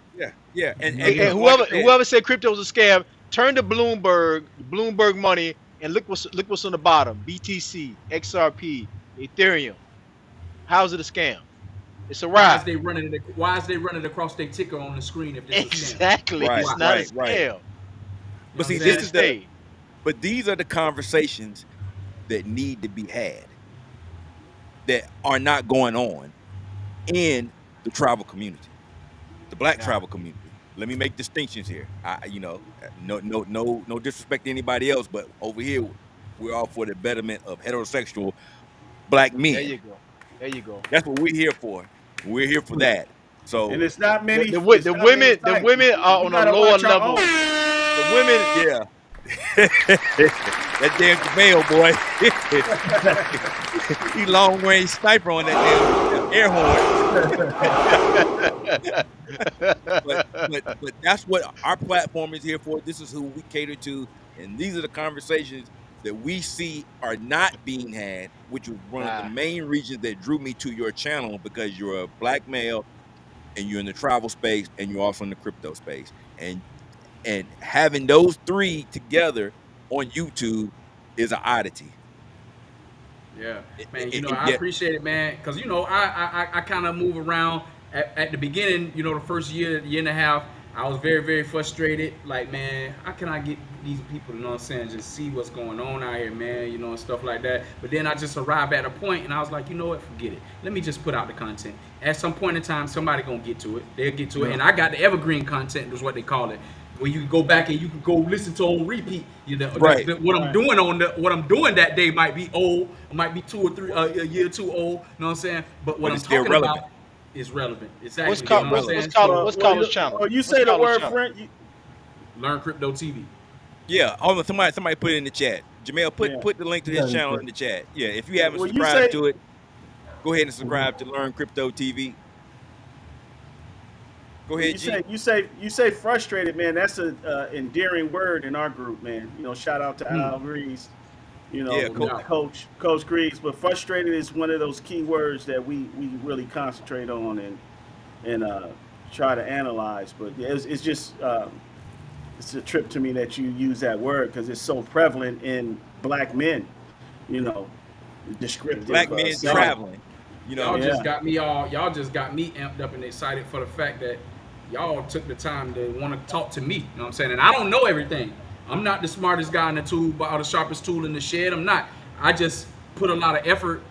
Speaker 4: Yeah. And
Speaker 8: whoever said crypto is a scam, turn to Bloomberg money, and look what's on the bottom: BTC, XRP, Ethereum. How's it a scam? It's a ride.
Speaker 7: Why is they running across their ticker on the screen if this is a scam?
Speaker 8: Exactly. It's not a scam.
Speaker 4: But see, but these are the conversations that need to be had that are not going on in the tribal community, the black tribal community. Let me make distinctions here. No disrespect to anybody else, but over here, We're all for the betterment of heterosexual black men.
Speaker 8: There you go. There you go.
Speaker 4: That's what we're here for. We're here for that. So
Speaker 10: And it's not many.
Speaker 8: The
Speaker 10: it's not many
Speaker 8: women
Speaker 10: sites.
Speaker 8: are
Speaker 10: We
Speaker 8: on a
Speaker 10: gotta
Speaker 8: lower
Speaker 10: watch our
Speaker 8: level.
Speaker 10: own.
Speaker 8: The women,
Speaker 4: yeah. That damn Jamel boy. He long range sniper on that damn air horn. but that's what our platform is here for. This is who we cater to, and these are the conversations that we see are not being had, which was one of the main reasons that drew me to your channel, because you're a black male and you're in the travel space and you're also in the crypto space. And having those three together on YouTube is an oddity.
Speaker 7: Yeah, man. I appreciate it, man, because I kind of move around. At the beginning, the first year and a half, I was very, very frustrated. Like, man, how can I get these people, just see what's going on out here, man, and stuff like that. But then I just arrived at a point, and I was like, you know what, forget it. Let me just put out the content. At some point in time, somebody gonna get to it. They'll get to it, and I got the evergreen content, is what they call it, where you can go back and you can go listen to on repeat.
Speaker 4: Right.
Speaker 7: What I'm doing that day might be old, might be 2 or 3 a year or two old. You know what I'm saying? But what I'm talking about is relevant. Exactly.
Speaker 8: What's Carlos' channel?
Speaker 10: Oh, you say the word friend.
Speaker 7: Learn Crypto TV.
Speaker 4: Yeah, somebody put it in the chat. Jamel, put the link to his channel in the chat. Yeah, if you haven't
Speaker 10: Well,
Speaker 4: subscribed to it, go ahead and subscribe to Learn Crypto TV. Go ahead,
Speaker 10: You say frustrated, man. That's an endearing word in our group, man. Shout out to Al Reese, Coach Greaves. But frustrated is one of those key words that we really concentrate on and try to analyze. But it's just it's a trip to me that you use that word, because it's so prevalent in black men. Descriptive.
Speaker 4: Black men traveling.
Speaker 7: Y'all just got me amped up and excited for the fact that y'all took the time to want to talk to me. You know what I'm saying? And I don't know everything. I'm not the smartest guy in the tool, or the sharpest tool in the shed. I'm not. I just put a lot of effort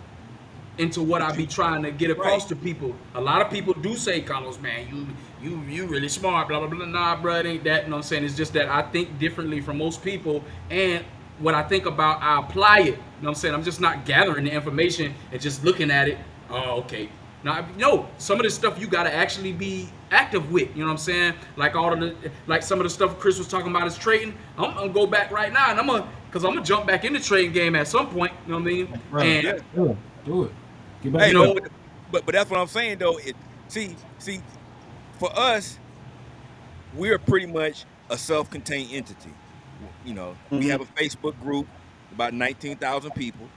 Speaker 7: into what I be trying to get across to people. A lot of people do say, Carlos, man, you really smart, blah, blah, blah. Nah, bro, it ain't that. You know what I'm saying? It's just that I think differently from most people, and what I think about, I apply it. You know what I'm saying? I'm just not gathering the information and just looking at it. Oh, okay. Now, some of this stuff you got to actually be active with. You know what I'm saying? Like some of the stuff Chris was talking about is trading. I'm gonna go back right now, and I'm gonna jump back in the trading game at some point. You know what I mean?
Speaker 9: Right.
Speaker 7: And
Speaker 9: do it. Get back.
Speaker 4: Hey, but that's what I'm saying though. See, for us, we're pretty much a self-contained entity. We have a Facebook group, about 19,000 people.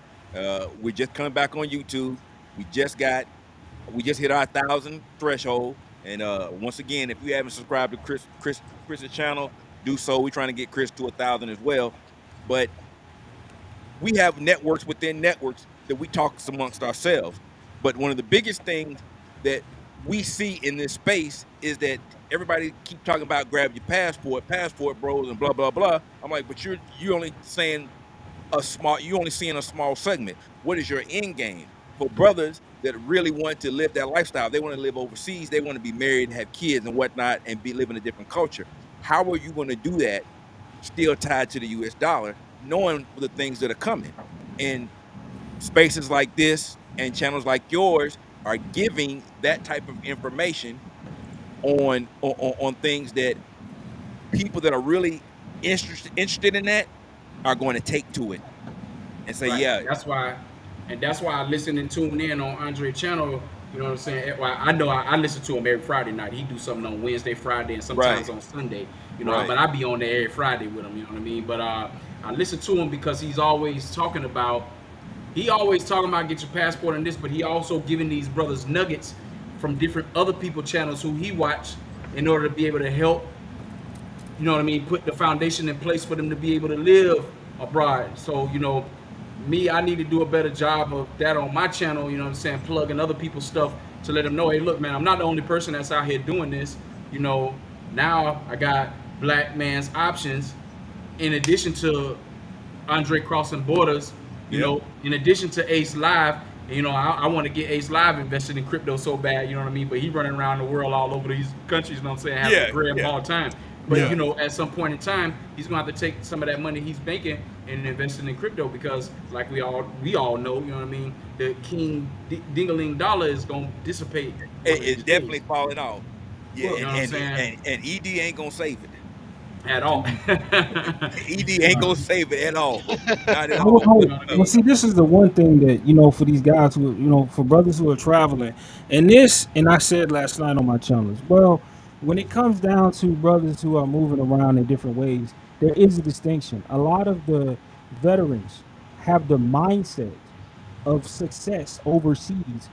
Speaker 4: We're just coming back on YouTube. We just hit our 1,000 threshold. And once again, if you haven't subscribed to Chris's channel, do so. We're trying to get Chris to 1,000 as well. But we have networks within networks that we talk amongst ourselves. But one of the biggest things that we see in this space is that everybody keep talking about grab your passport bros, and blah blah blah. I'm like, but you're only saying you're only seeing a small segment. What is your end game? For brothers that really want to live that lifestyle, they want to live overseas, they want to be married and have kids and whatnot, and be living a different culture. How are you going to do that still tied to the US dollar, knowing the things that are coming? And spaces like this and channels like yours are giving that type of information on things that people that are really interested in that are going to take to it and say, yeah.
Speaker 7: That's why I listen and tune in on Andre's channel. You know what I'm saying? Well, I know I listen to him every Friday night. He do something on Wednesday, Friday, and sometimes on Sunday. But I be on there every Friday with him. You know what I mean? But I listen to him because he's always talking about get your passport and this, but he also giving these brothers nuggets from different other people channels who he watch in order to be able to help. You know what I mean? Put the foundation in place for them to be able to live abroad. So I need to do a better job of that on my channel, you know what I'm saying, plugging other people's stuff to let them know, hey, look, man, I'm not the only person that's out here doing this. Now I got Black Man's Options in addition to Andre Crossing Borders, in addition to Ace Live. I want to get Ace Live invested in crypto so bad, you know what I mean? But he running around the world all over these countries, you know what I'm saying, having a great all time. But you know, at some point in time, he's gonna have to take some of that money he's making and invest it in crypto, because like we all know, you know what I mean, the king dingaling dollar is gonna dissipate.
Speaker 4: It's definitely falling off. Yeah,
Speaker 7: You know what I'm saying?
Speaker 4: and ED ain't gonna save it
Speaker 7: At all.
Speaker 4: ED ain't gonna save it at all. Not at all.
Speaker 9: Well, see, this is the one thing that, you know, for these guys who, you know, for brothers who are traveling, and I said last night on my channel as well, when it comes down to brothers who are moving around in different ways, there is a distinction. A lot of the veterans have the mindset of success overseas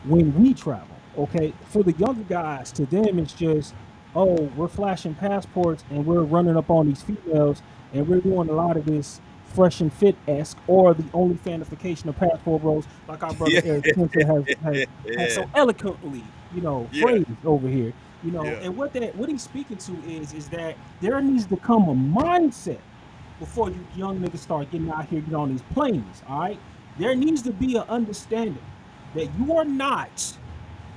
Speaker 9: when we travel. Okay, for the younger guys, to them it's just, oh, we're flashing passports and we're running up on these females and we're doing a lot of this fresh and fit-esque, or the only fanification of passport roles, like our brother Eric Spencer has so eloquently, you know, phrased over here. You know, and what he's speaking to is that there needs to come a mindset before you young niggas start getting out here, getting on these planes. All right, there needs to be an understanding that you are not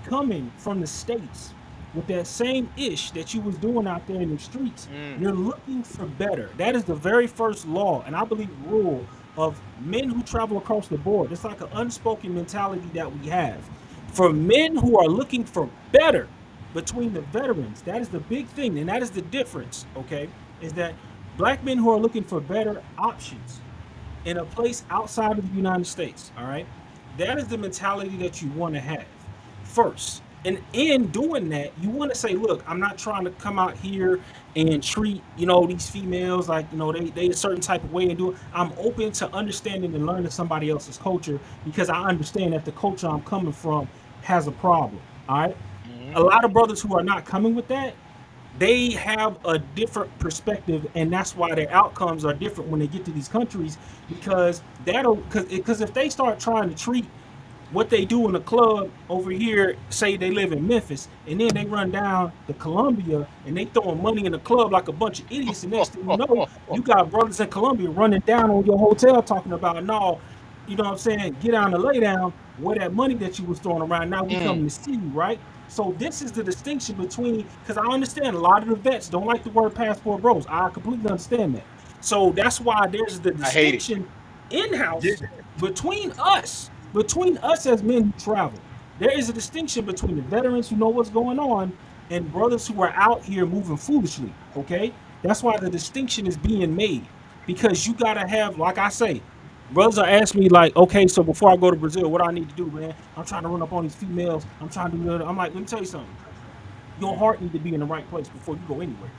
Speaker 9: coming from the States with that same ish that you was doing out there in the streets. You're looking for better. That is the very first law, and I believe rule of men who travel across the board. It's like an unspoken mentality that we have. For men who are looking for better, between the veterans, that is the big thing, and that is the difference, okay, is that black men who are looking for better options in a place outside of the United States, all right, that is the mentality that you want to have first. And in doing that, you want to say, look, I'm not trying to come out here and treat, you know, these females like, you know, they a certain type of way and do it. I'm open to understanding and learning somebody else's culture, because I understand that the culture I'm coming from has a problem, all right? A lot of brothers who are not coming with that, they have a different perspective, and that's why their outcomes are different when they get to these countries, because if they start trying to treat what they do in the club over here, say they live in Memphis, and then they run down to Colombia and they throwing money in the club like a bunch of idiots, and next thing you know, you got brothers in Colombia running down on your hotel talking about, no, you know what I'm saying, get down and lay down where that money that you was throwing around, now we coming to see you, right? So this is the distinction between, because I understand a lot of the vets don't like the word passport bros. I completely understand that. So that's why there's the distinction in-house between us as men who travel. There is a distinction between the veterans who know what's going on and brothers who are out here moving foolishly, okay? That's why the distinction is being made, because you gotta have, like I say, brothers are asking me like, okay, so before I go to Brazil, what do I need to do, man? I'm trying to run up on these females. I'm trying to do that. I'm like, let me tell you something. Your heart needs to be in the right place before you go anywhere.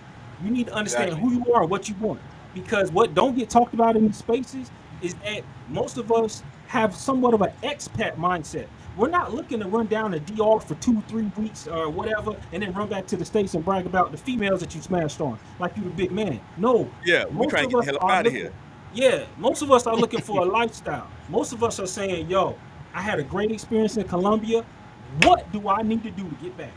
Speaker 9: You need to understand who you are and what you want. Because what don't get talked about in these spaces is that most of us have somewhat of an expat mindset. We're not looking to run down to DR for 2-3 weeks or whatever, and then run back to the States and brag about the females that you smashed on, like you the big man. No.
Speaker 4: Yeah, we're trying to get the hell out of here.
Speaker 9: Yeah, most of us are looking for a lifestyle. Most of us are saying, yo, I had a great experience in Colombia. What do I need to do to get back?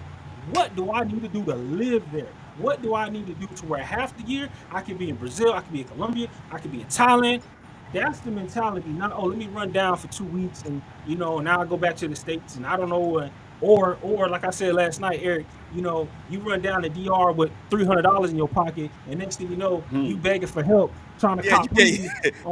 Speaker 9: What do I need to do to live there? What do I need to do to where half the year I can be in Brazil, I can be in Colombia, I can be in Thailand? That's the mentality. Not, oh, let me run down for 2 weeks and, you know, now I go back to the States and I don't know. Or like I said last night, Eric, you know, you run down to DR with $300 in your pocket, and next thing you know, you begging for help, trying to cop
Speaker 4: you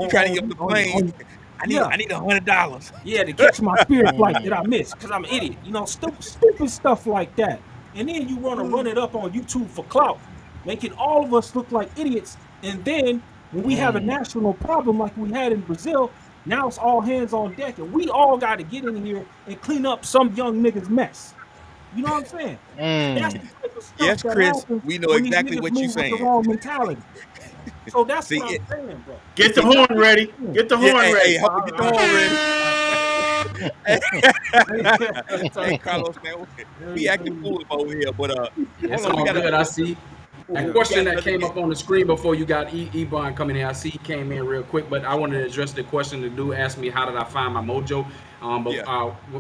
Speaker 4: trying to get on the plane. I need $100.
Speaker 9: Yeah, to catch my spirit flight that I missed because I'm an idiot. You know, stupid stuff like that. And then you want to run it up on YouTube for clout, making all of us look like idiots. And then when we have a national problem like we had in Brazil, now it's all hands on deck, and we all got to get in here and clean up some young nigga's mess. You know what I'm saying? That's the type of stuff
Speaker 4: yes,
Speaker 9: that
Speaker 4: Chris,
Speaker 9: happens
Speaker 4: we know
Speaker 9: when
Speaker 4: exactly
Speaker 9: these niggas
Speaker 4: what you're
Speaker 9: move with
Speaker 4: saying.
Speaker 9: the wrong mentality. So that's what I'm saying, bro.
Speaker 10: Get the horn ready. Get the horn ready.
Speaker 4: Hey, help me get the horn ready. Hey, Carlos, man, we acting foolish over here, but
Speaker 7: it's all good. I see. A question that came up on the screen before you got Ebon coming in. I see he came in real quick, but I wanted to address the question. The dude asked me, how did I find my mojo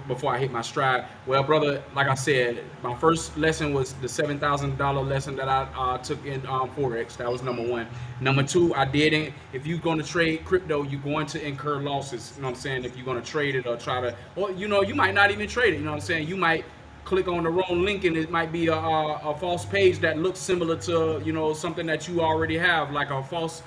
Speaker 7: before I hit my stride? Well, brother, like I said, my first lesson was the $7,000 lesson that I took in Forex. That was number one. Number two, I didn't. If you're going to trade crypto, you're going to incur losses. You know what I'm saying? If you're going to trade it or try to, or, you know, you might not even trade it. You know what I'm saying? You might click on the wrong link and it might be a false page that looks similar to, you know, something that you already have, like a false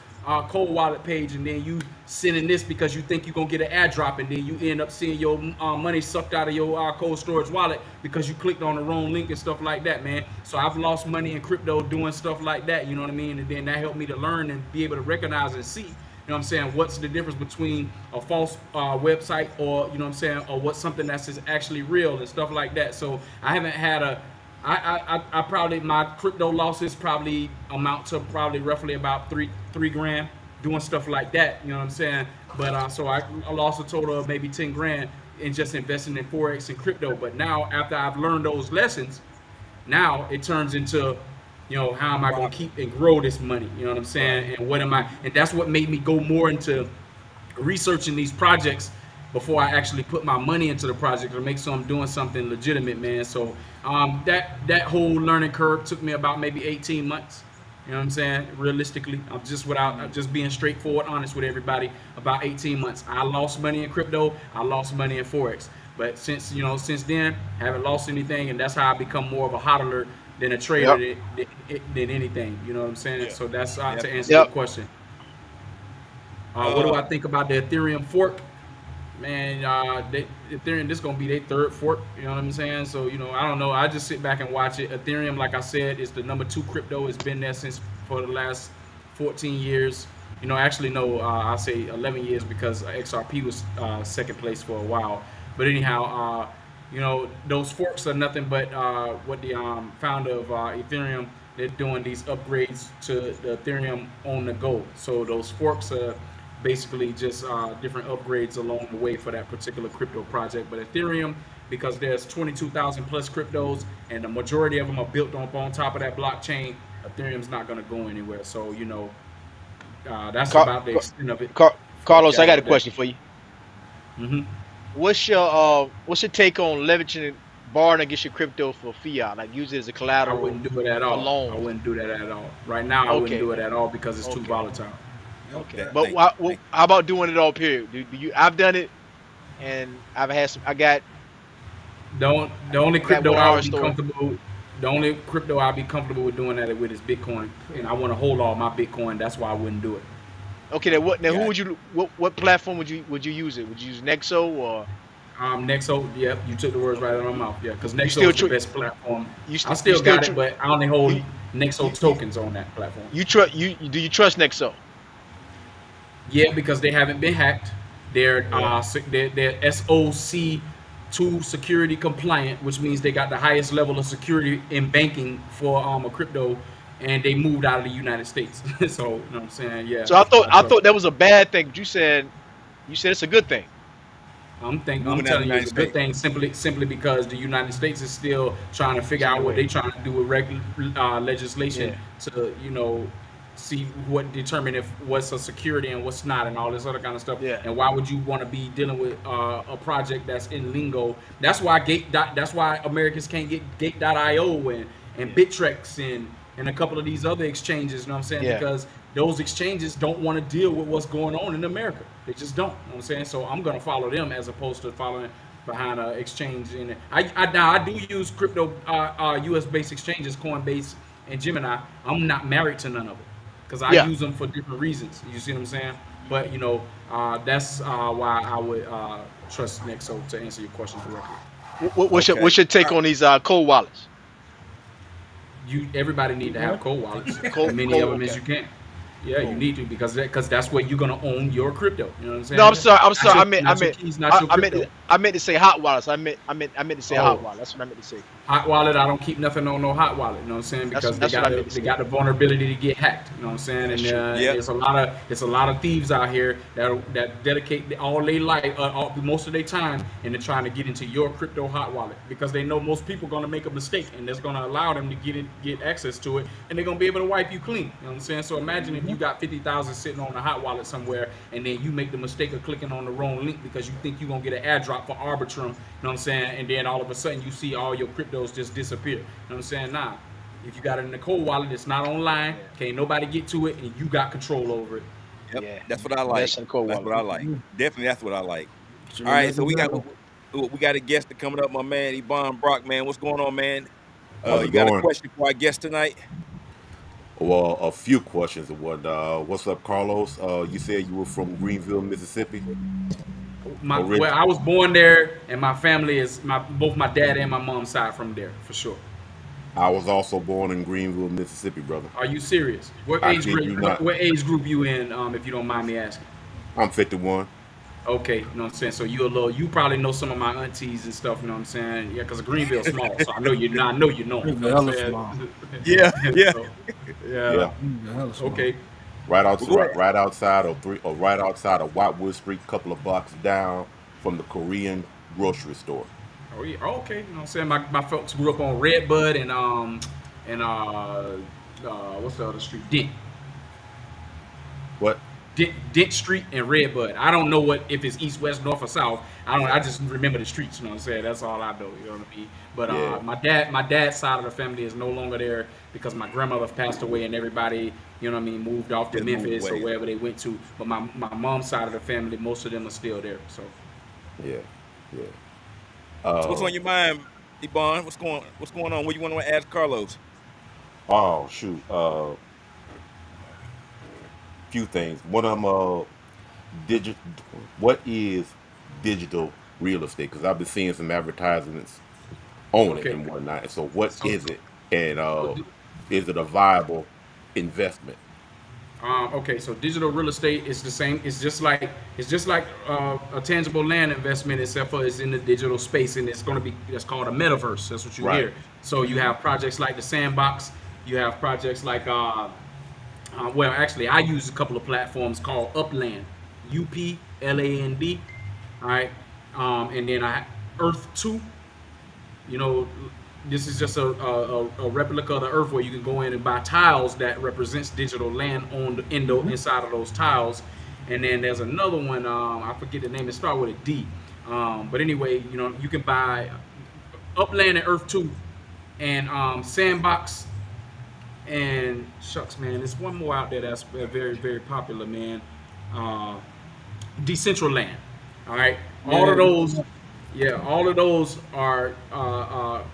Speaker 7: cold wallet page, and then you sending this because you think you're gonna get an ad drop, and then you end up seeing your money sucked out of your cold storage wallet because you clicked on the wrong link and stuff like that, man. So I've lost money in crypto doing stuff like that, you know what I mean? And then that helped me to learn and be able to recognize and see, you know what I'm saying, what's the difference between a false website or, you know what I'm saying, or what's something that's actually real and stuff like that. So I haven't had I probably, my crypto losses probably amount to probably roughly about three grand doing stuff like that, you know what I'm saying? But so I lost a total of maybe 10 grand in just investing in Forex and crypto. But now, after I've learned those lessons, now it turns into, you know, how am I going to keep and grow this money? You know what I'm saying? And what am I? And that's what made me go more into researching these projects before I actually put my money into the project to make sure I'm doing something legitimate, man. So that whole learning curve took me about maybe 18 months. You know what I'm saying? Realistically, I'm just being straightforward, honest with everybody. About 18 months. I lost money in crypto. I lost money in Forex. But since then, haven't lost anything, and that's how I become more of a hodler than a trader than anything. You know what I'm saying? Yeah. So that's to answer your question. What do I think about the Ethereum fork? Man, Ethereum, this is gonna be their third fork. You know what I'm saying? So, you know, I don't know. I just sit back and watch it. Ethereum, like I said, is the #2 crypto. It's been there for the last 14 years. You know, actually, no, I'll say 11 years because XRP was second place for a while. But anyhow, you know, those forks are nothing but what the founder of Ethereum, they're doing these upgrades to the Ethereum on the go. So those forks are basically just different upgrades along the way for that particular crypto project. But Ethereum, because there's 22,000 plus cryptos and the majority of them are built on top of that blockchain, Ethereum's not going to go anywhere. So, you know, that's about the extent of it.
Speaker 8: Carlos, I got a question for you.
Speaker 7: Mm-hmm.
Speaker 8: What's your take on leveraging, borrowing against your crypto for fiat, like use it as a collateral?
Speaker 7: I wouldn't do it at all.
Speaker 8: Loan.
Speaker 7: I wouldn't do that at all. Right now, I wouldn't do it at all because it's too volatile.
Speaker 8: Okay, but how about doing it all period? Do you? I've done it, and I've had some. I got
Speaker 7: the only crypto I'll be comfortable. The only crypto I'll be comfortable with doing that with is Bitcoin, and I want to hold all my Bitcoin. That's why I wouldn't do it.
Speaker 8: Okay, then what? Now, who would you? What platform would you use it? Would you use Nexo or?
Speaker 7: Nexo. Yep, you took the words right out of my mouth. Yeah, because Nexo is the best platform. I still got it, but I only hold Nexo tokens on that platform.
Speaker 8: Do you trust Nexo?
Speaker 7: Yeah, because they haven't been hacked. They're SOC 2 security compliant, which means they got the highest level of security in banking for a crypto, and they moved out of the United States. So, you know what I'm saying? Yeah.
Speaker 8: So I thought that was a bad thing. You said it's a good thing.
Speaker 7: I'm telling you it's a good thing simply because the United States is still trying to figure out what they're trying to do with legislation to, you know, see what determine if what's a security and what's not and all this other kind of stuff.
Speaker 8: Yeah.
Speaker 7: And why would you want to be dealing with a project that's in lingo? That's why Americans can't get Gate.io and Bittrex and a couple of these other exchanges, you know what I'm saying?
Speaker 8: Yeah.
Speaker 7: Because those exchanges don't want to deal with what's going on in America. They just don't, you know what I'm saying? So I'm going to follow them as opposed to following behind an exchange. And I do use crypto US-based exchanges, Coinbase and Gemini. I'm not married to none of it, because I use them for different reasons. You see what I'm saying? But, you know, that's why I would trust Nexo, to answer your question directly.
Speaker 8: What's your take on these cold wallets?
Speaker 7: Everybody need to have cold wallets. Many of them as you can. Yeah, you need to, because that's where you're gonna own your crypto. You know what I'm saying?
Speaker 8: No, I'm sorry. I meant to say hot wallets. I meant to say hot wallet. That's what I meant to say.
Speaker 7: Hot wallet. I don't keep nothing on no hot wallet. You know what I'm saying? Because they got the vulnerability to get hacked. You know what I'm saying? And there's a lot of thieves out here that dedicate all their life, most of their time, into trying to get into your crypto hot wallet, because they know most people gonna make a mistake, and that's gonna allow them to get access to it, and they're gonna be able to wipe you clean. You know what I'm saying? So imagine if you got 50,000 sitting on a hot wallet somewhere, and then you make the mistake of clicking on the wrong link because you think you're gonna get an ad drop for Arbitrum. You know what I'm saying? And then all of a sudden you see all your cryptos just disappear. You know what I'm saying? Nah, if you got it in the cold wallet, it's not online, can't nobody get to it, and you got control over it.
Speaker 4: Yep, that's what I like. That's what I like. Definitely, that's what I like. All right, so we got We got a guest coming up, my man, Ebon Brock, man. What's going on, man?
Speaker 11: How's
Speaker 4: You
Speaker 11: it
Speaker 4: got a
Speaker 11: going?
Speaker 4: question for our guest tonight?
Speaker 11: Well, a few questions. What's up, Carlos? You said you were from Greenville, Mississippi.
Speaker 7: Well, I was born there, and my family is both my dad and my mom's side from there for sure.
Speaker 11: I was also born in Greenville, Mississippi, brother.
Speaker 7: Are you serious? What age group you in? If you don't mind me asking.
Speaker 11: I'm 51.
Speaker 7: Okay, you know what I'm saying. So you probably know some of my aunties and stuff. You know what I'm saying? Yeah, because Greenville's small, so I know you. I know you know.
Speaker 4: Yeah.
Speaker 7: So, yeah. Okay.
Speaker 11: Right outside of Whitewood Street, couple of blocks down from the Korean grocery store.
Speaker 7: Oh yeah. Okay. You know what I'm saying? My folks grew up on Redbud and what's the other street? Dent.
Speaker 11: What?
Speaker 7: Dent Street and Redbud. I don't know if it's east, west, north, or south. I just remember the streets. You know what I'm saying? That's all I know. You know what I mean? But my dad's side of the family is no longer there because my grandmother passed away and everybody, you know what I mean, moved off to Memphis or wherever they went to. But my mom's side of the family, most of them are still there. So.
Speaker 11: Yeah.
Speaker 4: So what's on your mind, Ebon? What's going on? What do you want to ask Carlos?
Speaker 11: Oh shoot. Few things. One of them, what is digital real estate? Because I've been seeing some advertisements on it and whatnot. So what is it? And is it a viable investment?
Speaker 7: Okay, so digital real estate is the same. It's just like a tangible land investment, except for it's in the digital space, and it's called a metaverse. That's what you hear. So you have projects like the Sandbox. You have projects like well, actually, I use a couple of platforms called Upland, UPLAND. All right, and then Earth 2. You know, this is just a replica of the Earth where you can go in and buy tiles that represents digital land on inside of those tiles. And then there's another one, I forget the name. It starts with a D. But anyway, you know, you can buy Upland and Earth 2 and Sandbox. And shucks, man, there's one more out there that's very, very popular, man. Decentraland. All right, all of those are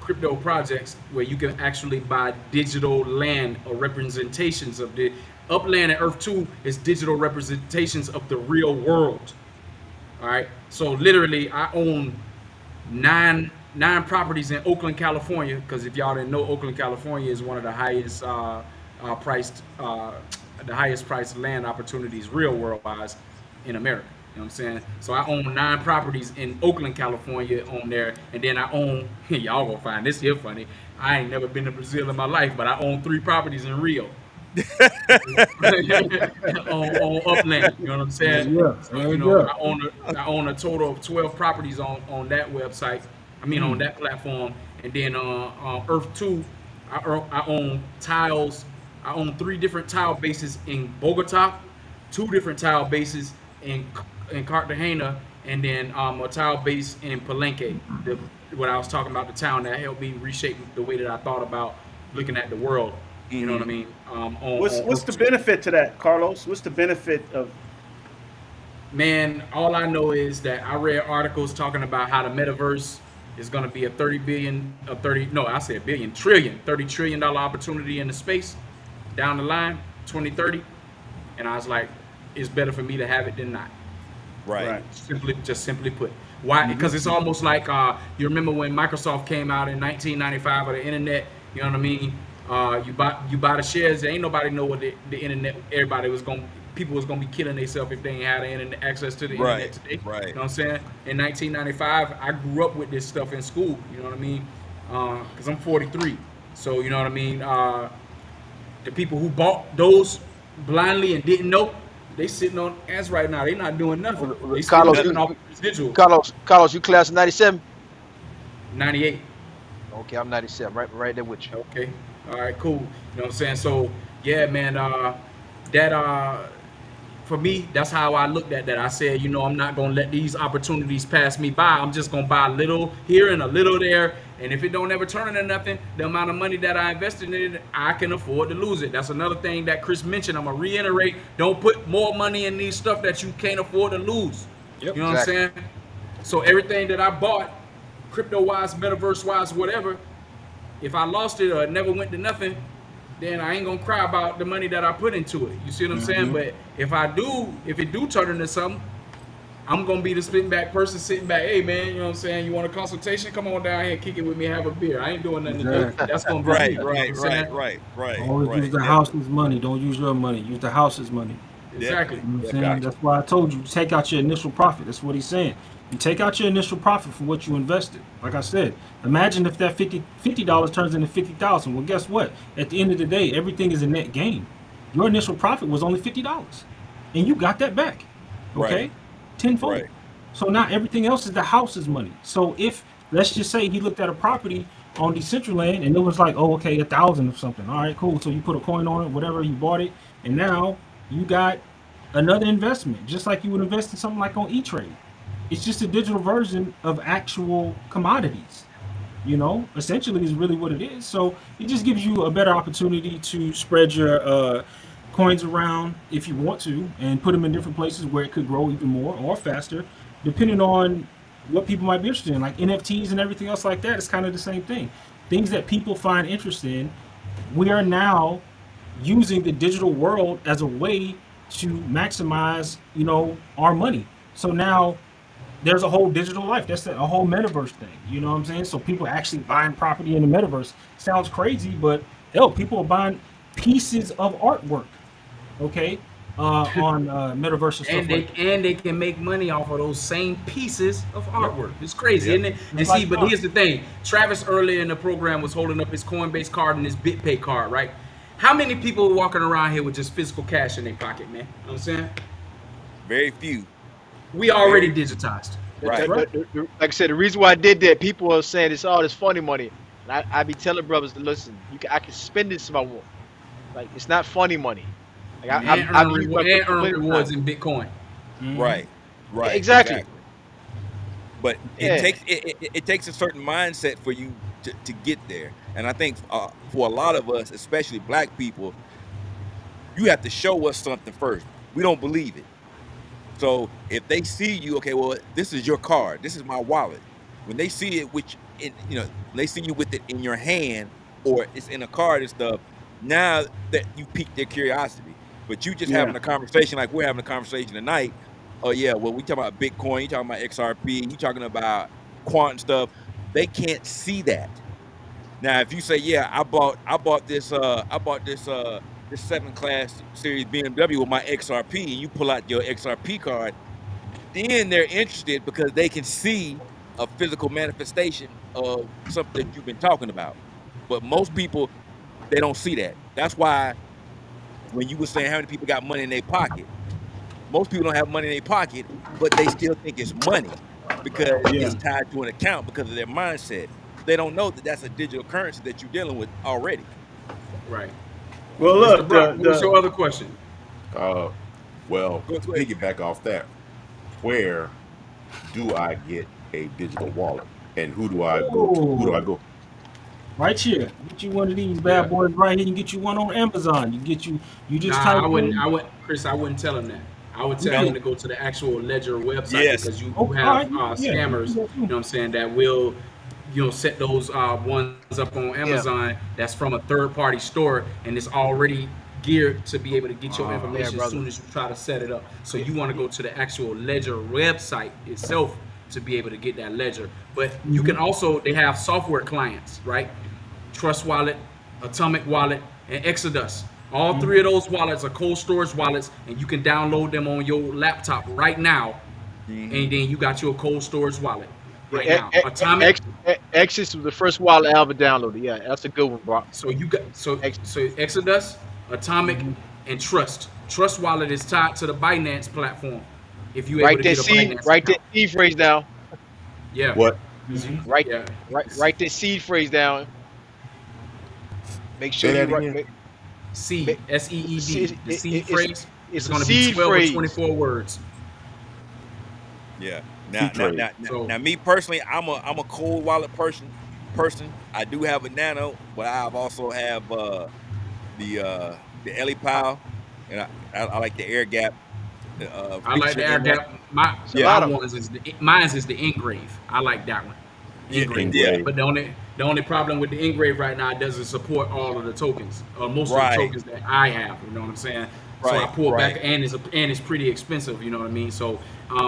Speaker 7: crypto projects where you can actually buy digital land or representations of the Upland and Earth 2 is digital representations of the real world. All right, so literally, I own nine properties in Oakland, California, because if y'all didn't know, Oakland, California is one of the highest priced land opportunities real world wise in America. You know what I'm saying? So I own 9 properties in Oakland, California on there, and then I own, y'all gonna find this here funny, I ain't never been to Brazil in my life, but I own 3 properties in Rio. on Upland, you know what I'm saying? So, you know, I own a total of 12 properties on that website. I mean, on that platform, and then on Earth 2, I own tiles. I own 3 different tile bases in Bogota, 2 different tile bases in Cartagena, and then a tile base in Palenque. What I was talking about, the town that helped me reshape the way that I thought about looking at the world. You know what I mean?
Speaker 10: What's the benefit to that, Carlos? What's the benefit of?
Speaker 7: Man, all I know is that I read articles talking about how the metaverse is going to be a $30 trillion opportunity in the space down the line, 2030. And I was like, it's better for me to have it than not.
Speaker 4: Right.
Speaker 7: Simply put. Why? Because it's almost like you remember when Microsoft came out in 1995 with the internet. You know what I mean? You buy the shares. There ain't nobody know what the internet. People was gonna be killing themselves if they ain't had internet access to the internet today.
Speaker 4: Right.
Speaker 7: You know what I'm saying? In 1995, I grew up with this stuff in school. You know what I mean? Because I'm 43. So you know what I mean? The people who bought those blindly and didn't know, they sitting on ass right now. They not doing nothing. They
Speaker 8: Carlos,
Speaker 7: off residual.
Speaker 8: Carlos, you class of 97?
Speaker 7: 98.
Speaker 8: Okay, I'm 97. Right there with you.
Speaker 7: Okay. All right, cool. You know what I'm saying? So yeah, man, for me, that's how I looked at that. I said, you know, I'm not gonna let these opportunities pass me by. I'm just gonna buy a little here and a little there. And if it don't ever turn into nothing, the amount of money that I invested in it, I can afford to lose it. That's another thing that Chris mentioned. I'm gonna reiterate, don't put more money in these stuff that you can't afford to lose.
Speaker 8: Yep,
Speaker 7: you know what I'm saying? So everything that I bought, crypto-wise, metaverse-wise, whatever, if I lost it or it never went to nothing, then I ain't gonna cry about the money that I put into it. You see what I'm saying? But if it do turn into something, I'm gonna be the spitting back person sitting back. Hey man, you know what I'm saying? You want a consultation? Come on down here, kick it with me, have a beer. I ain't doing nothing today. That's gonna be
Speaker 4: right,
Speaker 7: me,
Speaker 4: right.
Speaker 9: Always use the house's money. Don't use your money. Use the house's money.
Speaker 7: Exactly.
Speaker 9: You know what I'm saying? That's why I told you, take out your initial profit. That's what he's saying. You take out your initial profit from what you invested. Like I said, imagine if that $50 turns into $50,000. Well, guess what? At the end of the day, everything is a net gain. Your initial profit was only $50, and you got that back. Okay,
Speaker 4: Right.
Speaker 9: tenfold.
Speaker 4: Right.
Speaker 9: So now everything else is the house's money. So if, let's just say, he looked at a property on Decentraland and it was like, oh, okay, 1,000 or something. All right, cool. So you put a coin on it, whatever, you bought it, and now you got another investment, just like you would invest in something like on E-Trade. It's just a digital version of actual commodities. You know, essentially is really what it is. So it just gives you a better opportunity to spread your coins around if you want to, and put them in different places where it could grow even more or faster, depending on what people might be interested in. Like NFTs and everything else like that, it's kind of the same thing. Things that people find interest in, we are now using the digital world as a way to maximize, you know, our money. So now there's a whole digital life. That's a whole metaverse thing. You know what I'm saying? So people actually buying property in the metaverse. Sounds crazy, but hell, people are buying pieces of artwork, okay, on metaverse and stuff.
Speaker 7: And they can make money off of those same pieces of artwork. It's crazy, isn't it? And
Speaker 9: It's
Speaker 7: see,
Speaker 9: like
Speaker 7: but
Speaker 9: art.
Speaker 7: here's the thing. Travis earlier in the program was holding up his Coinbase card and his BitPay card, right? How many people are walking around here with just physical cash in their pocket, man? You know what I'm saying?
Speaker 4: Very few.
Speaker 7: We already digitized.
Speaker 4: Right.
Speaker 8: Like I said, the reason why I did that, people are saying it's all this funny money. And I be telling brothers to listen, I can spend this if I want. Like, it's not funny money. Like, I
Speaker 7: earn rewards in Bitcoin.
Speaker 4: Right.
Speaker 8: Yeah, exactly.
Speaker 4: But it takes a certain mindset for you to get there. And I think for a lot of us, especially black people, you have to show us something first. We don't believe it. So if they see you, okay, well, this is your card. This is my wallet. When they see it, they see you with it in your hand or it's in a card and stuff, now that you piqued their curiosity. But you just having a conversation like we're having a conversation tonight. Oh yeah, well, we talking about Bitcoin, you talking about XRP, you talking about quant stuff. They can't see that. Now, if you say, yeah, I bought this 7 class series BMW with my XRP, and you pull out your XRP card, then they're interested because they can see a physical manifestation of something that you've been talking about. But most people, they don't see that. That's why when you were saying how many people got money in their pocket, most people don't have money in their pocket, but they still think it's money because it's tied to an account because of their mindset. They don't know that that's a digital currency that you're dealing with already.
Speaker 7: Right.
Speaker 10: Well, look,
Speaker 7: what's your other question?
Speaker 11: Well, to piggyback off that, where do I get a digital wallet, and who do I go to? Who do I go?
Speaker 9: Right here, get you one of these bad boys right here. You get you one on Amazon. You just
Speaker 7: I wouldn't tell him that. I would tell him to go to the actual Ledger website because you have scammers, you know what I'm saying, that will, set those ones up on Amazon that's from a third-party store, and it's already geared to be able to get your information as soon as you try to set it up. So you want to go to the actual Ledger website itself to be able to get that Ledger. But you can also, they have software clients, right? Trust Wallet, Atomic Wallet, and Exodus. All three of those wallets are cold storage wallets, and you can download them on your laptop right now, and then you got your cold storage wallet right now. Atomic.
Speaker 8: Exodus was the first wallet I ever downloaded. Yeah, that's a good one, bro.
Speaker 7: So you got so Exodus, Atomic, and Trust. Trust Wallet is tied to the Binance platform. If you able to get a Binance
Speaker 8: write that seed phrase down.
Speaker 7: Yeah.
Speaker 11: What?
Speaker 8: Write that seed phrase down. Make sure you write.
Speaker 7: Seed, S-E-E-D, the seed phrase. It's going to
Speaker 8: be
Speaker 7: 12 or 24 words.
Speaker 4: Yeah. Now, me personally, I'm a cold wallet person. I do have a Nano, but I also have the Ellie Pile, and I like the Air Gap.
Speaker 7: I like the air gap. Mine's is the engrave. I like that one. Engrave.
Speaker 4: Yeah.
Speaker 7: But the only problem with the engrave right now, it doesn't support all of the tokens, or most of the tokens that I have. You know what I'm saying? So I pull back, and it's pretty expensive. You know what I mean? So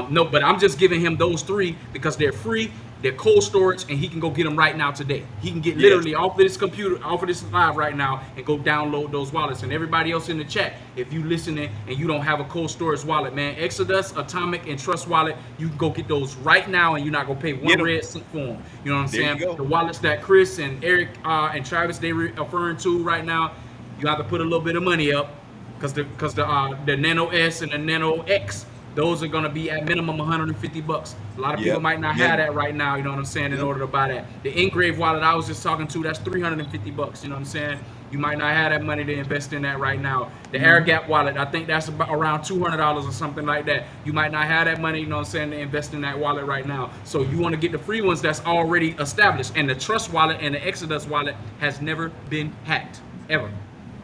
Speaker 7: no, but I'm just giving him those 3 because they're free. They're cold storage, and he can go get them right now today. He can get literally off of this computer, off of this live right now, and go download those wallets. And everybody else in the chat, if you listening and you don't have a cold storage wallet, man, Exodus, Atomic, and Trust Wallet, you can go get those right now, and you're not gonna pay 1 red cent for them. You know what I'm saying? The wallets that Chris and Eric and Travis they referring to right now, you have to put a little bit of money up, because the Nano S and the Nano X, those are going to be at minimum $150. A lot of people might not have that right now, you know what I'm saying, in order to buy that. The Engrave wallet I was just talking to, that's $350, you know what I'm saying? You might not have that money to invest in that right now. The Air Gap wallet, I think that's about around $200 or something like that. You might not have that money, you know what I'm saying, to invest in that wallet right now. So you want to get the free ones that's already established. And the Trust wallet and the Exodus wallet has never been hacked, ever. You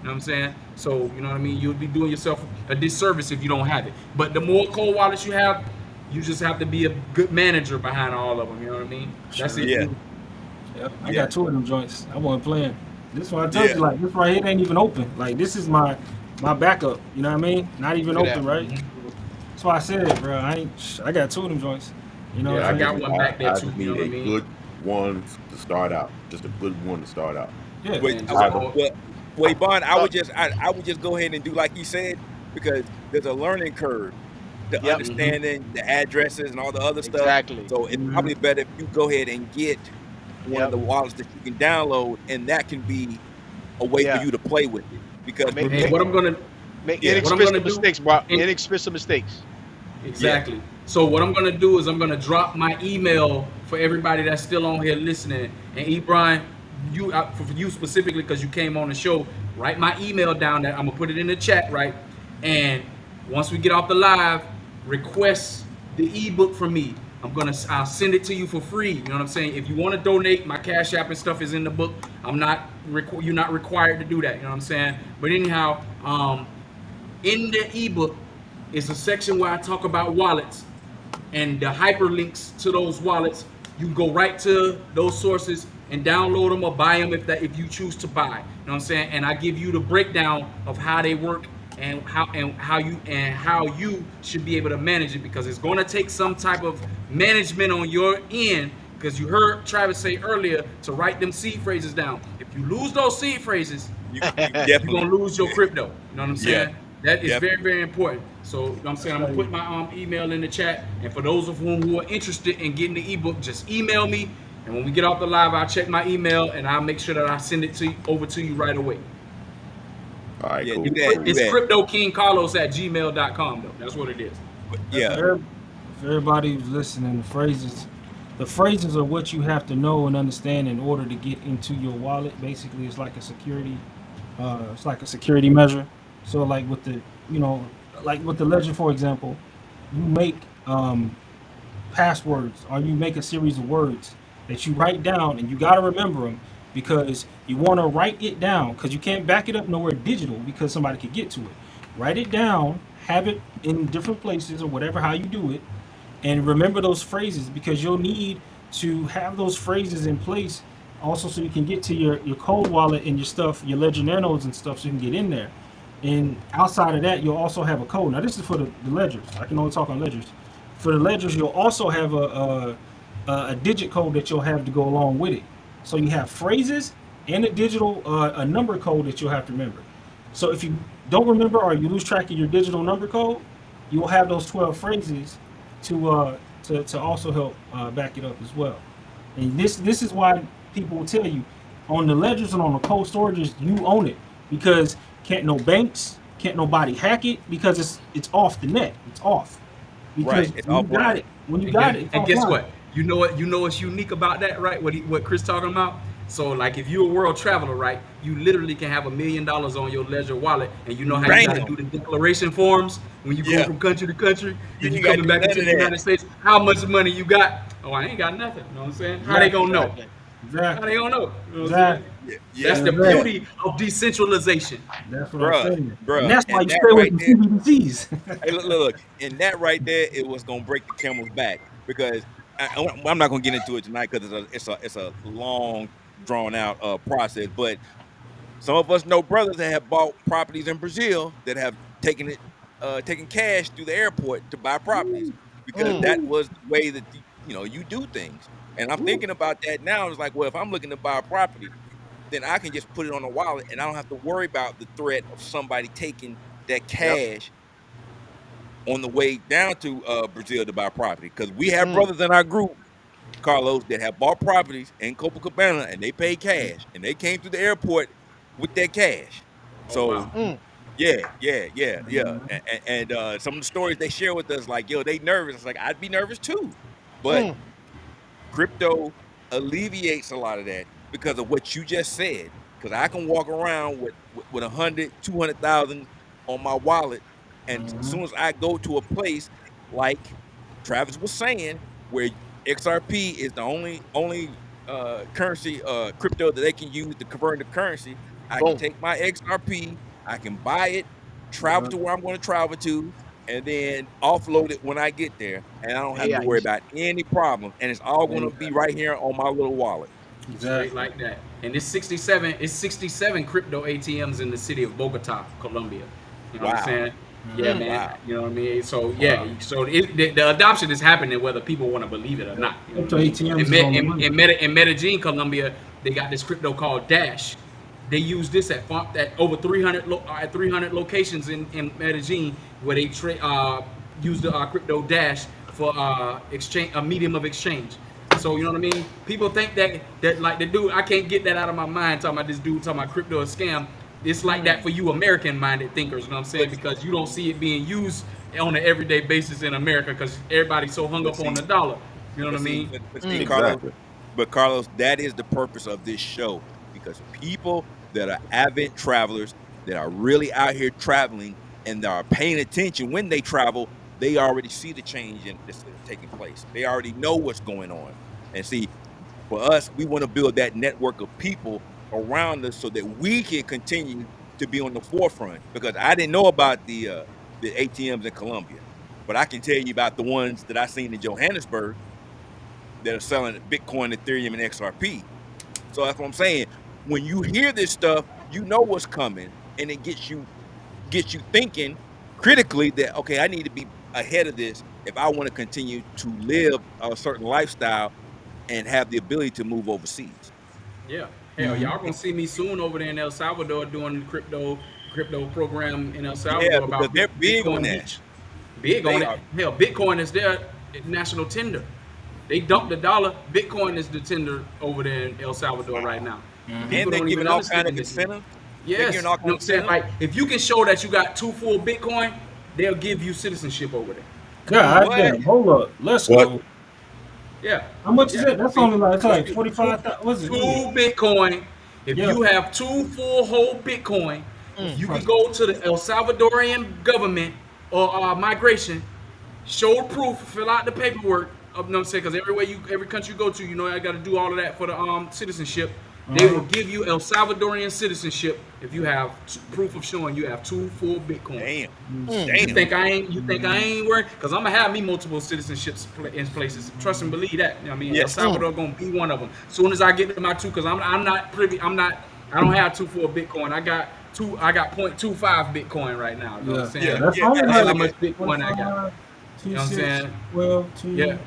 Speaker 7: know what I'm saying? So, you know what I mean? You'll be doing yourself a disservice if you don't have it. But the more cold wallets you have, you just have to be a good manager behind all of them. You know what I mean? That's it.
Speaker 9: Yep. I got 2 of them joints. I wasn't playing. This one I told you, like, this right here ain't even open. Like, this is my backup. You know what I mean? Not even open, right? That's why I said, bro. I got 2 of them joints. You know,
Speaker 7: I got one back there too.
Speaker 11: I
Speaker 7: You know what I
Speaker 11: need a
Speaker 7: mean?
Speaker 11: good one to start out. Just a good one to start out.
Speaker 9: Yeah.
Speaker 4: Well, Bond, I would just go ahead and do like he said, because there's a learning curve to understanding the addresses and all the other stuff.
Speaker 8: Exactly.
Speaker 4: So it's probably better if you go ahead and get one of the wallets that you can download, and that can be a way for you to play with it. Because
Speaker 7: what I'm gonna
Speaker 8: make inexpensive mistakes, bro. Inexpensive mistakes.
Speaker 7: Exactly. Yeah. So what I'm gonna do is I'm gonna drop my email for everybody that's still on here listening. And Brian, you for you specifically, because you came on the show, write my email down there. I'm gonna put it in the chat, right? And once we get off the live, request the ebook from me. I'll send it to you for free. You know what I'm saying? If you want to donate, my Cash App and stuff is in the book. You're not required to do that. You know what I'm saying? But anyhow, in the ebook is a section where I talk about wallets and the hyperlinks to those wallets. You can go right to those sources and download them or buy them if you choose to buy. You know what I'm saying? And I give you the breakdown of how they work and how you should be able to manage it, because it's going to take some type of management on your end, because you heard Travis say earlier to write them seed phrases down. If you lose those seed phrases, you're going to lose your crypto. You know what I'm saying? That is very, very important. So, you know what I'm saying? I'm going to put my email in the chat. And for those of whom who are interested in getting the ebook, just email me. And when we get off the live, I'll check my email and I'll make sure that I send it over to you right away.
Speaker 11: All right, cool.
Speaker 7: It's CryptoKingCarlos@gmail.com, though. That's what it is.
Speaker 9: Yeah. For everybody who's listening, the phrases are what you have to know and understand in order to get into your wallet. Basically, it's like a security measure. So like with the Ledger, for example, you make passwords, or you make a series of words that you write down, and you got to remember them, because you want to write it down, because you can't back it up nowhere digital, because somebody could get to it. Write it down, have it in different places or whatever, how you do it, and remember those phrases, because you'll need to have those phrases in place also, so you can get to your cold wallet and your stuff, your Ledger Nanos and stuff, so you can get in there. And outside of that, you'll also have a code. Now this is for the ledgers. I can only talk on ledgers. For the ledgers, you'll also have a digit code that you'll have to go along with it. So you have phrases and a digital a number code that you'll have to remember. So if you don't remember, or you lose track of your digital number code, you will have those 12 phrases to also help back it up as well. And this is why people will tell you on the ledgers and on the cold storages, you own it, because can't no banks, can't nobody hack it, because it's off the net. It's off. Because when you got it,
Speaker 7: and guess what? You know what's unique about that, right? What Chris talking about? So like if you're a world traveler, right, you literally can have $1 million on your Ledger wallet, and you know how you gotta do the declaration forms when you go from country to country, and you coming back into the United States, how much money you got? Oh, I ain't got nothing. You know what I'm saying? How they gonna know?
Speaker 9: Exactly.
Speaker 7: How they gonna know? You know That's the beauty of decentralization.
Speaker 9: That's what I'm saying.
Speaker 4: Bruh.
Speaker 9: And that's why
Speaker 4: And
Speaker 9: you
Speaker 4: that
Speaker 9: stay
Speaker 4: right
Speaker 9: with
Speaker 4: there,
Speaker 9: the CBDCs.
Speaker 4: hey, look, and that right there, it was gonna break the camel's back because I'm not gonna get into it tonight because it's a long drawn out process. But some of us know brothers that have bought properties in Brazil that have taken cash through the airport to buy properties because that was the way that you do things. And I'm thinking about that now. It's like, well, if I'm looking to buy a property, then I can just put it on a wallet and I don't have to worry about the threat of somebody taking that cash on the way down to Brazil to buy property. Because we have brothers in our group, Carlos, that have bought properties in Copacabana and they paid cash and they came through the airport with that cash. So yeah. And some of the stories they share with us, like, yo, they nervous. It's like, I'd be nervous too. But crypto alleviates a lot of that because of what you just said. Because I can walk around with 100, 200,000 on my wallet, and as soon as I go to a place like Travis was saying, where XRP is the only currency crypto that they can use to convert into currency, I can take my XRP, I can buy it, travel to where I'm going to travel to, and then offload it when I get there, and I don't have to worry about any problems, and it's all going to be right here on my little wallet.
Speaker 7: Straight like that. And it's 67 crypto ATMs in the city of Bogota, Colombia. You know what I'm saying? Yeah, man. Wow. You know what I mean? So so the adoption is happening whether people want to believe it or not. You know? In Medellin, Colombia, they got this crypto called Dash. They use this at over 300 locations in Medellin, where they use the crypto Dash for exchange, a medium of exchange. So you know what I mean? People think that like the dude, I can't get that out of my mind talking about this dude talking about crypto is scam. It's like that for you American-minded thinkers, you know what I'm saying? Because you don't see it being used on an everyday basis in America because everybody's so hung up on the dollar. You know what I mean?
Speaker 4: But Carlos, that is the purpose of this show, because people that are avid travelers, that are really out here traveling and that are paying attention when they travel, they already see the change that's taking place. They already know what's going on. And see, for us, we want to build that network of people around us so that we can continue to be on the forefront, because I didn't know about the ATMs in Colombia, but I can tell you about the ones that I seen in Johannesburg that are selling Bitcoin, Ethereum, and XRP. So that's what I'm saying. When you hear this stuff, you know what's coming, and it gets you thinking critically that, okay, I need to be ahead of this if I want to continue to live a certain lifestyle and have the ability to move overseas.
Speaker 7: Yeah. Hell, y'all gonna see me soon over there in El Salvador doing the crypto program in El Salvador
Speaker 4: about they're big Bitcoin on that.
Speaker 7: Big on it. Hell, Bitcoin is their national tender. They dump the dollar. Bitcoin is the tender over there in El Salvador right now.
Speaker 4: And they're giving all kind of incentive.
Speaker 7: Yes, you know what I'm saying? Like, if you can show that you got 2 full Bitcoin, they'll give you citizenship over there.
Speaker 9: God damn, hold up. Let's go.
Speaker 7: Yeah.
Speaker 9: How much is it? That's only like 45,000. What's it?
Speaker 7: 2 Bitcoin. If you have 2 full whole Bitcoin, you can go to the El Salvadorian government or migration, show proof, fill out the paperwork. You know what I'm saying? Because every country you go to, you know, I got to do all of that for the citizenship. They will give you El Salvadorian citizenship if you have proof of showing you have 2 full Bitcoin.
Speaker 4: Damn.
Speaker 7: You think I ain't worried? Because I'm gonna have me multiple citizenships in places. Trust and believe that. You know what I mean?
Speaker 4: Yes.
Speaker 7: El Salvador gonna be one of them. As soon as I get to my 2, because I'm not privy. I don't have 2 full Bitcoin. I got 0.25 Bitcoin right now. You know what I'm saying?
Speaker 9: Yeah, that's
Speaker 7: how much Bitcoin I got. You know what I'm saying?
Speaker 9: 12, 2.
Speaker 7: Yeah.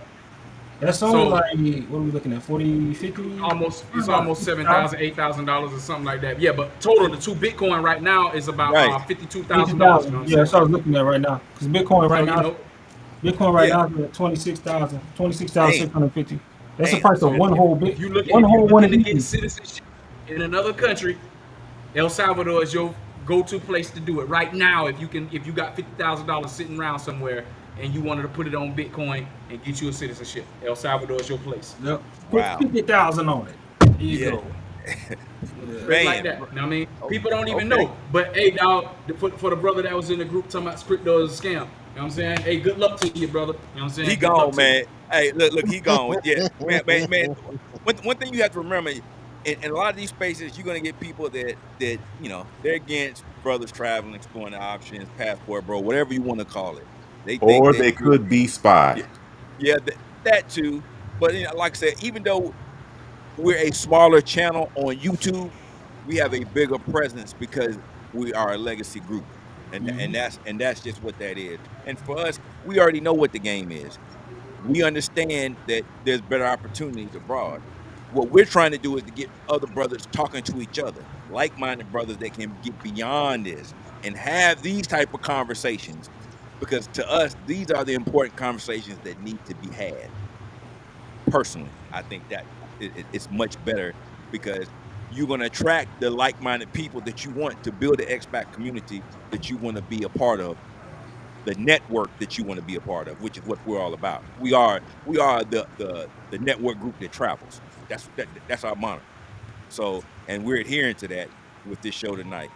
Speaker 9: That's only like, what are we looking at? 40, 50?
Speaker 7: It's almost $7,000, $8,000 or something like that. Yeah, but total, the 2 Bitcoin right now is about $52,000. You know
Speaker 9: yeah, that's what I was looking at right now. Because Bitcoin right now, is at 26,650. That's the price of one whole Bitcoin.
Speaker 7: If you're looking to get citizenship in another country, El Salvador is your go-to place to do it right now. If you got $50,000 sitting around somewhere and you wanted to put it on Bitcoin and get you a citizenship, El Salvador is your place.
Speaker 9: Yep. Put 50,000 on it. Here you go.
Speaker 7: Like that. You know what I mean? People don't even know. But hey, dog, for the brother that was in the group talking about crypto is a scam. You know what I'm saying? Hey, good luck to you, brother. You know what I'm saying?
Speaker 4: He gone, man. Hey, look, he gone. Yeah, man. One thing you have to remember, in a lot of these spaces, you're gonna get people that they're against brothers traveling, exploring the options, passport, bro, whatever you want to call it. They think
Speaker 11: Or
Speaker 4: that
Speaker 11: they could be spies.
Speaker 4: yeah, that too. But like I said, even though we're a smaller channel on YouTube, we have a bigger presence because we are a legacy group, and that's just what that is. And for us, we already know what the game is. We understand that there's better opportunities abroad. What we're trying to do is to get other brothers talking to each other, like-minded brothers that can get beyond this and have these type of conversations. Because to us, these are the important conversations that need to be had. Personally, I think that it's much better because you're going to attract the like-minded people that you want to build the expat community that you want to be a part of, the network that you want to be a part of, which is what we're all about. We are the network group that travels. That's our moniker. So, and we're adhering to that with this show tonight.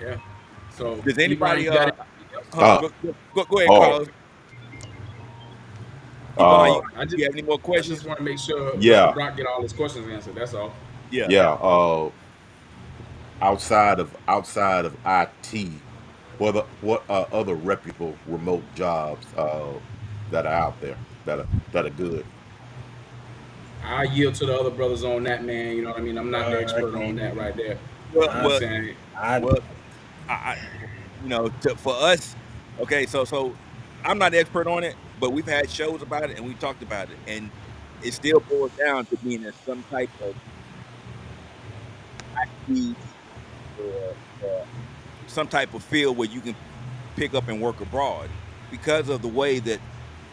Speaker 7: Yeah. So
Speaker 4: does anybody
Speaker 7: go ahead,
Speaker 4: Carlos?
Speaker 7: I
Speaker 4: you have any more questions?
Speaker 7: I just want to make sure Brock get all his questions answered. That's all.
Speaker 11: Yeah. Outside of IT, what other reputable remote jobs that are out there that are good?
Speaker 7: I yield to the other brothers on that, man. You know what I mean? I'm not the expert on that right there.
Speaker 4: For us, okay, so I'm not the expert on it, but we've had shows about it and we talked about it, and it still boils down to being in some type of IT or some type of field where you can pick up and work abroad. Because of the way that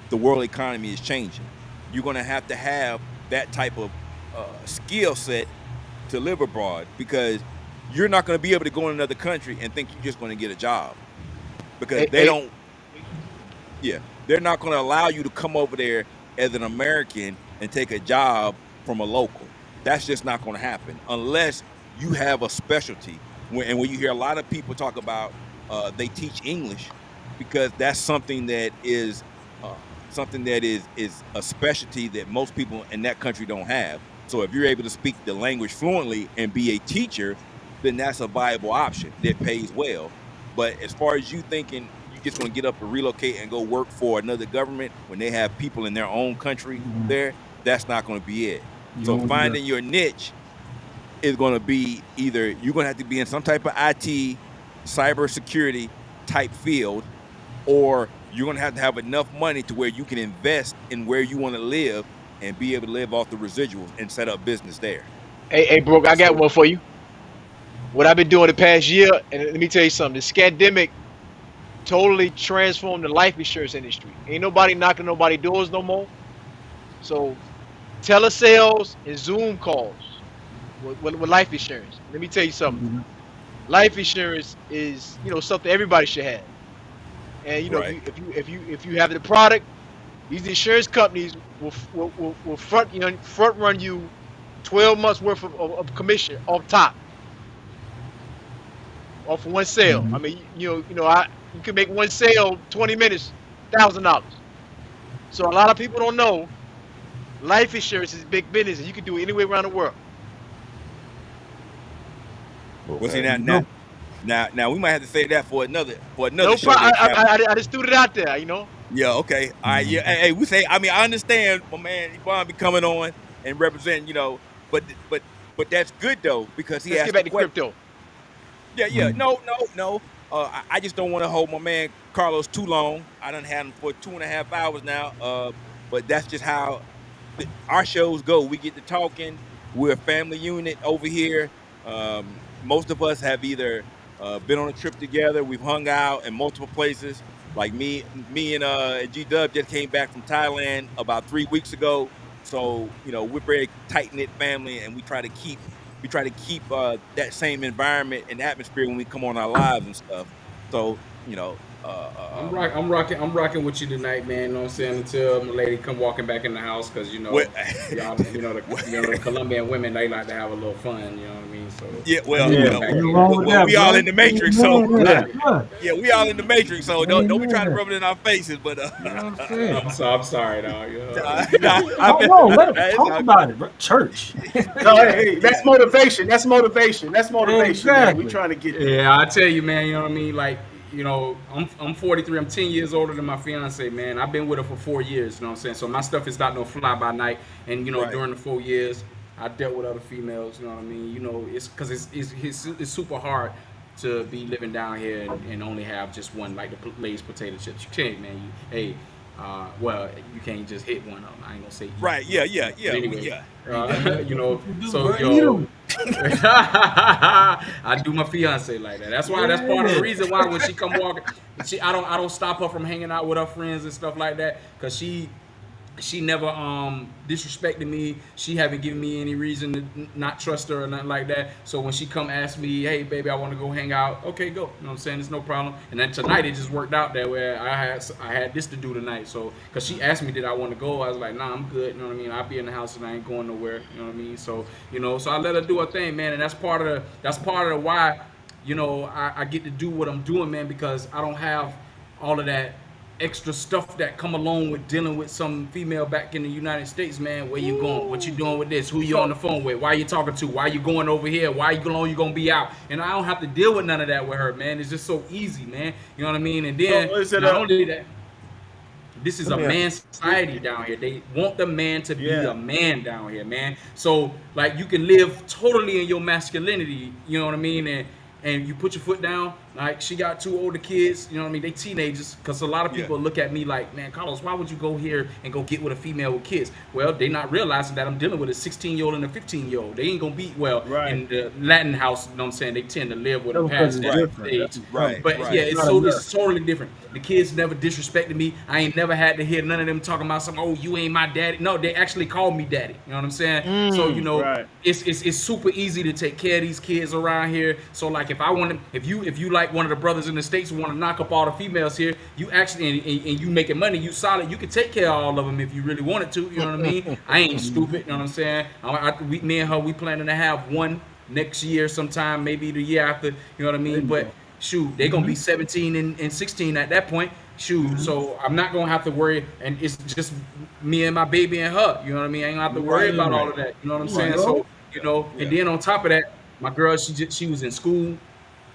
Speaker 4: the world economy is changing, you're going to have that type of skill set to live abroad, because you're not going to be able to go in another country and think you're just going to get a job, because they're not going to allow you to come over there as an American and take a job from a local. That's just not going to happen unless you have a specialty. And when you hear a lot of people talk about they teach English, because that's something that is a specialty that most people in that country don't have. So if you're able to speak the language fluently and be a teacher, then that's a viable option that pays well. But as far as you thinking you're just going to get up and relocate and go work for another government when they have people in their own country there, that's not going to be it. So finding your niche is going to be either you're going to have to be in some type of IT, cybersecurity type field, or you're going to have enough money to where you can invest in where you want to live and be able to live off the residuals and set up business there.
Speaker 8: Hey, Brooke, I got one for you. What I've been doing the past year, and let me tell you something, the scandemic totally transformed the life insurance industry. Ain't nobody knocking nobody's doors no more. So telesales and Zoom calls with life insurance. Let me tell you something. Life insurance is, something everybody should have. And if you have the product, these insurance companies will front run you 12 months worth of commission off top, off one sale. I mean, you can make one sale 20 minutes, $1,000. So a lot of people don't know life insurance is big business, and you can do it anywhere around the world.
Speaker 4: Well, see, now we might have to say that for another
Speaker 8: no
Speaker 4: show.
Speaker 8: I just threw it out there,
Speaker 4: Yeah, okay. All right, yeah. Hey, we say, I understand my man Yvonne be coming on and representing, but that's good though, because he has
Speaker 8: get back to crypto.
Speaker 4: Yeah. No. I just don't want to hold my man Carlos too long. I done had him for 2.5 hours now. But that's just how our shows go. We get to talking. We're a family unit over here. Most of us have either been on a trip together. We've hung out in multiple places. Like me and G-Dub just came back from Thailand about 3 weeks ago. So, we're very tight-knit family, and we try to keep that same environment and atmosphere when we come on our lives and stuff. So,
Speaker 7: I'm rocking with you tonight, man. You know what I'm saying? Until my lady come walking back in the house, because
Speaker 4: Well,
Speaker 7: the Colombian women, they like to have a little fun. You know what I mean? So
Speaker 4: yeah, we all
Speaker 9: bro.
Speaker 4: in the matrix, so
Speaker 9: Yeah.
Speaker 4: yeah, we all in the matrix, so don't be trying to rub it in our faces, but
Speaker 9: You know what I'm saying?
Speaker 7: I'm sorry, dog. You know?
Speaker 9: Let us talk about it, bro. Church.
Speaker 10: No, hey, that's motivation. That's motivation. Exactly. Man. We trying to get there.
Speaker 7: Yeah, I tell you, man. You know what I mean? Like, you know, I'm 43. I'm 10 years older than my fiance, man. I've been with her for 4 years. You know what I'm saying? So my stuff is not no fly by night. And you know, during the 4 years, I dealt with other females. You know what I mean? You know, it's because it's super hard to be living down here and only have just one, like the Lay's potato chips. You can't, man. Well, you can't just hit one of them. I ain't gonna say eat.
Speaker 4: Right? Yeah.
Speaker 7: But anyway,
Speaker 4: Yeah.
Speaker 7: you know, so yo, I do my fiance like that. That's why. That's part of the reason why when she come walking, I don't stop her from hanging out with her friends and stuff like that, because she never disrespected me. She haven't given me any reason to not trust her or nothing like that. So when she come ask me, hey baby, I want to go hang out, okay, go. You know what I'm saying? It's no problem. And then tonight it just worked out that way. I had this to do tonight. So because she asked me did I want to go, I was like, nah, I'm good. You know what I mean? I'll be in the house and I ain't going nowhere. You know what I mean? So so I let her do her thing, man. And that's part of the why, you know, I get to do what I'm doing, man, because I don't have all of that extra stuff that come along with dealing with some female back in the United States, man. Where you going? What you doing with this? Who you on the phone with? Why you talking to? Why you going over here? Why you gonna be out? And I don't have to deal with none of that with her, man. It's just so easy, man. You know what I mean? And then not only that, this is a man society down here. They want the man to be a man down here, man. So like you can live totally in your masculinity, you know what I mean? And you put your foot down. Like she got 2 older kids, you know what I mean? They teenagers, because a lot of people look at me like, man, Carlos, why would you go here and go get with a female with kids? Well, they not realizing that I'm dealing with a 16-year-old and a 15-year-old. They ain't gonna be in the Latin house. You know what I'm saying? They tend to live with them past that age. But yeah, it's totally different. The kids never disrespected me. I ain't never had to hear none of them talking about something. Oh, you ain't my daddy. No, they actually call me daddy. You know what I'm saying? So you know, it's super easy to take care of these kids around here. So like if you like one of the brothers in the States who want to knock up all the females here, you actually and you making money, you solid, you can take care of all of them if you really wanted to. You know what I mean? I ain't stupid. You know what I'm saying? Me and her, we planning to have one next year sometime, maybe the year after. You know what I mean? But shoot, they gonna be 17 and 16 at that point. Shoot, so I'm not gonna have to worry, and it's just me and my baby and her. You know what I mean? I ain't gonna have to worry about all of that. You know what I'm saying? So you know, and then on top of that, my girl, she was in school.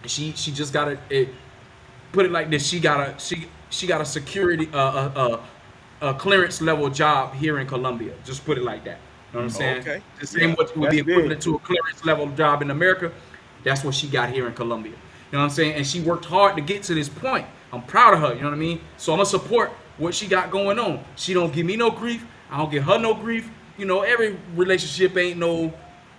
Speaker 7: She just got put it like this. She got a security a clearance level job here in Colombia. Just put it like that. You know what I'm saying? Okay. The same what would be equivalent to a clearance level job in America. That's what she got here in Colombia. You know what I'm saying? And she worked hard to get to this point. I'm proud of her. You know what I mean? So I'm gonna support what she got going on. She don't give me no grief. I don't give her no grief. You know, every relationship ain't no.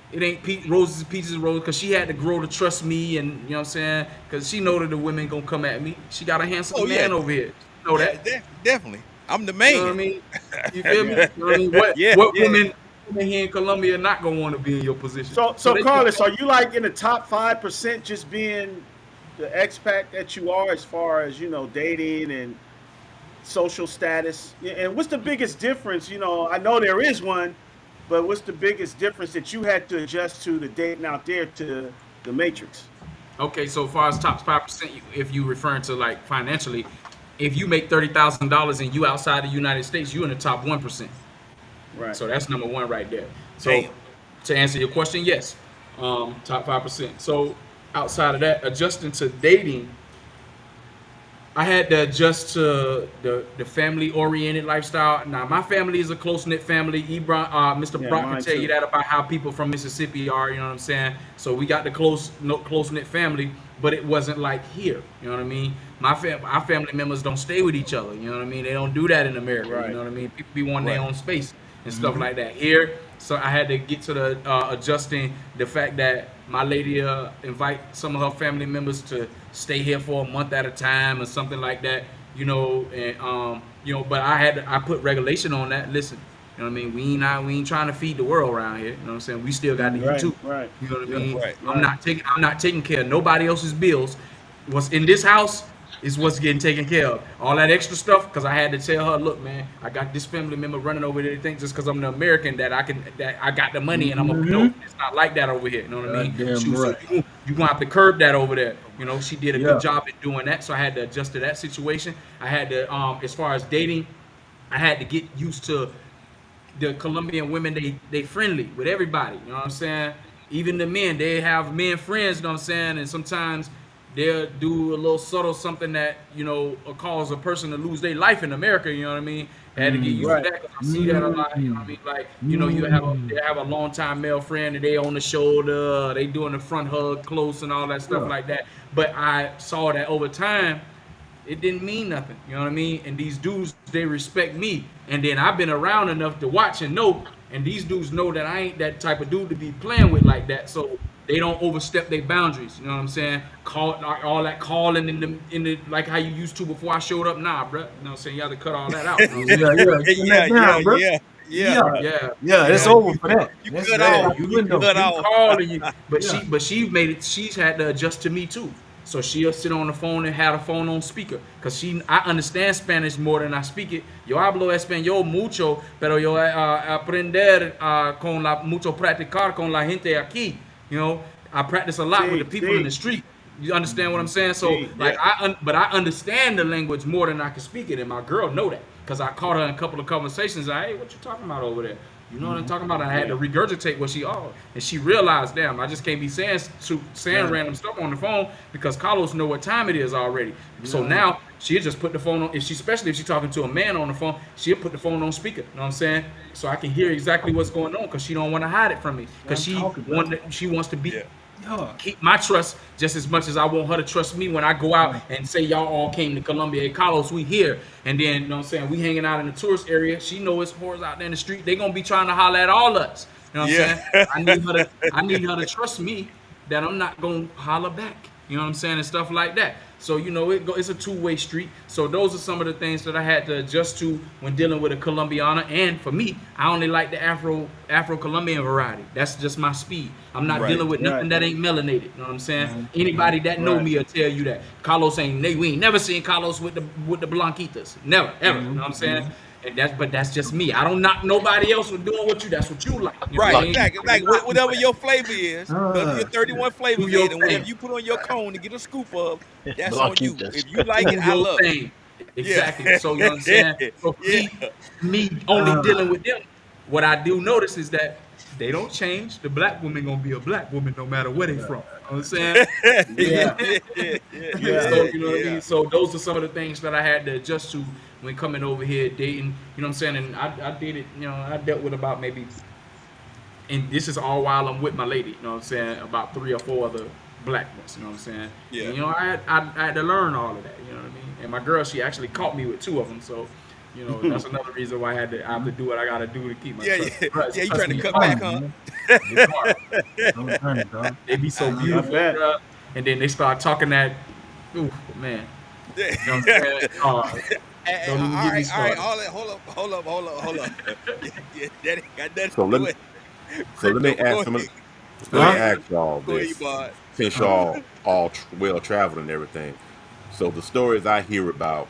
Speaker 7: It ain't roses, peaches, and roses, because she had to grow to trust me, and you know what I'm saying? Because she know that the women gonna come at me. She got a handsome man over here. You know that?
Speaker 4: Definitely. I'm the man.
Speaker 7: You know what I mean? You feel me? You know what I mean? What women here in Colombia are not gonna want to be in your position?
Speaker 10: So Carlos, are you like in the top 5% just being the expat that you are as far as, you know, dating and social status? And what's the biggest difference? You know, I know there is one. But what's the biggest difference that you had to adjust to the dating out there to the matrix?
Speaker 7: Okay, so far as top 5%, if you referring to like financially, if you make $30,000 and you outside the United States, you in the top 1%. Right. So that's number one right there. So to answer your question, yes, top 5%. So outside of that, adjusting to dating, I had to adjust to the family-oriented lifestyle. Now, my family is a close-knit family. Mr. Brock can tell you that about how people from Mississippi are, you know what I'm saying? So we got the close-knit family, but it wasn't like here, you know what I mean? Our family members don't stay with each other, you know what I mean? They don't do that in America, you know what I mean? People be wanting their own space and stuff like that. Here, so I had to get to the adjusting the fact that my lady invite some of her family members to stay here for a month at a time or something like that, you know, and you know, but I put regulation on that. Listen, you know what I mean? We ain't trying to feed the world around here. You know what I'm saying? We still got to eat too.
Speaker 10: Right.
Speaker 7: You know what I mean? I'm not taking care of nobody else's bills. What's in this house, is what's getting taken care of. All that extra stuff, because I had to tell her, look, man, I got this family member running over there. They think just because I'm an American that I got the money and I'm a no. It's not like that over here. You know what I mean?
Speaker 9: Damn
Speaker 7: She was
Speaker 9: right.
Speaker 7: like, you gonna have to curb that over there. You know, she did a good job at doing that, so I had to adjust to that situation. I had to, as far as dating, I had to get used to the Colombian women. They friendly with everybody. You know what I'm saying? Even the men, they have men friends. You know what I'm saying? And sometimes they'll do a little subtle something that, you know, will cause a person to lose their life in America. You know what I mean? I had to get used to that because I see that a lot. You know what I mean? Like, you know, they have a long time male friend and they on the shoulder, they doing the front hug close and all that stuff like that. But I saw that over time, it didn't mean nothing. You know what I mean? And these dudes, they respect me. And then I've been around enough to watch and know. And these dudes know that I ain't that type of dude to be playing with like that. So they don't overstep their boundaries. You know what I'm saying? All that calling in the like how you used to before I showed up. Nah, bro. You know what I'm saying? You have to cut all that out. You know what I'm saying?
Speaker 12: Yeah, it's over for that.
Speaker 7: You
Speaker 12: That's
Speaker 7: cut
Speaker 12: bad.
Speaker 7: off.
Speaker 12: You
Speaker 7: cut off. Calling you. But
Speaker 12: Yeah.
Speaker 7: she's made it. She's had to adjust to me too. So she'll sit on the phone and have the phone on speaker. Cause I understand Spanish more than I speak it. Yo hablo español mucho, pero yo aprender con mucho practicar con la gente aquí. You know, I practice a lot with the people in the street. You understand what I'm saying? So like but I understand the language more than I can speak it, and my girl know that. Cause I caught her in a couple of conversations. Like, hey, what you talking about over there? You know what I'm talking about? I had to regurgitate what she and she realized, damn, I just can't be saying random stuff on the phone because Carlos know what time it is already. So now she'll just put the phone on. Especially if she's talking to a man on the phone, she'll put the phone on speaker. You know what I'm saying? So I can hear exactly what's going on because she don't want to hide it from me because she wants to be. Keep my trust just as much as I want her to trust me when I go out and say y'all all came to Colombia. Hey, Carlos, we here. And then, you know what I'm saying, we hanging out in the tourist area. She know it's whores out there in the street. They gonna be trying to holler at all us. You know what I'm saying? I need her to trust me that I'm not gonna holler back. You know what I'm saying? And stuff like that. So, you know, it's a two-way street. So those are some of the things that I had to adjust to when dealing with a Colombiana. And for me, I only like the Afro-Colombian variety. That's just my speed. I'm not dealing with nothing that ain't melanated. You know what I'm saying? Anybody that know me will tell you that. Carlos we ain't never seen Carlos with the Blanquitas. Never, ever. You know what I'm saying? And that's just me. I don't knock nobody else for doing what you. That's what you like. You know
Speaker 4: Exactly. Like whatever your flavor is, whatever your 31 flavors is, and whatever you put on your cone to get a scoop of, that's on you. If you like it, I love it.
Speaker 7: Exactly. So you know what I'm saying? So me only dealing with them. What I do notice is that they don't change. The black woman gonna be a black woman no matter where they from. You know what I'm saying? So you know what I mean? So those are some of the things that I had to adjust to when coming over here dating. You know what I'm saying? And I did it, you know, I dealt with about maybe, and this is all while I'm with my lady, you know what I'm saying, about 3 or 4 other black ones, you know what I'm saying? Yeah. And, you know, I had to learn all of that, you know what I mean? And my girl, she actually caught me with 2 of them, so you know, that's another reason why I have to do what I gotta do to keep my trust.
Speaker 4: You trying to cut back, huh?
Speaker 7: They be so beautiful, bro. And then they start talking that, ooh, man. You know what I'm saying? Don't even get me started.
Speaker 4: Hold up. That ain't got nothing
Speaker 11: So
Speaker 4: to do
Speaker 11: let
Speaker 4: with
Speaker 11: so let me ask y'all this. Since y'all all well traveled and everything, so the stories I hear about,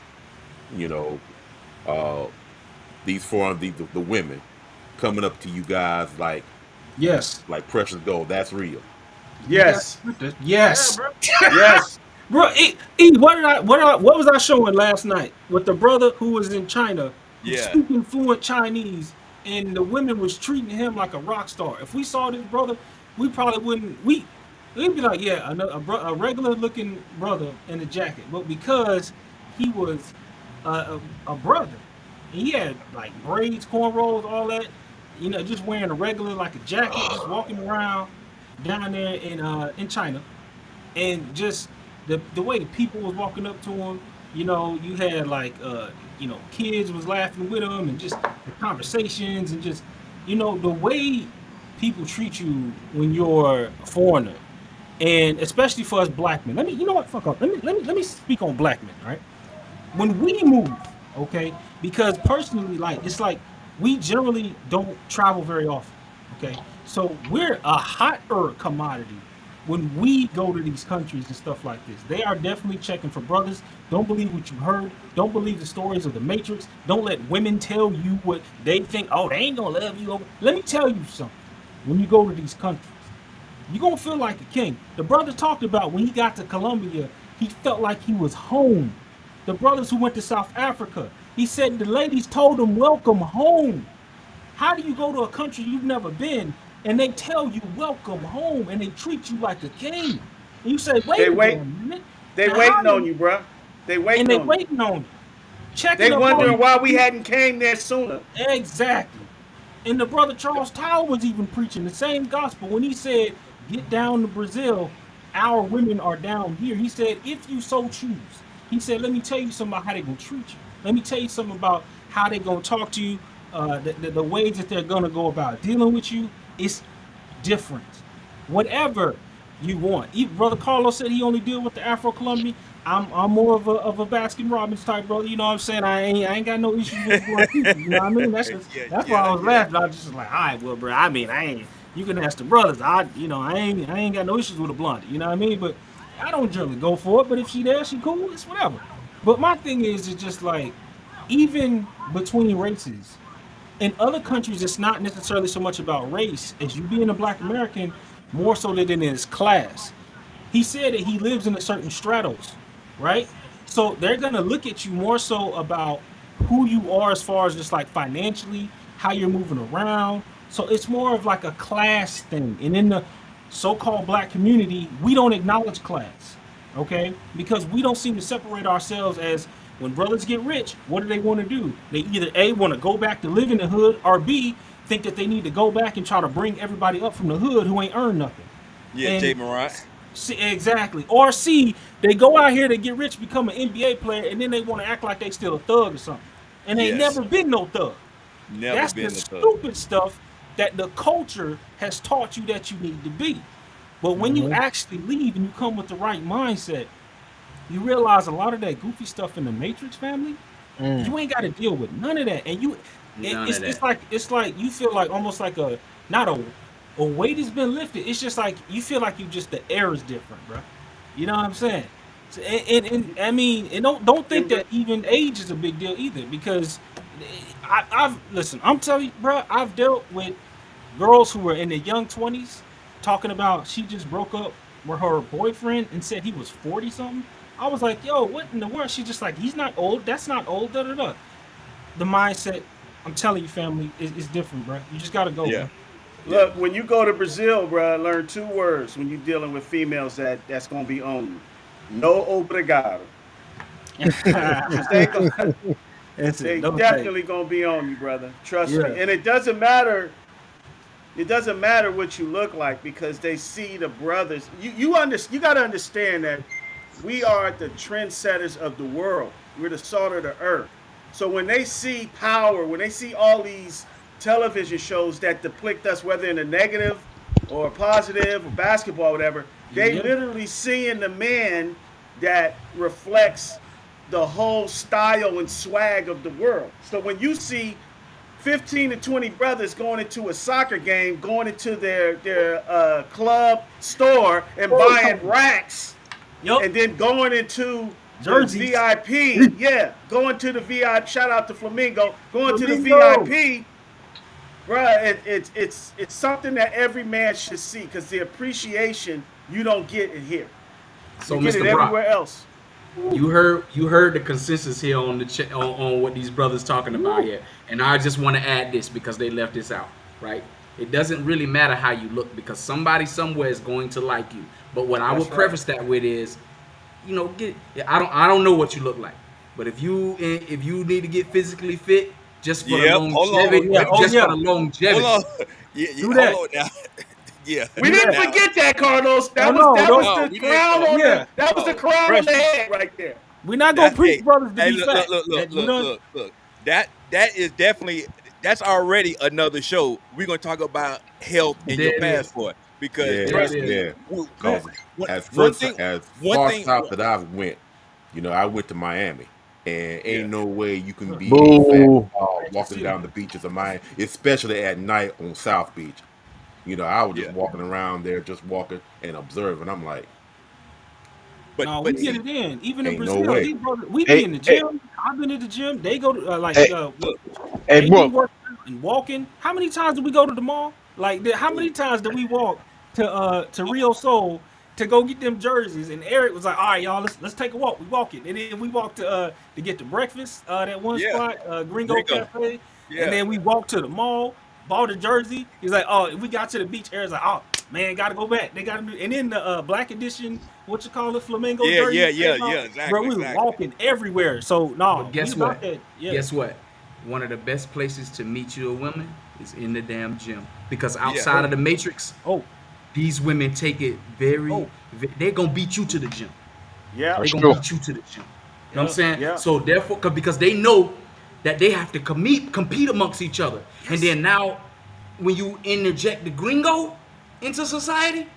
Speaker 11: you know, these the women coming up to you guys like precious gold. That's real.
Speaker 12: Yes.
Speaker 7: Yes.
Speaker 9: Bro, what was I showing last night with the brother who was in China, speaking fluent Chinese, and the women was treating him like a rock star. If we saw this brother, we probably wouldn't. We'd be like, a regular looking brother in a jacket, but because he was a brother, and he had like braids, cornrows, all that, you know, just wearing a regular like a jacket, just walking around down there in China, and just the way people was walking up to him, you know, you had like you know, kids was laughing with him, and just the conversations, and just, you know, the way people treat you when you're a foreigner, and especially for us black men. Let me speak on black men, right? When we move, okay, because personally, like, it's like we generally don't travel very often, okay, so we're a hotter commodity when we go to these countries and stuff like this, they are definitely checking for brothers. Don't believe what you heard. Don't believe the stories of the Matrix. Don't let women tell you what they think. Oh, they ain't gonna love you. Let me tell you something. When you go to these countries, you're gonna feel like a king. The brother talked about when he got to Colombia, he felt like he was home. The brothers who went to South Africa, he said the ladies told him, welcome home. How do you go to a country you've never been and they tell you welcome home and they treat you like a king? And you say, wait a minute.
Speaker 10: They waiting on you, bro. They waiting
Speaker 9: and they
Speaker 10: on you.
Speaker 9: waiting on you.
Speaker 10: They wondering why we hadn't came there sooner.
Speaker 9: Exactly. And the brother Charles Tower was even preaching the same gospel when he said, get down to Brazil, our women are down here. He said, if you so choose. He said, let me tell you something about how they're going to treat you. Let me tell you something about how they're going to talk to you, the ways that they're going to go about dealing with you. It's different. Whatever you want. Brother Carlos said he only deal with the Afro-Colombian. I'm more of a Baskin Robbins type brother. You know what I'm saying? I ain't got no issues with black people. You know what I mean? That's why I was laughing. I was just like, all right, well, bro. I mean, I ain't. You can ask the brothers. I ain't got no issues with a blondie. You know what I mean? But I don't generally go for it. But if she there, she cool. It's whatever. But my thing is, it's just like, even between races, in other countries, it's not necessarily so much about race as you being a black American, more so than it is class. He said that he lives in a certain stratos, right? So they're gonna look at you more so about who you are as far as just like financially, how you're moving around. So it's more of like a class thing. And in the so-called black community, we don't acknowledge class, okay? Because we don't seem to separate ourselves as when brothers get rich, what do they want to do? They either A, want to go back to live in the hood, or B, think that they need to go back and try to bring everybody up from the hood who ain't earned nothing.
Speaker 4: Yeah, Jay Morant.
Speaker 9: Exactly. Or C, they go out here to get rich, become an NBA player, and then they want to act like they still a thug or something. And they never been no thug. That's the stupid stuff that the culture has taught you that you need to be. But when you actually leave and you come with the right mindset, you realize a lot of that goofy stuff in the Matrix family, you ain't got to deal with none of that. And it's like you feel like almost like a weight has been lifted. It's just like you feel like the air is different, bro. You know what I'm saying? So, and I mean, and don't think that even age is a big deal either, because I'm telling you, bro, I've dealt with girls who were in their young 20s talking about she just broke up with her boyfriend and said he was 40 something. I was like, yo, what in the world? She's just like, he's not old. That's not old. Da da da. The mindset, I'm telling you, family, is different, bro. You just gotta go.
Speaker 10: Yeah. Bro. Look, when you go to Brazil, bro, learn 2 words when you're dealing with females that's gonna be on you. No obrigado. They definitely gonna be on you, brother. Trust me. And it doesn't matter. It doesn't matter what you look like, because they see the brothers. You got to understand that we are the trendsetters of the world. We're the salt of the earth. So when they see power, when they see all these television shows that depict us, whether in a negative or positive or basketball or whatever, they literally seeing the man that reflects the whole style and swag of the world. So when you see 15 to 20 brothers going into a soccer game, going into their club store and buying racks, and then going into jerseys. The VIP, going to the VIP. Shout out to Flamingo. Going to the VIP, bruh. It's something that every man should see, because the appreciation you don't get it here.
Speaker 7: So
Speaker 10: you get
Speaker 7: Mr.
Speaker 10: it
Speaker 7: Brock,
Speaker 10: everywhere else.
Speaker 7: You heard the consensus here on the on what these brothers talking about here, and I just want to add this because they left this out, right? It doesn't really matter how you look, because somebody somewhere is going to like you. But what I would preface that with is, I don't know what you look like, but if you need to get physically fit just for the longevity, for the longevity,
Speaker 4: hold on.
Speaker 7: Do that.
Speaker 4: Hold on now.
Speaker 10: We didn't forget that, Carlos. That was the crown on that was the crown on the head right there.
Speaker 9: We're not gonna preach brothers to be fat.
Speaker 4: Look. That is definitely, that's already another show. We're gonna talk about health and your passport, because
Speaker 11: as far south that I've went, I went to Miami, and ain't no way you can be fat walking down the beaches of Miami, especially at night on South Beach. I was just walking around there, just walking and observing. I'm like,
Speaker 9: no, we get it in. Even in
Speaker 11: ain't
Speaker 9: Brazil,
Speaker 11: no way.
Speaker 9: we be in the gym. I've been in the gym. They go to look,
Speaker 8: Hey,
Speaker 9: they be
Speaker 8: bro.
Speaker 9: working out and walking. How many times do we go to the mall? Like, how many times do we walk to Rio Sol to go get them jerseys? And Eric was like, "All right, y'all, let's take a walk." We walk it, and then we walked to get the breakfast. That one spot, Gringo Cafe, and then we walked to the mall, bought a jersey. He's like, "Oh, we got to the beach." Eric's like, "Oh man, gotta go back. They gotta do." And then the black edition, what you call it, flamingo jersey.
Speaker 4: Exactly.
Speaker 9: Bro, we was walking everywhere. So no,
Speaker 7: But guess what? Guess what? One of the best places to meet you a woman is in the damn gym, because outside of the matrix, these women take it very. They're gonna beat you to the gym.
Speaker 10: Yeah,
Speaker 7: they're gonna beat you to the gym. You know what I'm saying?
Speaker 10: Yeah.
Speaker 7: So therefore, because they know that they have to compete amongst each other, and then now, when you interject the gringo into society,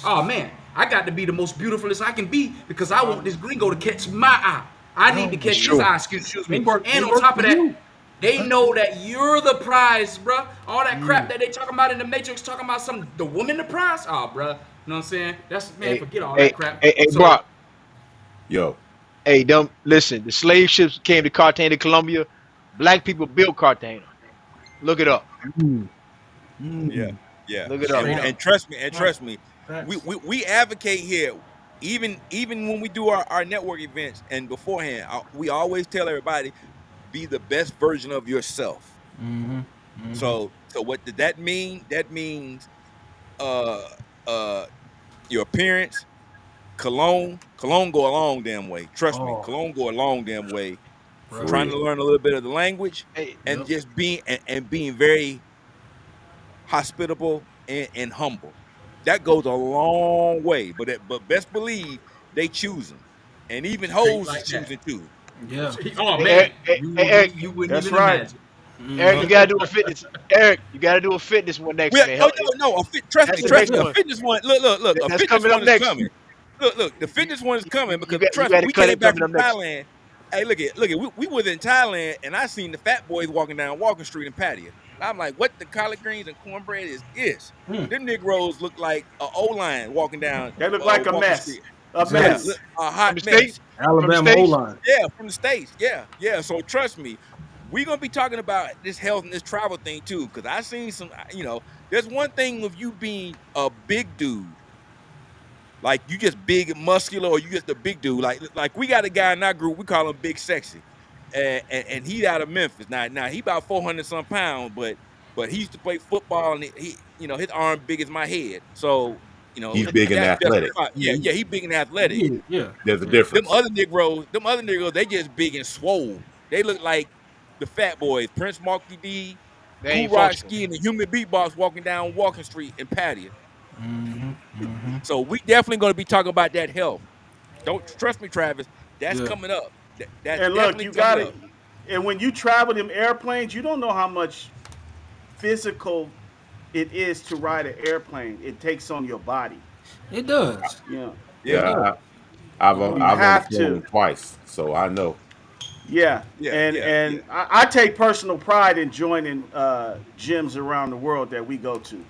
Speaker 7: oh man, I got to be the most beautifulest I can be because I want this gringo to catch my eye. I need to catch his eye. Excuse me. And on top of that, they know that you're the prize, bro. All that crap that they talking about in the Matrix, talking about the woman the prize. Oh, bro. You know what I'm saying? That's forget all that crap.
Speaker 8: Hey, Brock.
Speaker 11: Yo.
Speaker 8: Hey, listen. The slave ships came to Cartagena, Colombia. Black people built Cartagena. Look it up.
Speaker 4: Yeah.
Speaker 8: Look it up.
Speaker 4: And trust me. We advocate here. Even when we do our network events and beforehand, we always tell everybody, be the best version of yourself. So what did that mean? That means your appearance, cologne go a long damn way. Trust me, cologne go a long damn way. Trying to learn a little bit of the language and just being very hospitable and humble. That goes a long way. But best believe they choosing, and even hoes like choosing too.
Speaker 9: Yeah.
Speaker 7: Oh man,
Speaker 8: Eric,
Speaker 7: you wouldn't
Speaker 10: that's
Speaker 7: even
Speaker 10: right.
Speaker 7: imagine.
Speaker 8: Eric, you gotta do a fitness. Eric, you gotta do a fitness one next. Man.
Speaker 4: No. Trust me. A fitness one. Look. A
Speaker 8: That's
Speaker 4: fitness
Speaker 8: coming up
Speaker 4: one
Speaker 8: next.
Speaker 4: is coming. Look. The fitness one is coming because trust
Speaker 8: you
Speaker 4: me, we came back from Thailand. Hey, look at. We was in Thailand, and I seen the fat boys walking down Walking Street in Patio. I'm like, what the collard greens and cornbread is? Them Negroes look like an O-line walking down.
Speaker 10: They look like a mess.
Speaker 4: Street.
Speaker 10: A mess.
Speaker 4: A hot mess.
Speaker 8: States?
Speaker 9: Alabama O-line.
Speaker 4: Yeah, from the States. Yeah. So trust me, we're gonna be talking about this health and this travel thing too, because I seen some. There's one thing with you being a big dude, like you just big and muscular, or you just a big dude. Like we got a guy in our group, we call him Big Sexy. And he out of Memphis. Now he about 400 some pounds, but he used to play football, and he his arm big as my head. So
Speaker 11: he's big and athletic.
Speaker 4: Yeah, he big and athletic.
Speaker 9: Yeah.
Speaker 11: There's a difference.
Speaker 4: Them other Negroes, they just big and swole. They look like the fat boys, Prince Marky D, Cool Rock Ski, and the Human Beatbox walking down Walking Street in Patio. So we definitely going to be talking about that health. Don't trust me, Travis. That's coming up.
Speaker 10: And look, you got it. And when you travel them airplanes, you don't know how much physical it is to ride an airplane. It takes on your body.
Speaker 9: It does.
Speaker 11: Yeah. I've only flown twice, so I know.
Speaker 10: I take personal pride in joining gyms around the world that we go to.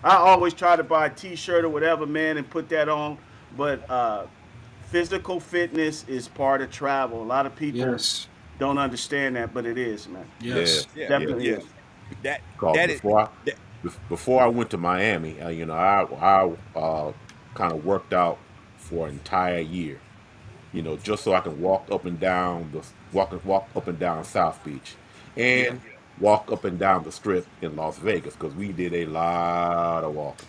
Speaker 10: I always try to buy a T-shirt or whatever, man, and put that on. But physical fitness is part of travel. A lot of people don't understand that, but it is, man. Definitely is.
Speaker 11: Before I went to Miami, I kind of worked out for an entire year, just so I can walk up and down South Beach, and walk up and down the Strip in Las Vegas, because we did a lot of walking.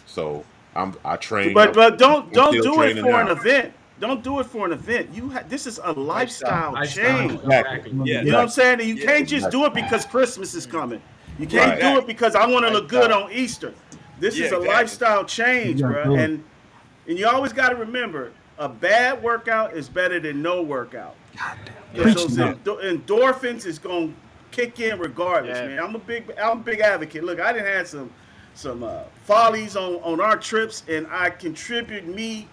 Speaker 11: So I trained.
Speaker 10: But don't do it for an event. Don't do it for an event. This is a lifestyle change.
Speaker 11: Exactly.
Speaker 10: You know what I'm saying? And you can't just do it because Christmas is coming. You can't do it because I want to look good on Easter. This is a lifestyle change, bro. And you always got to remember, a bad workout is better than no workout. Those endorphins is gonna kick in regardless, man. I'm a big advocate. Look, I done had some follies on our trips, and I contribute me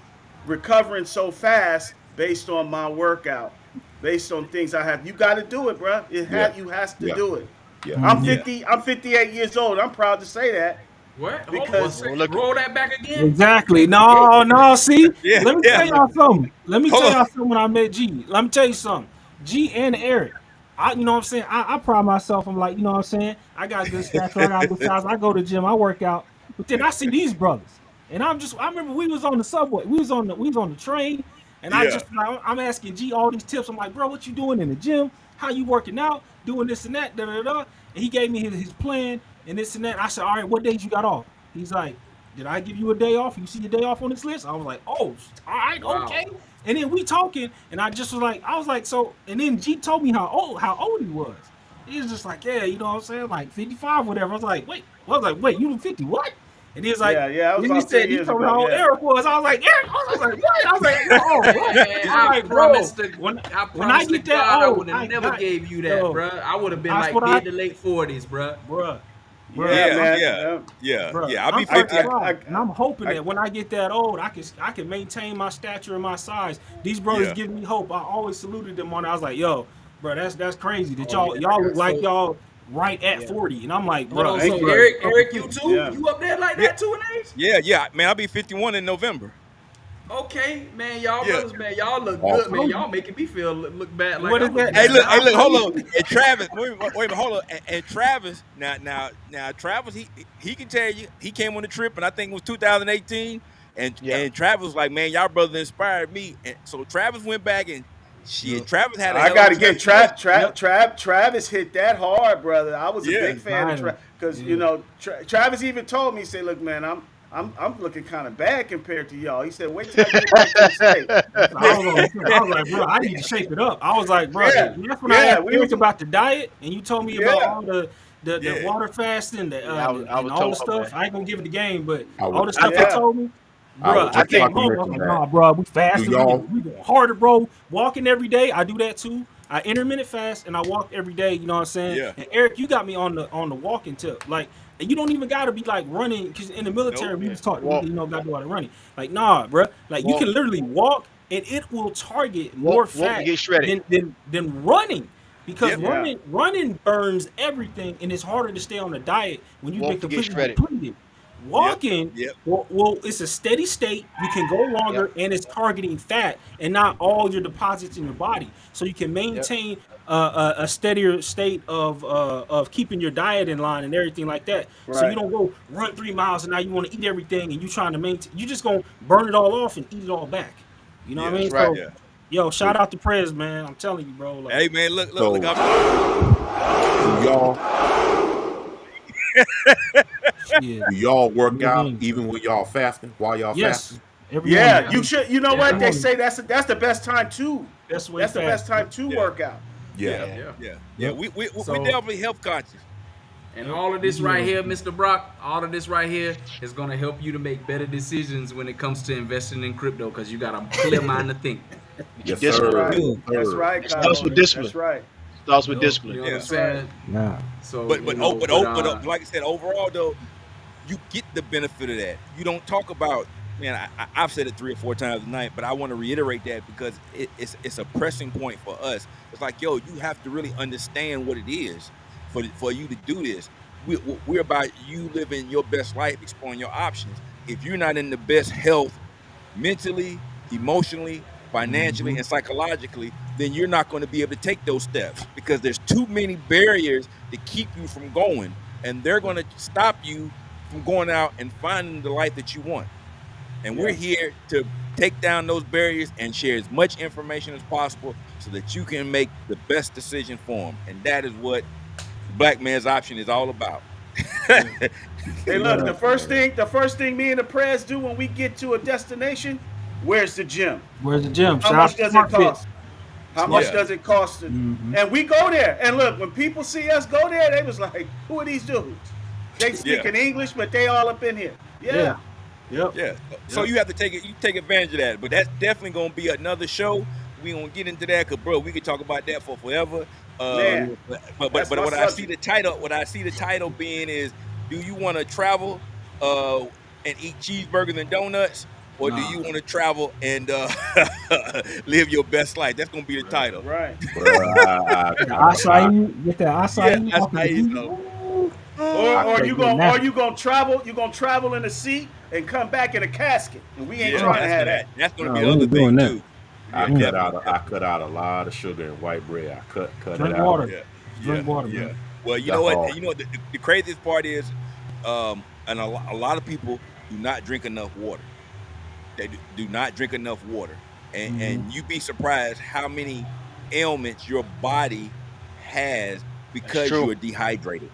Speaker 10: recovering so fast based on my workout, based on things I have. You got to do it, bro. You has to do it.
Speaker 11: Yeah.
Speaker 10: I'm 50. I'm 58 years old. I'm proud to say that.
Speaker 7: What?
Speaker 10: Because
Speaker 7: roll that back again.
Speaker 9: Exactly. No. See,
Speaker 4: Yeah,
Speaker 9: let me
Speaker 4: yeah.
Speaker 9: tell y'all something. Let me
Speaker 4: Hold
Speaker 9: tell
Speaker 4: on.
Speaker 9: y'all something. When I met G, let me tell you something. G and Eric, you know what I'm saying. I pride myself. I'm like, you know what I'm saying. I got good stature. I got good size. I go to the gym. I work out. But then I see these brothers, and I remember we was on the subway. We was on the train, and
Speaker 4: Yeah.
Speaker 9: I'm asking G all these tips. I'm like, bro, what you doing in the gym? How you working out? Doing this and that. Da da da. And he gave me his plan and this and that. I said, all right, what days you got off? He's like, did I give you a day off? You see your day off on this list? I was like, oh, all right, okay. And then we talking, and I was like, so. And then G told me how old he was. He was just like, yeah, you know what I'm saying, like 55, whatever. I was like, wait, you 50, what? And he was like,
Speaker 10: yeah, I was
Speaker 9: then
Speaker 10: about 10
Speaker 9: he
Speaker 10: years
Speaker 9: told me
Speaker 10: ago,
Speaker 9: how old
Speaker 10: yeah.
Speaker 9: Eric was. I was like, Eric, I was like, what? I was like, oh,
Speaker 7: Man,
Speaker 9: I'm like, bro,
Speaker 7: when I get that old, I would have never gave you that,
Speaker 9: yo,
Speaker 7: bro. I would have been
Speaker 9: that's
Speaker 7: like
Speaker 9: what
Speaker 7: mid to late 40s, bro.
Speaker 4: Yeah. I'll be
Speaker 9: I'm
Speaker 4: 50.
Speaker 9: and I'm hoping that when I get that old, I can maintain my stature and my size. These brothers
Speaker 4: Yeah.
Speaker 9: give me hope. I always saluted them on it. I was like, yo, bro, that's crazy that
Speaker 7: Oh,
Speaker 9: y'all look
Speaker 7: yeah.
Speaker 9: like
Speaker 7: So-
Speaker 9: y'all right at 40, and I'm like, bro,
Speaker 7: Hold on,
Speaker 9: hey,
Speaker 7: so
Speaker 9: bro,
Speaker 7: Eric, you too?
Speaker 10: Yeah.
Speaker 7: You up there like
Speaker 4: Yeah.
Speaker 7: that too in age?
Speaker 4: Yeah. Man, I'll be 51 in November.
Speaker 7: Okay, man, y'all
Speaker 4: Yeah.
Speaker 7: brothers, man, y'all look
Speaker 11: Awesome.
Speaker 7: good, man. Y'all making me feel look bad. Like
Speaker 9: What is
Speaker 7: I'm
Speaker 9: that?
Speaker 4: Hey, look,
Speaker 9: I'm
Speaker 4: hold on. And Travis, wait a minute, hold on. And Travis, now, Travis, he can tell you he came on the trip, and I think it was 2018. And Travis was like, man, y'all brother inspired me. And so Travis went back and Travis had a
Speaker 10: I
Speaker 4: hell
Speaker 10: got to
Speaker 4: of a
Speaker 10: get Travis hit that hard, brother. I was a
Speaker 4: Yeah.
Speaker 10: big fan of Travis because you know Travis even told me, he said, "Look, man, I'm looking kind of bad compared to y'all." He said, "Wait till I get back to the state."
Speaker 9: I was like, bro, I need to shape it up. I was like, bro, and that's when I asked Eric about the diet, and you told me about all the water fasting,
Speaker 8: I was
Speaker 9: and all the
Speaker 8: told,
Speaker 9: stuff.
Speaker 8: man.
Speaker 9: I ain't gonna give it the game, but
Speaker 11: I
Speaker 9: all the
Speaker 11: was-
Speaker 9: stuff
Speaker 10: Yeah.
Speaker 9: they told me, bro, I
Speaker 11: just
Speaker 9: came
Speaker 11: about to
Speaker 9: home. I was
Speaker 11: mention
Speaker 9: like,
Speaker 11: that.
Speaker 9: nah, bro, we fasting.
Speaker 11: Do y'all-
Speaker 9: We going harder, bro. Walking every day. I do that too. I intermittent fast and I walk every day. You know what I'm saying?
Speaker 4: Yeah.
Speaker 9: And Eric, you got me on the walking tip. Like, and you don't even gotta be like running, because in the military we was taught,
Speaker 8: Walk.
Speaker 9: you know, got to do all the running. Like, nah, bro. Like, you
Speaker 8: Walk.
Speaker 9: can literally walk and it will target more
Speaker 8: Walk
Speaker 9: fat
Speaker 8: to get shredded.
Speaker 9: than running. Because
Speaker 4: Yep.
Speaker 9: running burns everything, and it's harder to stay on a diet when you've
Speaker 8: Walk
Speaker 9: been
Speaker 8: to get
Speaker 9: completely
Speaker 8: shredded.
Speaker 9: depleted. Walking,
Speaker 4: Yep.
Speaker 9: well, it's a steady state. You can go longer, and it's targeting fat and not all your deposits in your body, so you can maintain a steadier state of keeping your diet in line and everything like that. So you
Speaker 10: Right.
Speaker 9: don't go run 3 miles and now you want to eat everything, and you trying to maintain. You just gonna burn it all off and eat it all back. You know what I mean?
Speaker 8: That's right.
Speaker 9: So,
Speaker 4: Yeah.
Speaker 9: yo, shout out to Prez, man. I'm telling you, bro. Like,
Speaker 4: Hey, man, look.
Speaker 11: So- Do y'all work out even when y'all fasting? While y'all fasting?
Speaker 9: Every
Speaker 10: Yeah,
Speaker 9: morning.
Speaker 10: you should. You know
Speaker 9: Every
Speaker 10: what they
Speaker 9: morning.
Speaker 10: say? That's the best time too.
Speaker 9: That's when
Speaker 10: That's the
Speaker 9: you
Speaker 10: best
Speaker 9: fast.
Speaker 10: time to work out.
Speaker 11: Yeah.
Speaker 4: Yeah. We
Speaker 7: So-
Speaker 4: definitely health conscious.
Speaker 7: And all of this right here, Mr. Brock, all of this right here is going to help you to make better decisions when it comes to investing in crypto, because you got a clear mind to think.
Speaker 11: Yes,
Speaker 8: Discipline.
Speaker 11: sir.
Speaker 10: Right.
Speaker 11: Yes,
Speaker 10: That's
Speaker 11: sir.
Speaker 10: right,
Speaker 8: It
Speaker 10: Kyle.
Speaker 8: starts with discipline.
Speaker 10: That's right.
Speaker 8: Starts with
Speaker 7: You
Speaker 8: discipline.
Speaker 7: know what I'm
Speaker 4: Yeah.
Speaker 7: saying?
Speaker 9: Yeah.
Speaker 7: So,
Speaker 4: But
Speaker 7: you know,
Speaker 4: like I said, overall though, you get the benefit of that. You don't talk about, man. I've said it 3 or 4 times tonight, but I want to reiterate that because it's a pressing point for us. It's like, yo, you have to really understand what it is for you to do this. We're about you living your best life, exploring your options. If you're not in the best health, mentally, emotionally, financially, and psychologically, then you're not going to be able to take those steps because there's too many barriers to keep you from going, and they're going to stop you from going out and finding the life that you want. And we're here to take down those barriers and share as much information as possible so that you can make the best decision for them. And that is what the Black Man's Option is all about.
Speaker 10: Hey, look, the first thing me and the press do when we get to a destination, where's the gym?
Speaker 9: Where's the gym?
Speaker 10: How
Speaker 9: Shout
Speaker 10: much
Speaker 9: out to
Speaker 10: does it
Speaker 9: Smart Fit.
Speaker 10: cost? How much
Speaker 4: Yeah.
Speaker 10: does it cost? And we go there. And look, when people see us go there, they was like, who are these dudes? They speak in English, but they all up in here. Yeah.
Speaker 9: Yep.
Speaker 4: Yeah. So you have to take advantage of that. But that's definitely gonna be another show. We gonna get into that because, bro, we could talk about that for forever.
Speaker 10: Man,
Speaker 4: but
Speaker 10: that's my
Speaker 4: what I see
Speaker 10: subject.
Speaker 4: the title being is, do you want to travel and eat cheeseburgers and donuts, or do you want to travel and live your best life. That's gonna be the title.
Speaker 10: Right.
Speaker 9: Acai, get that acai off of the
Speaker 4: acai,
Speaker 9: beach.
Speaker 10: Or you gonna travel? You gonna travel in a seat and come back in a casket? And we ain't trying to have that.
Speaker 4: That's gonna be the other thing too.
Speaker 11: I cut out a lot of sugar in white bread. I cut
Speaker 9: Drink
Speaker 11: it out.
Speaker 9: water. Drink water, man.
Speaker 4: Well, you know what? You know what? The craziest part is, and a lot of people do not drink enough water. They do not drink enough water, and you'd be surprised how many ailments your body has because you're dehydrated.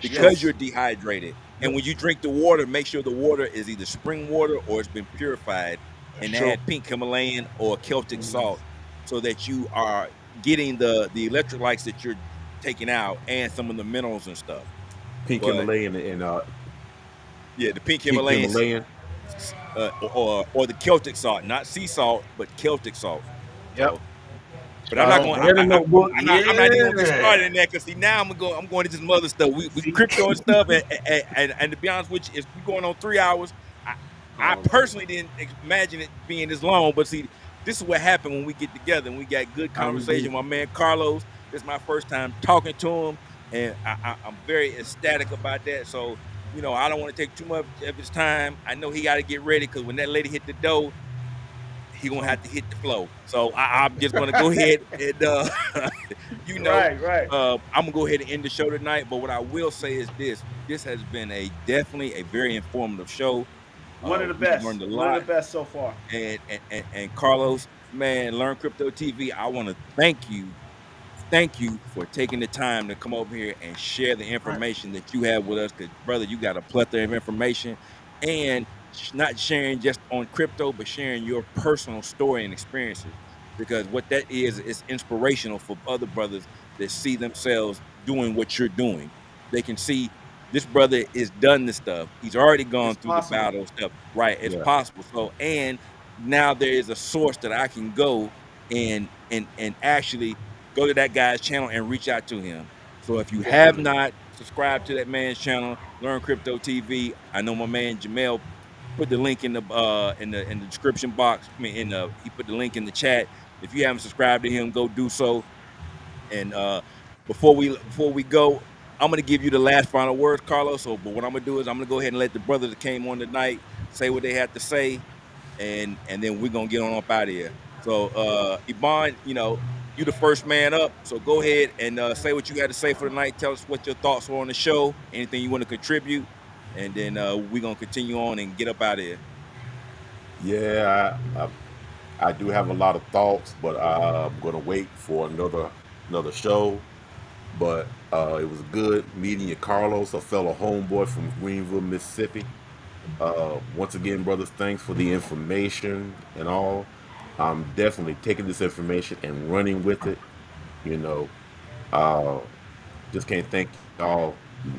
Speaker 4: You're dehydrated. And when you drink the water, make sure the water is either spring water or it's been purified and add pink Himalayan or Celtic salt, so that you are getting the electrolytes that you're taking out and some of the minerals and stuff.
Speaker 11: Himalayan and
Speaker 4: the pink Himalayan. Or the Celtic salt, not sea salt, but Celtic salt.
Speaker 8: Yep.
Speaker 4: But I'm not going. I'm not even going to get started in that, because see, now I'm going to some other stuff. We crypto and stuff, and to be honest with you, it's going on 3 hours. I personally didn't imagine it being this long, but see, this is what happened when we get together and we got good conversation. My man Carlos, this is my first time talking to him, and I'm very ecstatic about that. So, you know, I don't want to take too much of his time. I know he got to get ready, because when that lady hit the door, he gonna have to hit the flow. So I'm just gonna go ahead and I'm gonna go ahead and end the show tonight. But what I will say is this has been definitely a very informative show.
Speaker 10: One of the best.
Speaker 4: Learned a lot.
Speaker 10: One of the best so far.
Speaker 4: And Carlos, man, Learn Crypto TV, I want to thank you for taking the time to come over here and share the information that you have with us, because brother, you got a plethora of information, and not sharing just on crypto, but sharing your personal story and experiences, because what that is inspirational for other brothers that see themselves doing what you're doing. They can see this brother is done this stuff. He's already gone through the battle stuff. Right. It's possible. So, and now there is a source that I can go and actually go to that guy's channel and reach out to him. So if you have not subscribed to that man's channel, Learn Crypto TV, I know my man Jamel put the link in the description box. He put the link in the chat. If you haven't subscribed to him, go do so. And before we go, I'm gonna give you the last final words, Carlos. But what I'm gonna do is I'm gonna go ahead and let the brothers that came on tonight say what they have to say, and then we're gonna get on up out of here. So Iban, you know, you the first man up. So go ahead and say what you got to say for tonight. Tell us what your thoughts were on the show, anything you want to contribute. And then we're going to continue on and get up out of here.
Speaker 11: Yeah, I do have a lot of thoughts, but I'm going to wait for another show. But it was good meeting you, Carlos, a fellow homeboy from Greenville, Mississippi. Once again, brothers, thanks for the information and all. I'm definitely taking this information and running with it. You know, just can't thank y'all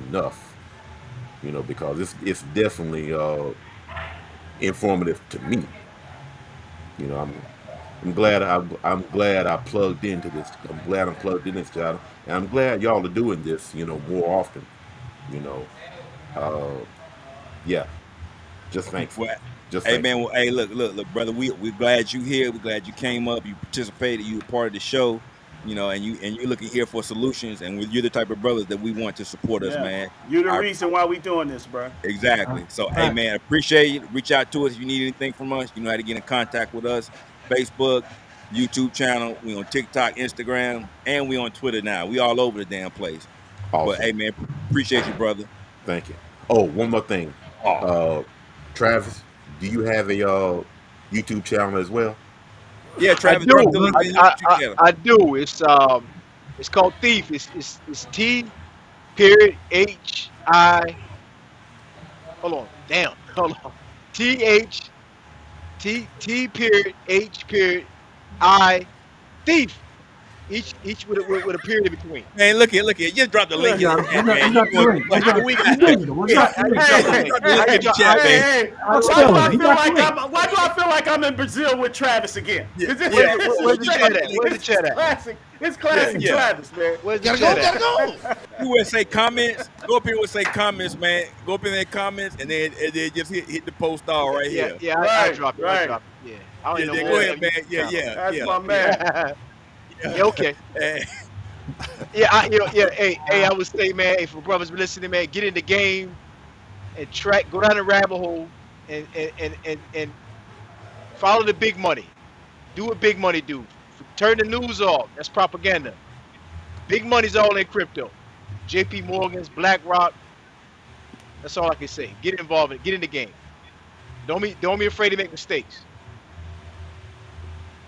Speaker 11: enough. You know, because it's definitely informative to me. You know, I'm glad I plugged into this. I'm glad I'm plugged in this channel, and I'm glad y'all are doing this. You know, more often. You know, yeah. Just thankful.
Speaker 4: Hey man, well, hey look, brother. We're glad you here. We're glad you came up. You participated. You were part of the show. You know, and you're looking here for solutions, and you're the type of brothers that we want to support us, man.
Speaker 10: You're the reason why we doing this, bro.
Speaker 4: Exactly. So, hey, man, appreciate you. Reach out to us if you need anything from us. You know how to get in contact with us. Facebook, YouTube channel. We on TikTok, Instagram, and we on Twitter now. We all over the damn place. Awesome. But, hey, man, appreciate you, brother.
Speaker 11: Thank you. Oh, one more thing. Travis, do you have a YouTube channel as well?
Speaker 4: Yeah, Travis.
Speaker 8: I do. It's called Thief. It's T period H I. Hold on. T period H period I Thief. Each with a period in between.
Speaker 4: Man, look here. Just drop the link.
Speaker 10: Why do I feel like I'm in Brazil with Travis again.
Speaker 8: Where's the chat at? Where's the chat at?
Speaker 10: Classic. It's classic Travis, man.
Speaker 8: Where's the chat at?
Speaker 4: Gotta go. You would say comments. Go up here and say comments, man. Go up in there comments and then just hit the post all right here.
Speaker 8: Yeah, I drop it. I drop it. Yeah. I don't even know
Speaker 4: go ahead, man. Yeah.
Speaker 10: That's my man.
Speaker 8: Yeah, okay. Hey, I would say, man, hey, for brothers listening, man, get in the game and go down the rabbit hole and follow the big money. Do what big money do. Turn the news off. That's propaganda. Big money's all in crypto. JP Morgan's, BlackRock. That's all I can say. Get involved in it. Get in the game. Don't be afraid to make mistakes.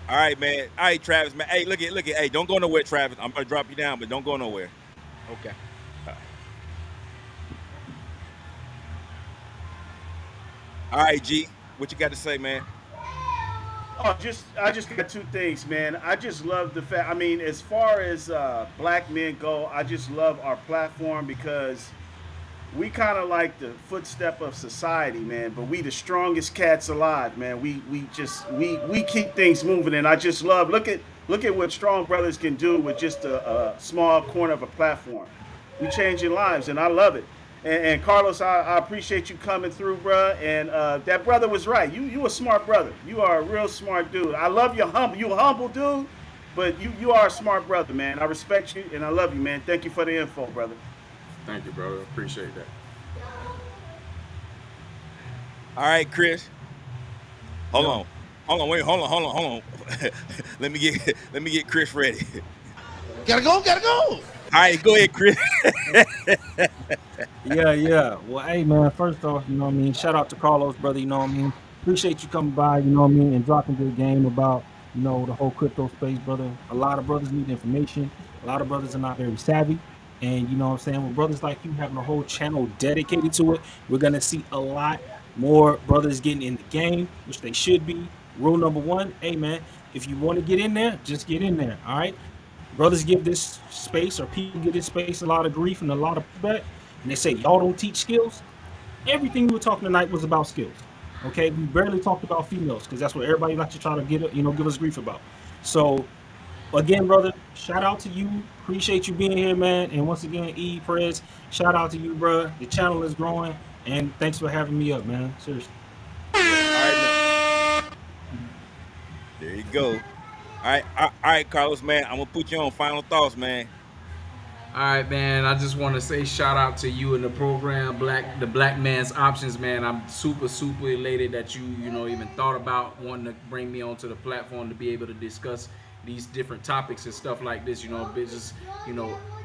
Speaker 4: All right, man. All right, Travis, man. Hey, look at. Hey, don't go nowhere, Travis. I'm gonna drop you down, but don't go nowhere.
Speaker 8: Okay.
Speaker 4: All right, G. What you got to say, man?
Speaker 10: Oh, I just got two things, man. I just love the fact. I mean, as far as black men go, I just love our platform because we kind of like the footstep of society, man. But we the strongest cats alive, man. We keep things moving, and I just love look at what Strong Brothers can do with just a small corner of a platform. We changing lives, and I love it. And Carlos, I appreciate you coming through, bro. And that brother was right. You a smart brother. You are a real smart dude. I love your humble. You a humble dude, but you are a smart brother, man. I respect you and I love you, man. Thank you for the info, brother.
Speaker 7: Thank you, brother. Appreciate that.
Speaker 4: All right, Chris. Hold on. let me get Chris ready.
Speaker 12: Gotta go.
Speaker 4: All right, go ahead, Chris.
Speaker 9: Yeah. Well, hey, man, first off, you know what I mean? Shout out to Carlos, brother, you know what I mean? Appreciate you coming by, you know what I mean, and dropping good game about, you know, the whole crypto space, brother. A lot of brothers need information. A lot of brothers are not very savvy. And, you know what I'm saying, with brothers like you having a whole channel dedicated to it, we're going to see a lot more brothers getting in the game, which they should be. Rule number one, hey, man, if you want to get in there, just get in there, all right? Brothers give this space, or people give this space a lot of grief and a lot of pushback, and they say, y'all don't teach skills. Everything we were talking tonight was about skills, okay? We barely talked about females, because that's what everybody likes to try to give us grief about. So, again, brother, shout out to you. Appreciate you being here, man. And once again, Prez, shout out to you, bro. The channel is growing, and thanks for having me up, man. Seriously.
Speaker 4: All right, there you go. All right, Carlos, man. I'm gonna put you on final thoughts, man.
Speaker 7: All right, man. I just want to say shout out to you and the program, the Black Man's Options, man. I'm super elated that you even thought about wanting to bring me onto the platform to be able to discuss these different topics and stuff like this. Business,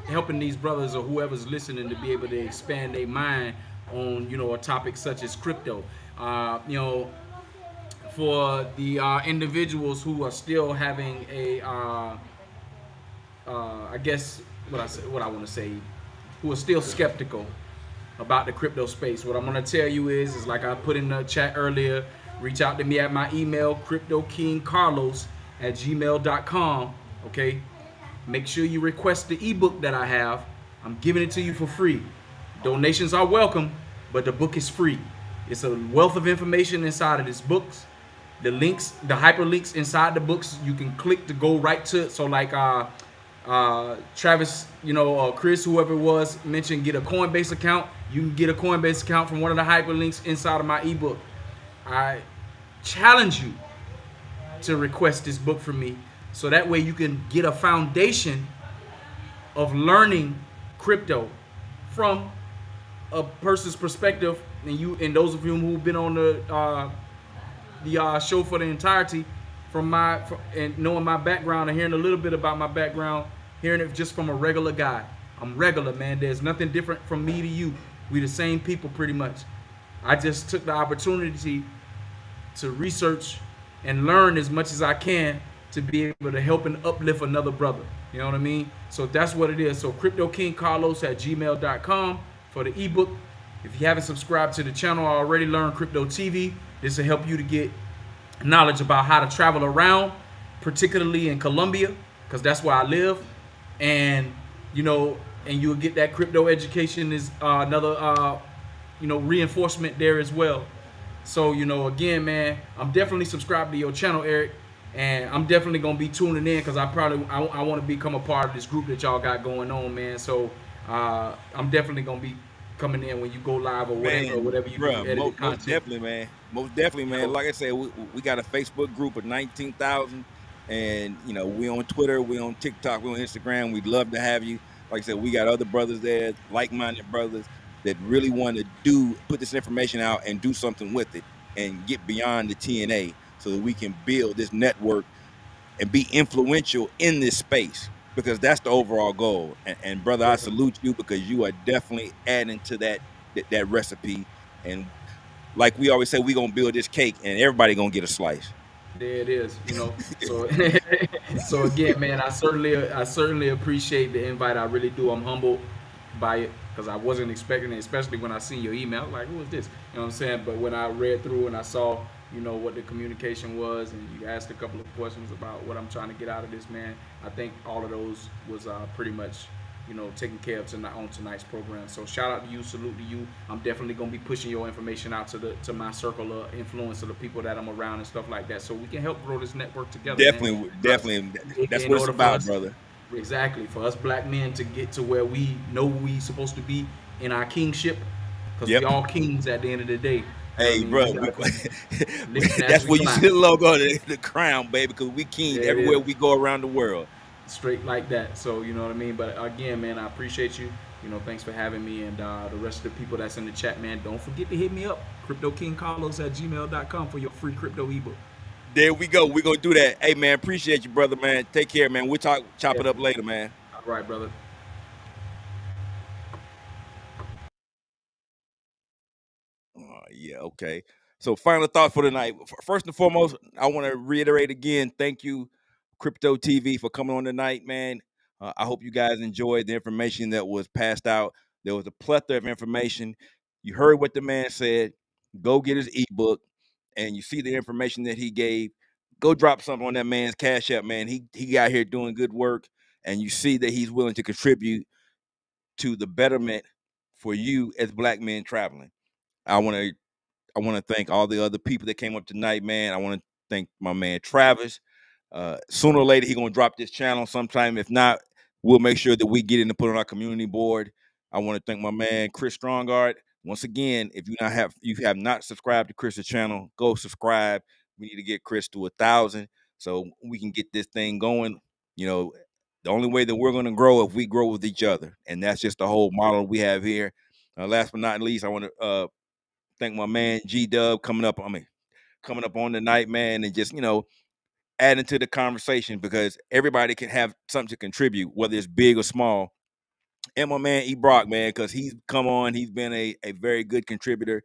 Speaker 7: helping these brothers or whoever's listening to be able to expand their mind on a topic such as crypto. For the individuals who are still having a, I guess what I want to say, who are still skeptical about the crypto space, what I'm going to tell you is like I put in the chat earlier, reach out to me at my email, cryptokingcarlos@gmail.com, okay? Make sure you request the ebook that I have. I'm giving it to you for free. Donations are welcome, but the book is free. It's a wealth of information inside of this books. The links, the hyperlinks inside the books, you can click to go right to it. So like Travis, Chris, whoever it was, mentioned get a Coinbase account. You can get a Coinbase account from one of the hyperlinks inside of my ebook. I challenge you to request this book from me, so that way you can get a foundation of learning crypto from a person's perspective, and those of you who've been on the show for the entirety, and knowing my background and hearing a little bit about my background, hearing it just from a regular guy. I'm regular, man. There's nothing different from me to you. We the same people pretty much. I just took the opportunity to research and learn as much as I can to be able to help and uplift another brother. You know what I mean? So that's what it is. So cryptokingcarlos@gmail.com for the ebook. If you haven't subscribed to the channel already, Learn Crypto TV. This will help you to get knowledge about how to travel around, particularly in Colombia, because that's where I live. And you'll get that crypto education is another reinforcement there as well. So, again, man, I'm definitely subscribed to your channel, Eric. And I'm definitely going to be tuning in because I want to become a part of this group that y'all got going on, man. So I'm definitely going to be coming in when you go live or whatever you do.
Speaker 4: Most definitely, man. Most definitely, man. Like I said, we got a Facebook group of 19,000. And, we on Twitter, we on TikTok, we on Instagram. We'd love to have you. Like I said, we got other brothers there, like-minded brothers that really want to put this information out and do something with it and get beyond the TNA so that we can build this network and be influential in this space, because that's the overall goal. And brother, I salute you because you are definitely adding to that recipe. And like we always say, we're going to build this cake and everybody going to get a slice.
Speaker 7: There it is, So again, man, I certainly appreciate the invite. I really do. I'm humbled by it because I wasn't expecting it, especially when I seen your email. Like, who is this? You know what I'm saying? But when I read through and I saw, what the communication was, and you asked a couple of questions about what I'm trying to get out of this, man, I think all of those was pretty much, taken care of on tonight's program. So shout out to you, salute to you. I'm definitely gonna be pushing your information out to my circle of influence of the people that I'm around and stuff like that, so we can help grow this network together.
Speaker 4: Definitely. That's what it's about, brother.
Speaker 7: Exactly, for us black men to get to where we know we supposed to be in our kingship, because we all kings at the end of the day.
Speaker 4: Hey, bro, that's where you see the logo, the crown, baby, because we kings everywhere we go around the world.
Speaker 7: Straight like that. So, you know what I mean? But again, man, I appreciate you. Thanks for having me. And the rest of the people that's in the chat, man, don't forget to hit me up. CryptoKingCarlos@gmail.com for your free crypto ebook.
Speaker 4: There we go. We're going to do that. Hey, man, appreciate you, brother, man. Take care, man. We'll chop it up later, man.
Speaker 7: All right, brother.
Speaker 4: Yeah, okay. So final thoughts for tonight. First and foremost, I want to reiterate again, thank you, Crypto TV, for coming on tonight, man. I hope you guys enjoyed the information that was passed out. There was a plethora of information. You heard what the man said. Go get his ebook, and you see the information that he gave. Go drop something on that man's Cash App, man. He out here doing good work, and you see that he's willing to contribute to the betterment for you as black men traveling. I want to thank all the other people that came up tonight, man. I want to thank my man Travis. Sooner or later, he's going to drop this channel sometime. If not, we'll make sure that we get in to put on our community board. I want to thank my man Chris Strongard. Once again, if you have not subscribed to Chris's channel, go subscribe. We need to get Chris to 1,000 so we can get this thing going. The only way that we're going to grow if we grow with each other, and that's just the whole model we have here. Last but not least, I want to thank my man G-Dub coming up on the night, man, and just, adding to the conversation, because everybody can have something to contribute, whether it's big or small. And my man E. Brock, man, because he's come on, he's been a very good contributor,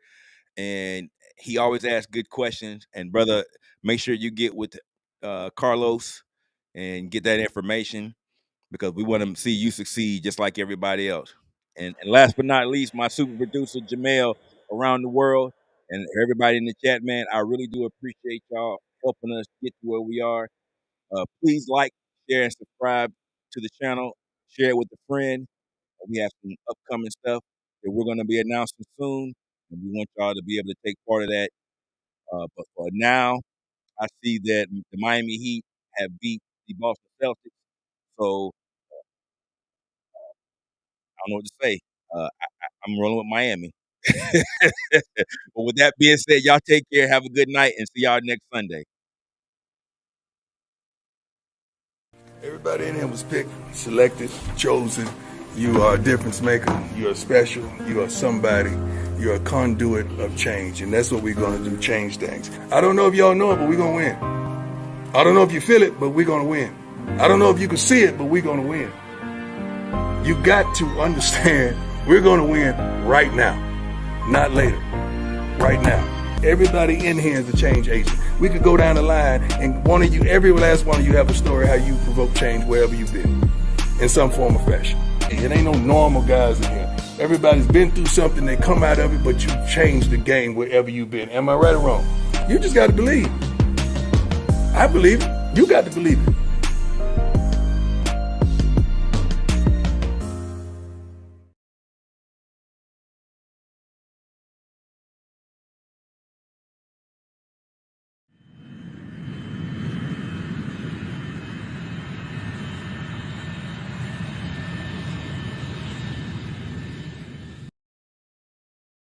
Speaker 4: and he always asks good questions. And brother, make sure you get with Carlos and get that information, because we want to see you succeed just like everybody else. And last but not least, my super producer Jamel around the world, and everybody in the chat, man, I really do appreciate y'all helping us get to where we are. Please like, share, and subscribe to the channel. Share it with a friend. We have some upcoming stuff that we're going to be announcing soon, and we want y'all to be able to take part of that. But for now, I see that the Miami Heat have beat the Boston Celtics. So I don't know what to say. I'm rolling with Miami. But with that being said, y'all take care. Have a good night, and see y'all next Sunday.
Speaker 2: Everybody in here was picked, selected, chosen. You are a difference maker. You are special. You are somebody. You're a conduit of change. And that's what we're going to do, change things. I don't know if y'all know it, but we're going to win. I don't know if you feel it, but we're going to win. I don't know if you can see it, but we're going to win. You got to understand we're going to win right now, not later, right now. Everybody in here is a change agent. We could go down the line, and every last one of you have a story how you provoke change wherever you've been, in some form or fashion. It ain't no normal guys in here. Everybody's been through something, they come out of it, but you changed the game wherever you've been. Am I right or wrong? You just got to believe. I believe it. You got to believe it.